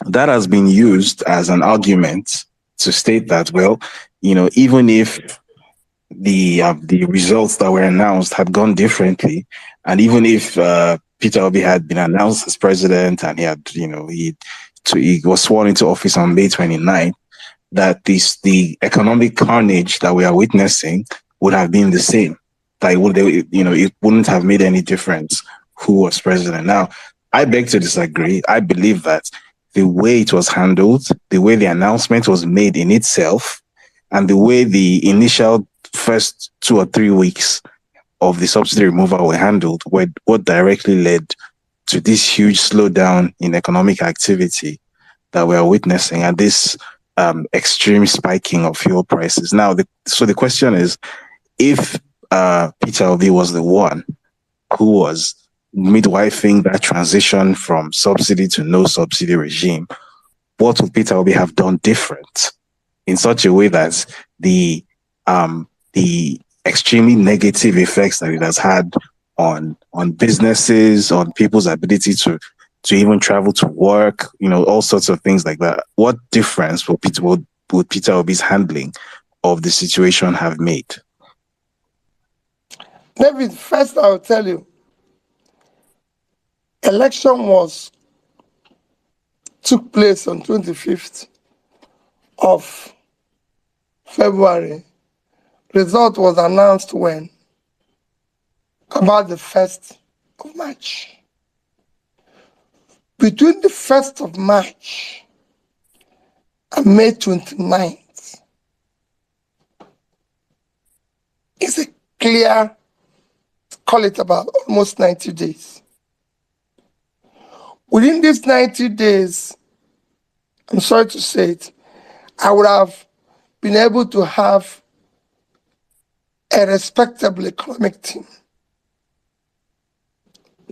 that has been used as an argument to state that, well, even if the results that were announced had gone differently, and even if Peter Obi had been announced as president and he had, he was sworn into office on May 29th, that the economic carnage that we are witnessing would have been the same. That it wouldn't have made any difference who was president. Now, I beg to disagree. I believe that the way it was handled, the way the announcement was made in itself, and the way the initial first 2 or 3 weeks of the subsidy removal were handled were what directly led to this huge slowdown in economic activity that we are witnessing, and this extreme spiking of fuel prices. Now, so the question is, if Peter Obi was the one who was midwifing that transition from subsidy to no subsidy regime, what would Peter Obi have done different in such a way that the extremely negative effects that it has had on businesses, on people's ability to even travel to work, all sorts of things like that? What difference would Peter Obi's handling of the situation have made? David, first I'll tell you, election took place on 25th of February. Result was announced when? About the 1st of March. Between the 1st of March and May 29th is a clear, call it about almost 90 days. Within these 90 days, I'm sorry to say it, I would have been able to have a respectable economic team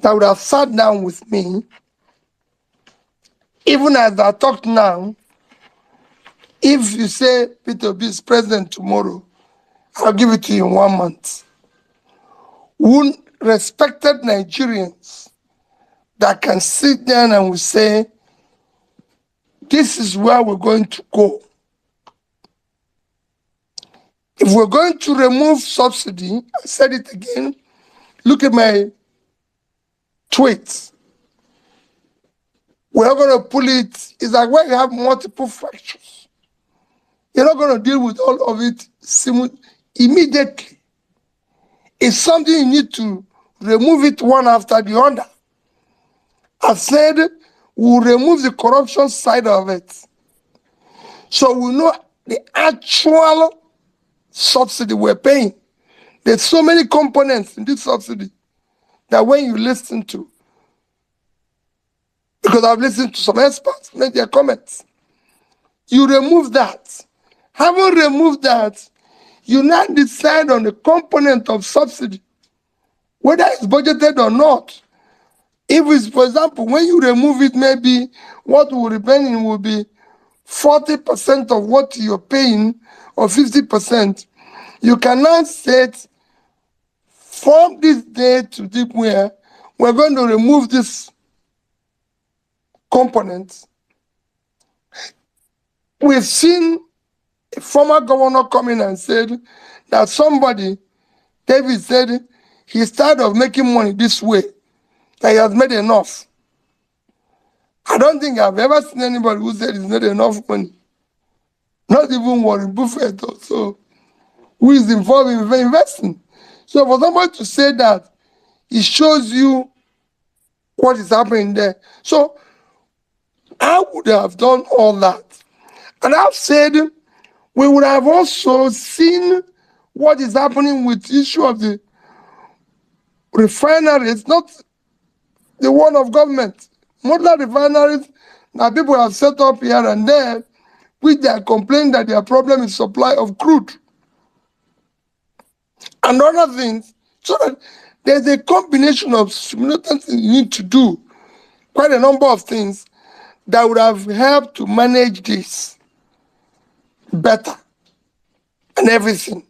that would have sat down with me. Even as I talk now, if you say Peter Obi is president tomorrow, I'll give it to you in 1 month. Respected Nigerians that can sit down and will say, this is where we're going to go. If we're going to remove subsidy, I said it again, look at my tweets. We're not going to pull it. It's like when you have multiple fractures. You're not going to deal with all of it immediately. It's something you need to remove it one after the other. I said we'll remove the corruption side of it. So we know the actual subsidy we're paying. There's so many components in this subsidy that when you listen to, because I've listened to some experts make their comments, you remove that. Having removed that, you now decide on the component of subsidy, whether it's budgeted or not. If it's, for example, when you remove it, maybe what will remain will be 40% of what you're paying or 50%. You can now set from this day to deep where we're going to remove this component. We've seen a former governor come in and said that somebody, David said, he's tired of making money this way, that he has made enough. I don't think I've ever seen anybody who said he's made enough money. Not even Warren Buffett also, who is involved in investing. So for somebody to say that, it shows you what is happening there. So I would have done all that. And I've said we would have also seen what is happening with the issue of the refineries, not the one of government. Modern refineries that people have set up here and there, which they are complaining that their problem is supply of crude and other things. So that there's a combination of simultaneous you need to do, quite a number of things that would have helped to manage this better and everything.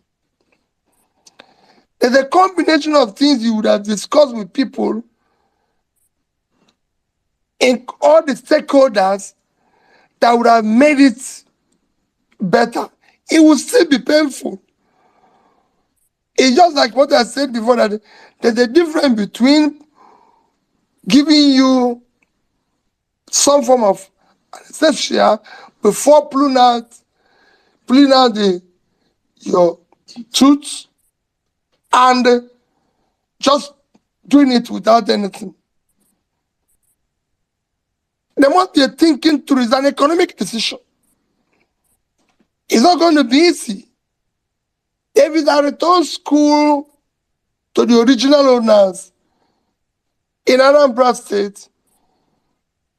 There's a combination of things you would have discussed with people in all the stakeholders that would have made it better. It will still be painful. It's just like what I said before, that there's a difference between giving you some form of anesthesia before pulling out your tooth and just doing it without anything. There must be a thinking through. It's an economic decision. It's not going to be easy. If it's a return school to the original owners in Anambra State,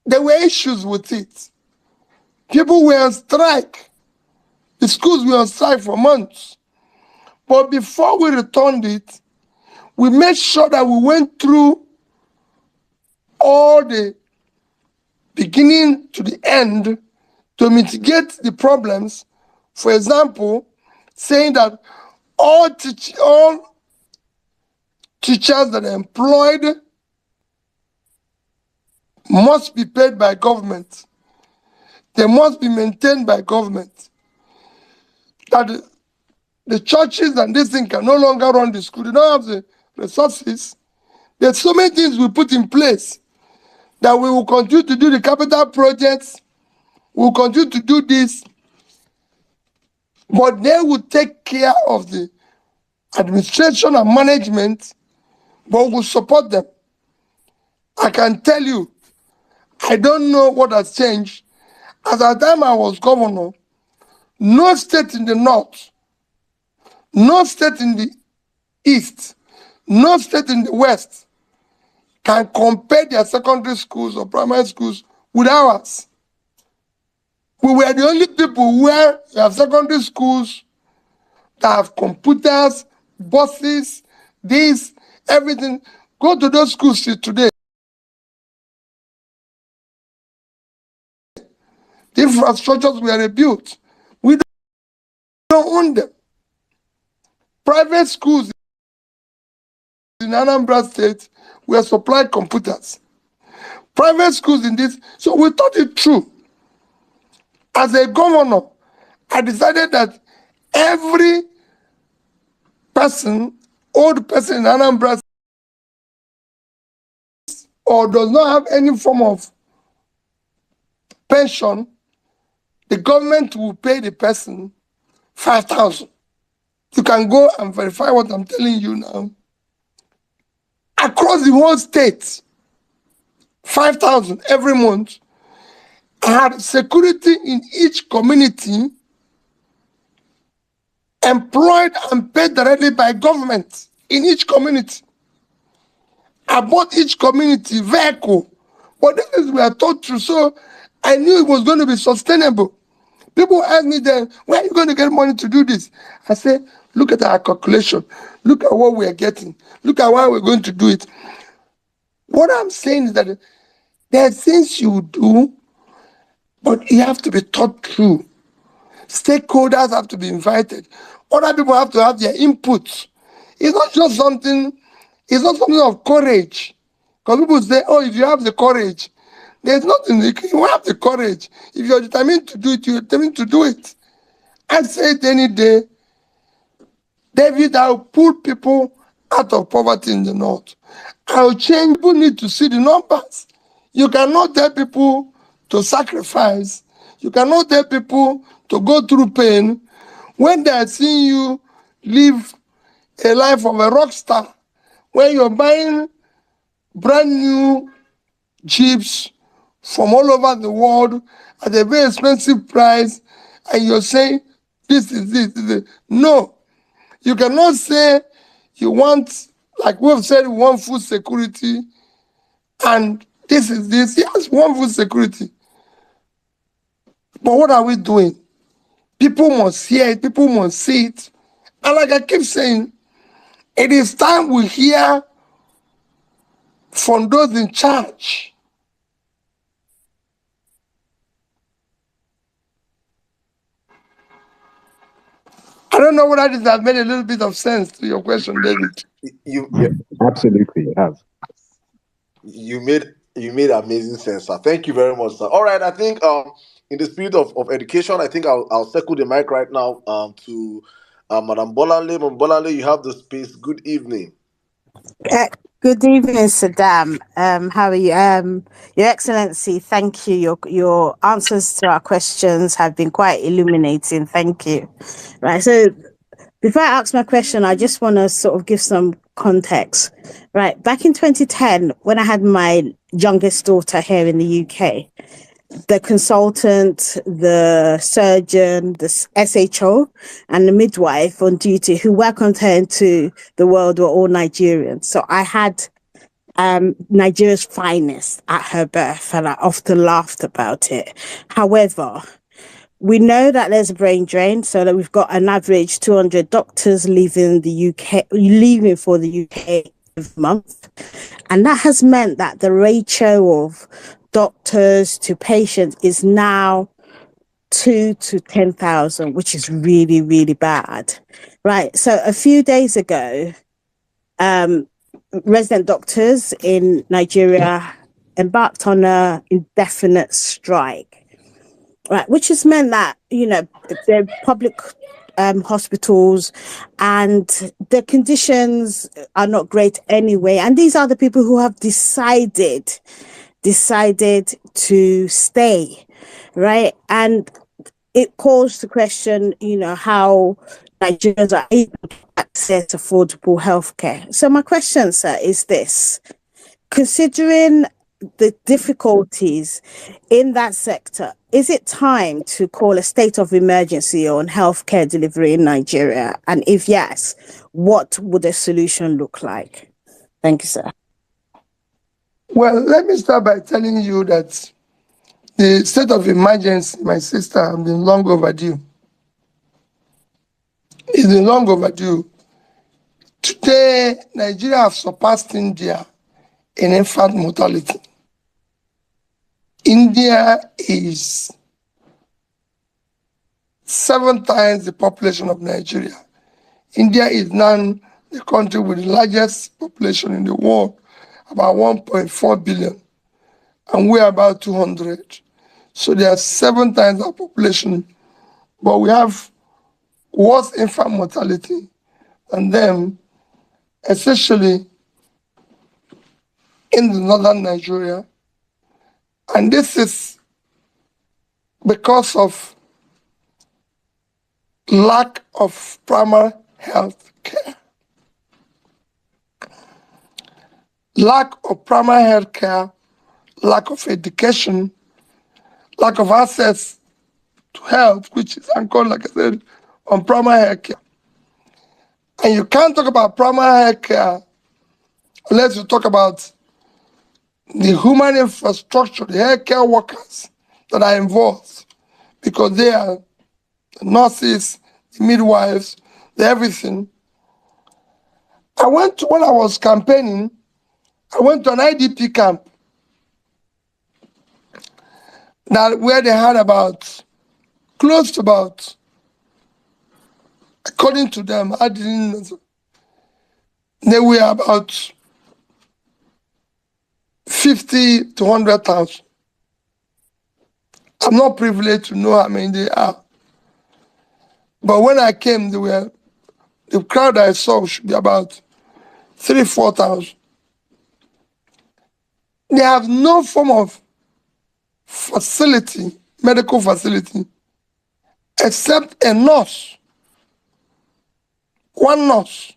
there were issues with it. People were on strike. The schools were on strike for months. But before we returned it, we made sure that we went through all the beginning to the end to mitigate the problems. For example, saying that all teachers that are employed must be paid by government. They must be maintained by government. That the churches and this thing can no longer run the school. They don't have the resources. There's so many things we put in place that we will continue to do the capital projects. We will continue to do this. But they will take care of the administration and management, but we will support them. I can tell you, I don't know what has changed. At the time I was governor, no state in the north, no state in the east, no state in the west can compare their secondary schools or primary schools with ours. We were the only people where you have secondary schools that have computers, buses, this, everything. Go to those schools today. The infrastructures were rebuilt. We don't own them. Private schools in Anambra State were supplied computers. Private schools in this, so we thought it through. As a governor, I decided that every person, old person in Anambra State, or does not have any form of pension, the government will pay the person 5,000. You can go and verify what I'm telling you now. Across the whole state, 5,000 every month. I had security in each community employed and paid directly by government in each community. I bought each community vehicle, but this is we are taught through, so I knew it was going to be sustainable. People ask me then, where are you going to get money to do this? I say, look at our calculation. Look at what we are getting. Look at why we're going to do it. What I'm saying is that there are things you do, but you have to be taught through. Stakeholders have to be invited. Other people have to have their inputs. It's not just something, it's not something of courage. Because people say, oh, if you have the courage, there's nothing, you have the courage. If you're determined to do it, you're determined to do it. I say it any day, David, I'll pull people out of poverty in the north. I'll change, people need to see the numbers. You cannot tell people to sacrifice. You cannot tell people to go through pain when they are seeing you live a life of a rock star, when you're buying brand new Jeeps from all over the world at a very expensive price, and you're saying, this is this. No, you cannot say you want, like we've said, we want food security, and this is this. Yes, we want food security. But what are we doing? People must hear it, people must see it. And like I keep saying, it is time we hear from those in charge. I don't know whether this has made a little bit of sense to your question, David. You Absolutely, it has. you made amazing sense, sir. Thank you very much, sir. All right, I think in the spirit of education, I think I'll circle the mic right now to Madam Bolanle. Madam Bolanle, you have the space. Good evening. Good evening, Saddam. How are you? Your Excellency, thank you. Your answers to our questions have been quite illuminating. Thank you. Right. So before I ask my question, I just want to sort of give some context. Right. Back in 2010, when I had my youngest daughter here in the UK, the consultant, the surgeon, the SHO, and the midwife on duty who welcomed her into the world were all Nigerians. So I had Nigeria's finest at her birth, and I often laughed about it. However, we know that there's a brain drain, so that we've got an average 200 doctors leaving for the UK every month. And that has meant that the ratio of doctors to patients is now 2 to 10,000, which is really, really bad. Right. So a few days ago, resident doctors in Nigeria embarked on an indefinite strike, right, which has meant that, the public hospitals and the conditions are not great anyway. And these are the people who have decided to stay, right? And it calls the question, how Nigerians are able to access affordable healthcare. So my question, sir, is this: considering the difficulties in that sector, is it time to call a state of emergency on healthcare delivery in Nigeria? And if yes, what would a solution look like? Thank you, sir. Well, let me start by telling you that the state of emergency, my sister, has been long overdue. It's been long overdue. Today, Nigeria has surpassed India in infant mortality. India is 7 times the population of Nigeria. India is now the country with the largest population in the world, about 1.4 billion, and we're about 200. So there are 7 times our population, but we have worse infant mortality than them, especially in the northern Nigeria. And this is because of lack of primary health care. Lack of primary health care, lack of education, lack of access to health, which is anchored, like I said, on primary health care. And you can't talk about primary health care unless you talk about the human infrastructure, the healthcare workers that are involved, because they are the nurses, the midwives, the everything. When I was campaigning, I went to an IDP camp where they had close to about, according to them, I didn't know, they were about 50 to 100,000. I'm not privileged to know how many they are. But when I came, the crowd I saw should be about 3,000-4,000. They have no form of facility, medical facility, except a nurse, one nurse,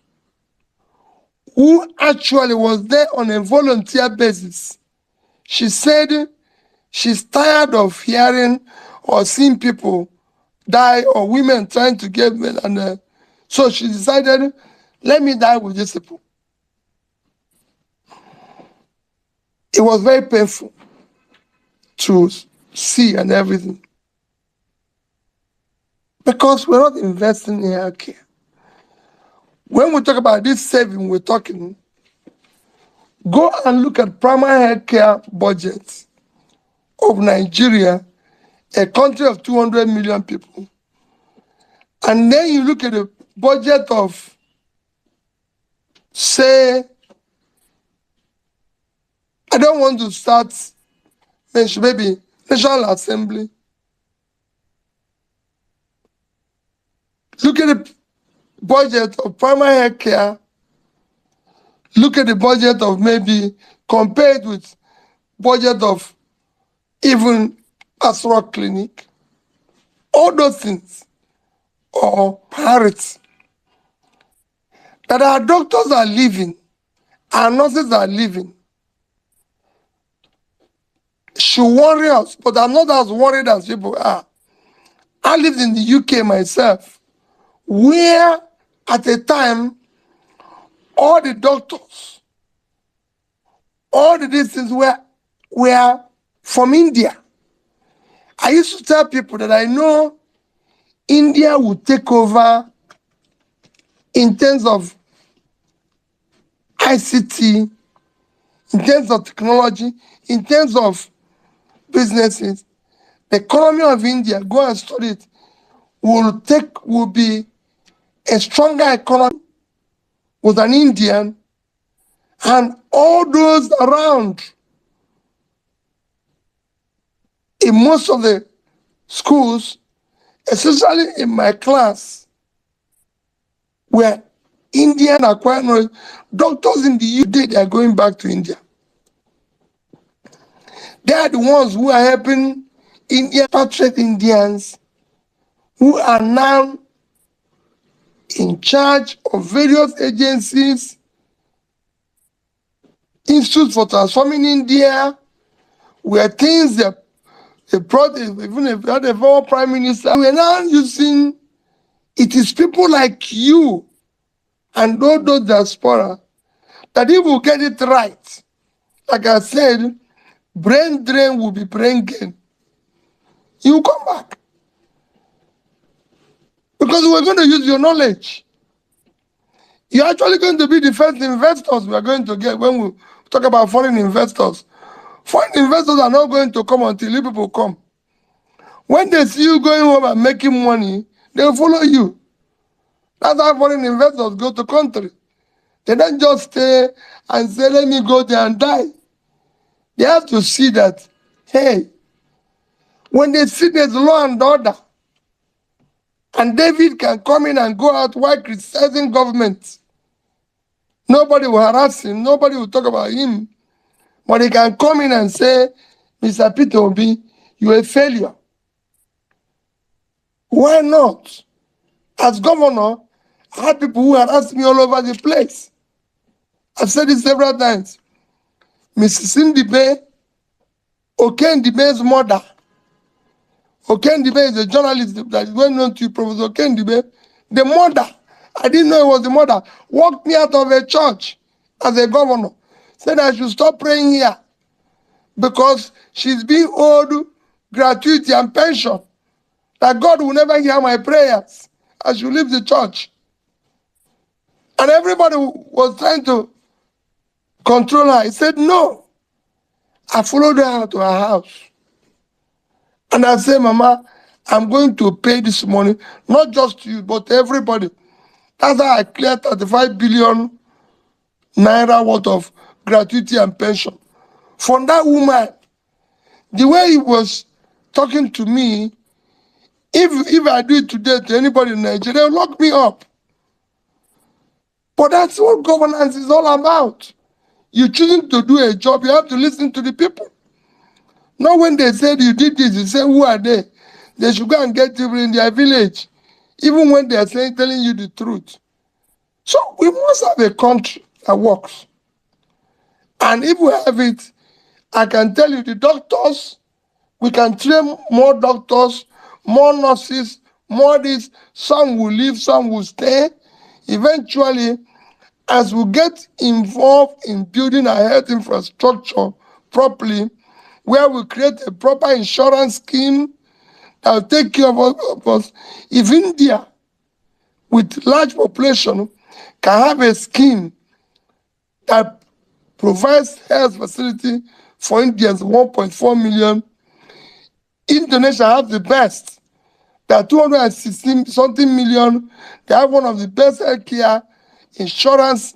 who actually was there on a volunteer basis. She said she's tired of hearing or seeing people die or women trying to get men. And so she decided, let me die with these people. It was very painful to see and everything. Because we're not investing in healthcare. When we talk about this saving, we're talking, go and look at primary healthcare budgets of Nigeria, a country of 200 million people, And then you look at the budget of, say, I don't want to start, maybe National Assembly. Look at the budget of primary health care. Look at the budget of maybe compared with budget of even pastoral clinic. All those things or parrots that our doctors are leaving, our nurses are leaving, should worry us, but I'm not as worried as people are. I lived in the UK myself, where at a time, all the doctors, all the distance were from India. I used to tell people that I know India would take over in terms of ICT, in terms of technology, in terms of businesses. The economy of India, go and study it, will be a stronger economy with an Indian and all those around. In most of the schools, especially in my class, where Indian acquired knowledge, doctors in the UK, they are going back to India. They are the ones who are helping Indian patriot Indians who are now in charge of various agencies, Institute for Transforming India, where things that they brought, even if they had a former prime minister, we are now using, it is people like you and all those diaspora that if we get it right, like I said, brain drain will be brain gain. You come back. Because we're going to use your knowledge. You're actually going to be the first investors we are going to get when we talk about foreign investors. Foreign investors are not going to come until you people come. When they see you going home and making money, they'll follow you. That's how foreign investors go to country. They don't just stay and say, let me go there and die. They have to see that, hey, when they see there's law and order, and David can come in and go out while criticizing government, nobody will harass him, nobody will talk about him, but he can come in and say, Mr. Peter Obi, you're a failure. Why not? As governor, I had people who harassed me all over the place. I've said this several times. Mrs. Sindibe, Oken Dibe's mother. Oken Dibe is a journalist that is well known to you, Professor Oken Dibe. The mother, I didn't know it was the mother, walked me out of a church as a governor. Said I should stop praying here because she's being owed gratuity and pension. That God will never hear my prayers. I should leave the church. And everybody was trying to control her. He said, no. I followed her to her house. And I said, Mama, I'm going to pay this money, not just to you, but to everybody. That's how I cleared 35 billion naira worth of gratuity and pension. From that woman, the way he was talking to me, if I do it today to anybody in Nigeria, they'll lock me up. But that's what governance is all about. You're choosing to do a job, you have to listen to the people. Not when they said you did this, you say, who are they? They should go and get people in their village, even when they are telling you the truth. So we must have a country that works. And if we have it, I can tell you the doctors, we can train more doctors, more nurses, more this. Some will leave, some will stay. Eventually, as we get involved in building our health infrastructure properly, where we create a proper insurance scheme that will take care of us. If India, with large population, can have a scheme that provides health facility for Indians, 1.4 million, Indonesia has the best. They are 216 something million. They have one of the best healthcare insurance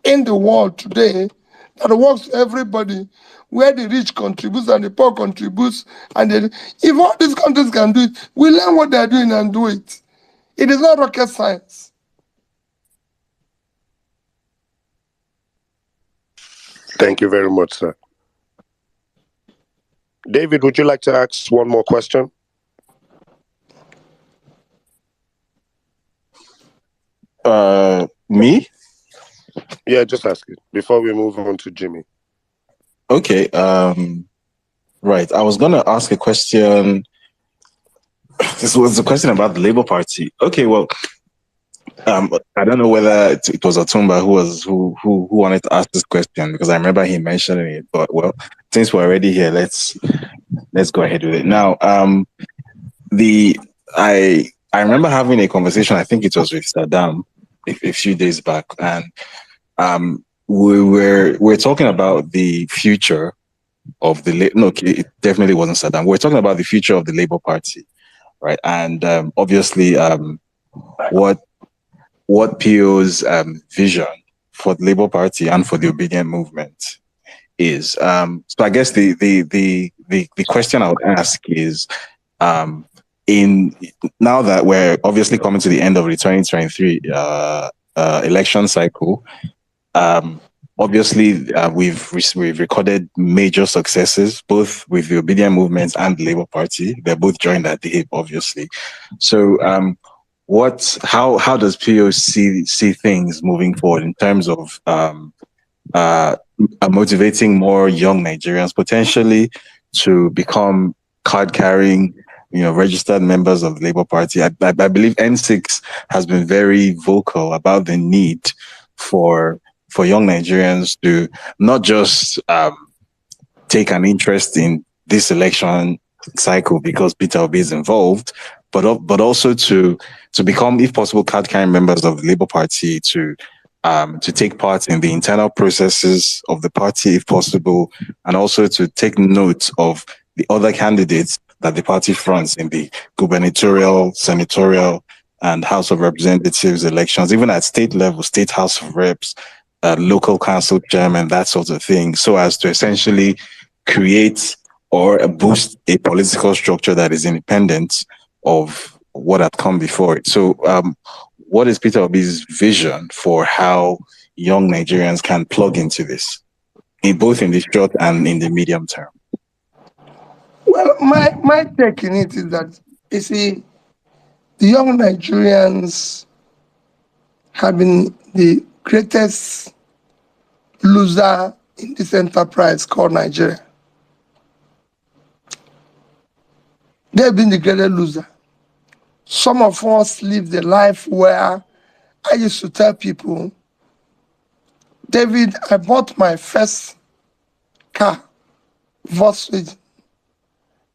in the world today that works for everybody, where the rich contributes and the poor contributes. And if all these countries can do it, we learn what they're doing and do it. It is not rocket science. Thank you very much, sir. David, would you like to ask one more question? Me? Yeah, just ask it before we move on to Jimmy. Okay. Right. I was gonna ask a question. This was a question about the Labour Party. Okay. Well, I don't know whether it was Otumba who wanted to ask this question, because I remember he mentioning it. But well, since we're already here, let's go ahead with it now. I remember having a conversation. I think it was with Saddam a few days back, and we're talking about the future of the it definitely wasn't Saddam. We're talking about the future of the Labour Party, right? And obviously, what PO's vision for the Labour Party and for the obedient movement is. So I guess the question I would ask is, in now that we're obviously coming to the end of the 2023 election cycle, obviously we've recorded major successes both with the obedient movement and the Labour Party. They're both joined at the hip, obviously. So how does PO see things moving forward in terms of motivating more young Nigerians potentially to become card-carrying, registered members of the Labour Party? I believe N6 has been very vocal about the need for young Nigerians to not just take an interest in this election cycle because Peter Obi is involved, but also to become, if possible, card-carrying members of the Labour Party, to take part in the internal processes of the party, if possible, and also to take note of the other candidates that the party fronts in the gubernatorial, senatorial, and House of Representatives elections, even at state level, state House of Reps, local council chairman, that sort of thing, so as to essentially create or boost a political structure that is independent of what had come before it. So what is Peter Obi's vision for how young Nigerians can plug into this, both in the short and in the medium term? Well, my take in it is that, you see, the young Nigerians have been the greatest loser in this enterprise called Nigeria. They've been the greatest loser. Some of us live the life where I used to tell people, David, I bought my first car, Volkswagen.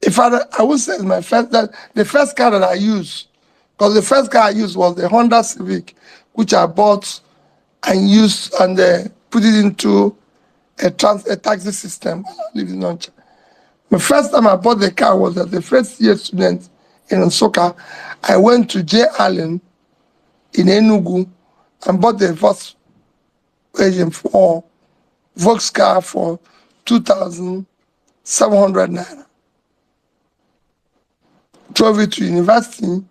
In fact, I would say the first car that I used, because the first car I used was the Honda Civic, which I bought and used and put it into a taxi system. The first time I bought the car was as a first-year student in Nsukka. I went to J. Allen in Enugu and bought the Volkswagen for Volks car for 2,700 naira. Drove it to university.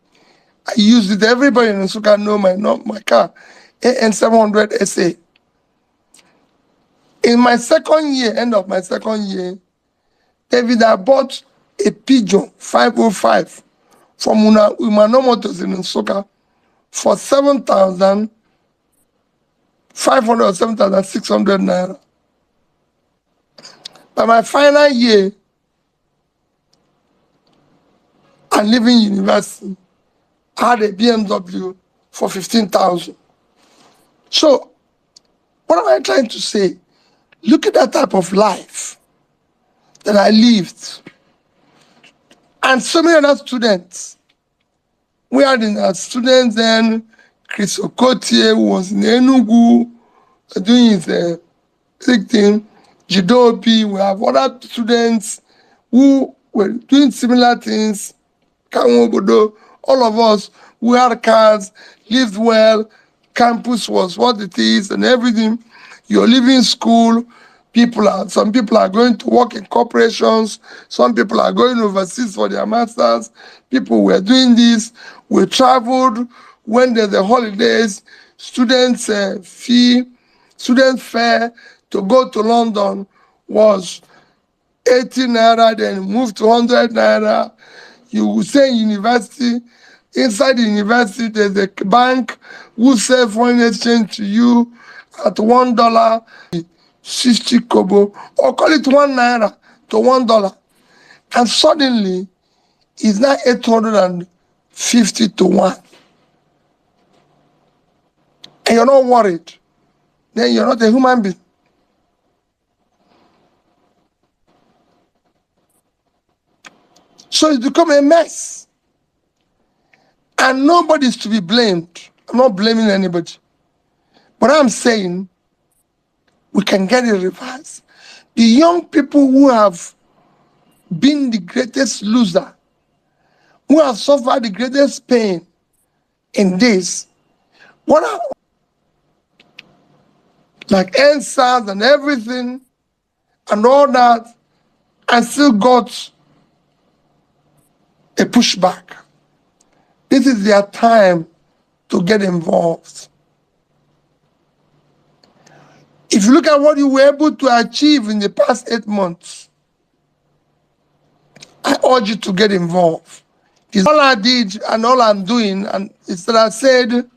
I used it. Everybody in Nsukka know my car, AN700 SA. In my second year, end of my second year, David, I bought a Pigeon 505 from Umano Motors in Nsukka for 7,500 or 7,600 naira. By my final year, and leaving university, I had a BMW for 15,000. So, what am I trying to say? Look at that type of life that I lived. And so many other students. We had students then, Chris Okotie, who was in Enugu, doing his thing, Jidobi. We have other students who were doing similar things. Kanwobodo, all of us, we had cars, lived well, campus was what it is and everything. You're leaving school, some people are going to work in corporations, some people are going overseas for their masters, people were doing this, we traveled, when there's the holidays, student fare to go to London was 80 naira, then moved to 100 naira. You will say in university, inside the university, there's a bank who sell foreign exchange to you at $1, 60 kobo, or call it 1 naira to $1. And suddenly, it's now 850 to 1. And you're not worried. Then you're not a human being. So it's become a mess. And nobody's to be blamed. I'm not blaming anybody. But I'm saying we can get it reversed. The young people who have been the greatest loser, who have suffered the greatest pain in this, what are like NSAS and everything and all that, and still got a pushback. This is their time to get involved. If you look at what you were able to achieve in the past 8 months, I urge you to get involved. It's all I did and all I'm doing, and it's that I said,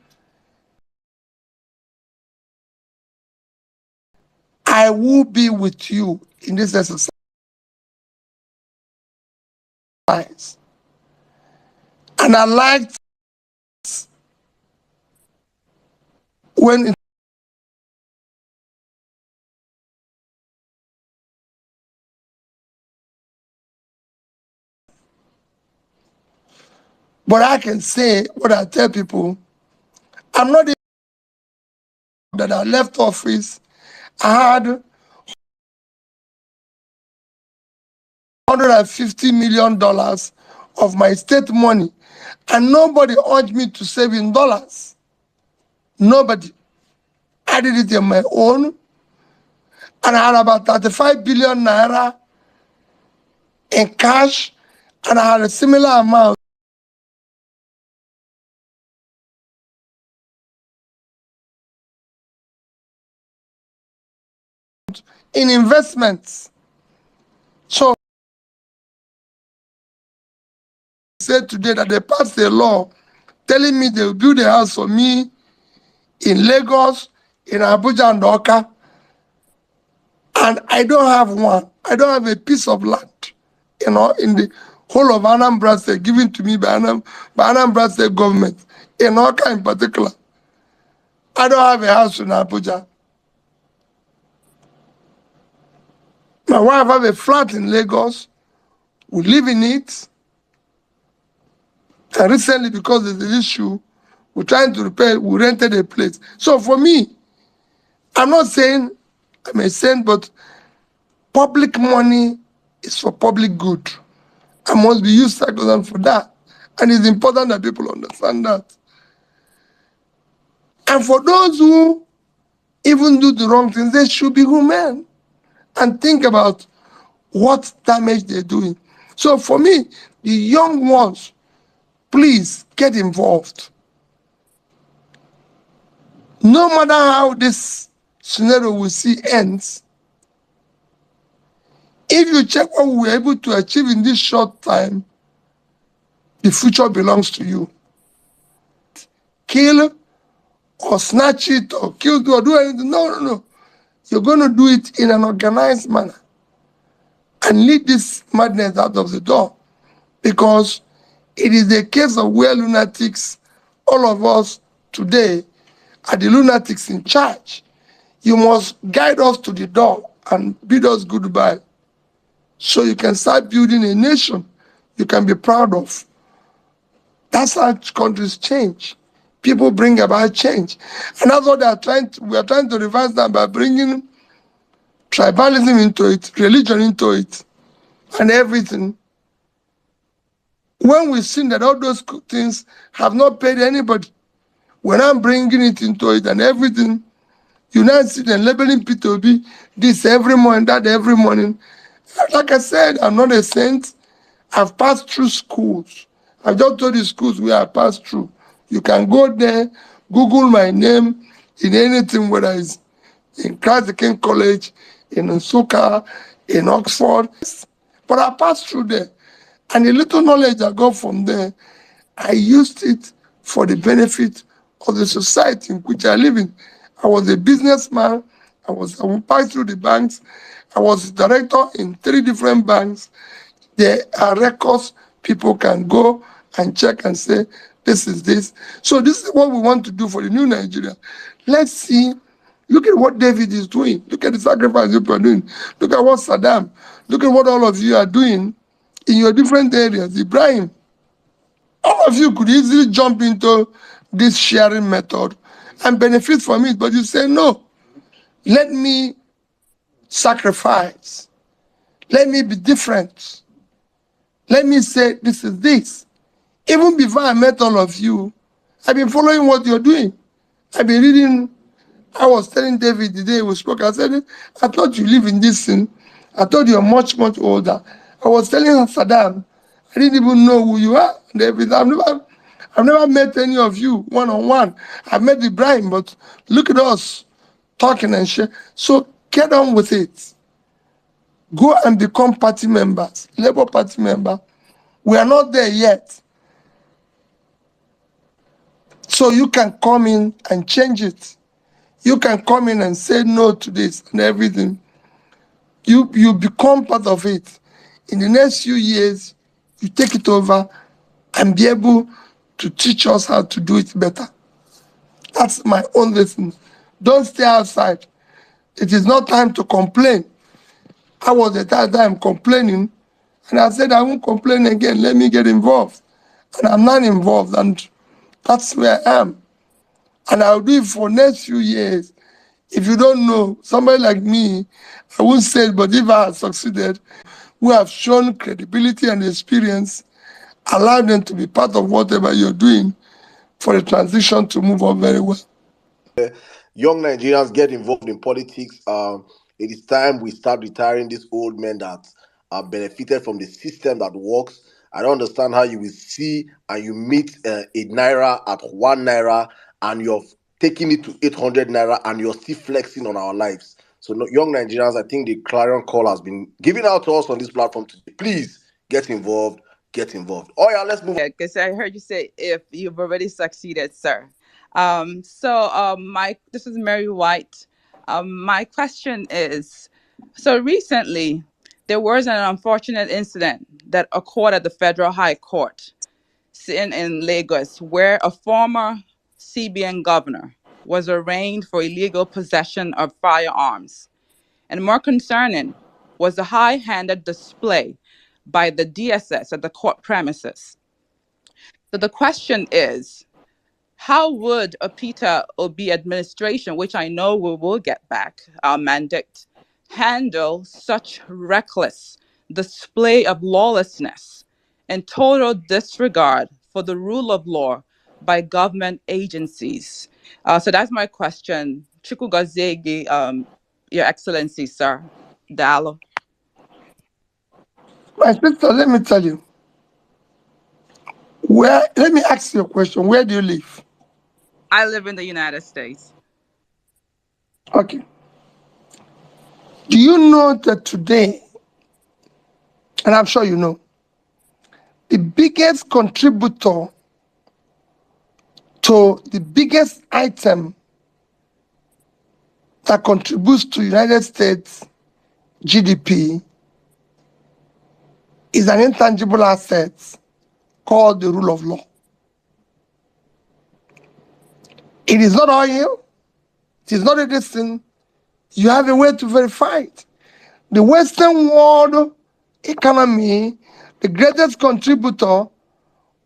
I will be with you in this exercise. And I liked when but I can say what I tell people, I'm not the that I left office. I had $150 million of my state money, and nobody urged me to save in dollars. Nobody. I did it on my own, and I had about 35 billion naira in cash, and I had a similar amount in investments. So said today that they passed a law telling me they will build a house for me in Lagos, in Abuja and Oka, and I don't have one. I don't have a piece of land, in the whole of Anambra State given to me by Anambra State government, in Oka in particular. I don't have a house in Abuja. My wife has a flat in Lagos. We live in it. And recently, because there's an issue, we're trying to repair, we rented a place. So for me, I'm not saying I'm a saint, but public money is for public good. I must be used for that. And it's important that people understand that. And for those who even do the wrong things, they should be human and think about what damage they're doing. So for me, the young ones, please get involved. No matter how this scenario we see ends, if you check what we were able to achieve in this short time, the future belongs to you. Kill or snatch it or kill or do anything. No. You're going to do it in an organized manner and lead this madness out of the door, because it is a case of where lunatics, all of us today, are the lunatics in charge. You must guide us to the door and bid us goodbye, so you can start building a nation you can be proud of. That's how countries change. People bring about change. And that's what we are trying to reverse that by bringing tribalism into it, religion into it, and everything. when we've seen that all those things have not paid anybody, when I'm bringing it into it and everything, you now see them labeling P2B this every morning, that every morning. Like I said, I'm not a saint. I've passed through schools. I've just told you schools where I passed through. You can go there, Google my name in anything, whether it's in Christ the King College, in Nsukka, in Oxford. But I passed through there. And the little knowledge I got from there, I used it for the benefit of the society in which I live in. I was a businessman. I would pass through the banks. I was director in 3 different banks. There are records people can go and check and say, this is this. So this is what we want to do for the new Nigeria. Let's see. Look at what David is doing. Look at the sacrifice people are doing. Look at what Saddam. Look at what all of you are doing in your different areas. Ibrahim, all of you could easily jump into this sharing method and benefit from it, but you say, no, let me sacrifice. Let me be different. Let me say, this is this. Even before I met all of you, I've been following what you're doing. I've been reading. I was telling David the day we spoke, I said, I thought you live in this thing. I thought you're much, much older. I was telling Saddam, I didn't even know who you are. David, I've never met any of you one-on-one. I've met Ibrahim, but look at us talking and share. So get on with it. Go and become party members, Labour Party member. We are not there yet. So you can come in and change it. You can come in and say no to this and everything. You become part of it. In the next few years, you take it over and be able to teach us how to do it better. That's my own lesson. Don't stay outside. It is not time to complain. I was at that time complaining, and I said, I won't complain again. Let me get involved. And I'm not involved, and that's where I am. And I'll do it for next few years. If you don't know, somebody like me, I won't say it, but if I had succeeded, who have shown credibility and experience, allow them to be part of whatever you're doing for the transition to move on very well. Young Nigerians, get involved in politics. It is time we start retiring these old men that are benefited from the system that works. I don't understand how you will see and you meet a naira at 1 naira and you're taking it to 800 naira and you're still flexing on our lives. So young Nigerians, I think the clarion call has been given out to us on this platform today. Please get involved. Get involved. Oh yeah, let's move on. Because I heard you say if you've already succeeded, sir. This is Mary White. My question is, so recently there was an unfortunate incident that occurred at the Federal High Court in Lagos, where a former CBN governor was arraigned for illegal possession of firearms. And more concerning was the high-handed display by the DSS at the court premises. So the question is, how would a Peter Obi administration, which I know we will get back our mandate, handle such reckless display of lawlessness and total disregard for the rule of law by government agencies? So that's my question. Chukugozegi, Your Excellency, sir. Dalo. My sister, let me tell you. Let me ask you a question. Where do you live? I live in the United States. Okay. Do you know that today, and I'm sure you know, the biggest contributor to the biggest item that contributes to United States GDP is an intangible asset called the rule of law. It is not oil. It is not a distance. You have a way to verify it. The Western world economy, the greatest contributor,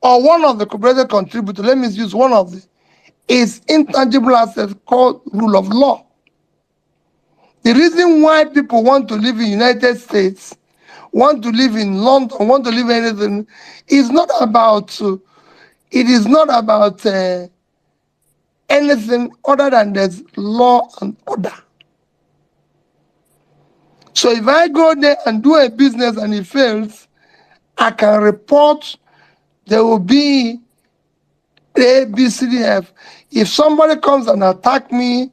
or one of the greatest contributors, let me use one of them, is intangible asset called rule of law. The reason why people want to live in the United States, want to live in London, want to live anything. It's not about, it is not about anything other than there's law and order. So if I go there and do a business and it fails, I can report. There will be A, B, C, D, F. If somebody comes and attack me,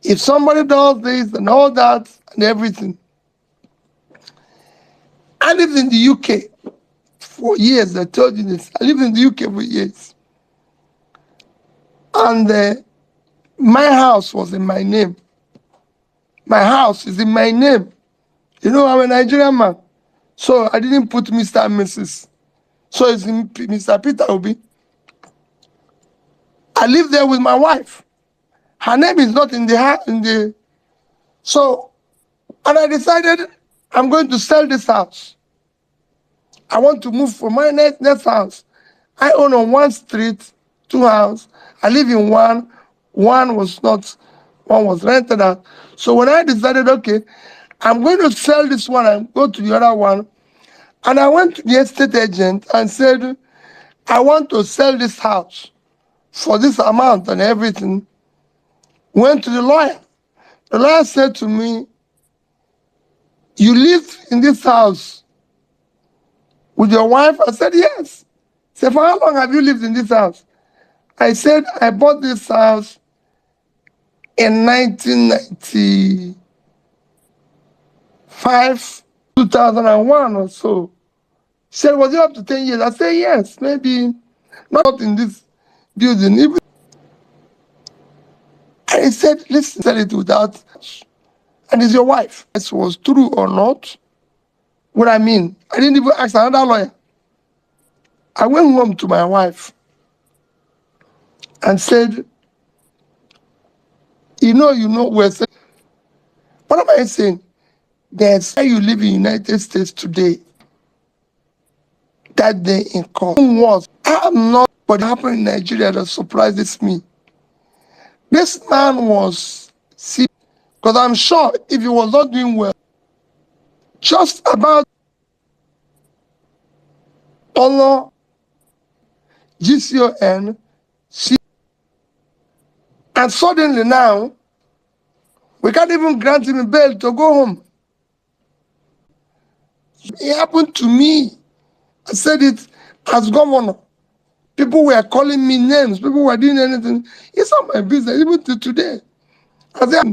if somebody does this and all that and everything. I lived in the UK for years. I told you this. I lived in the UK for years. And my house was in my name. My house is in my name. You know, I'm a Nigerian man. So I didn't put Mr. and Mrs. So it's Mr. Peter Obi. I live there with my wife. Her name is not in the. So, and I decided I'm going to sell this house. I want to move from my next house. I own on one street, 2 houses. I live in one. One was rented out. So when I decided, okay, I'm going to sell this one and go to the other one. And I went to the estate agent and said, I want to sell this house for this amount and everything. Went to the lawyer. The lawyer said to me, you live in this house with your wife? I said, yes. He said, for how long have you lived in this house? I said, I bought this house in 1995, 2001 or so. He said, was it up to 10 years? I said, yes, maybe not in this building. And he said, listen, sell it without, and it's your wife. This was true or not? What I mean, I didn't even ask another lawyer. I went home to my wife and said, you know, we're saying, what am I saying? There's where you live in the United States today. That day in court was, I'm not, what happened in Nigeria that surprises me. This man was sick, because I'm sure if he was not doing well, just about honor, GCON, and suddenly now, we can't even grant him a bail to go home. It happened to me. I said it as governor. People were calling me names. People were doing anything. It's not my business, even to today. I said,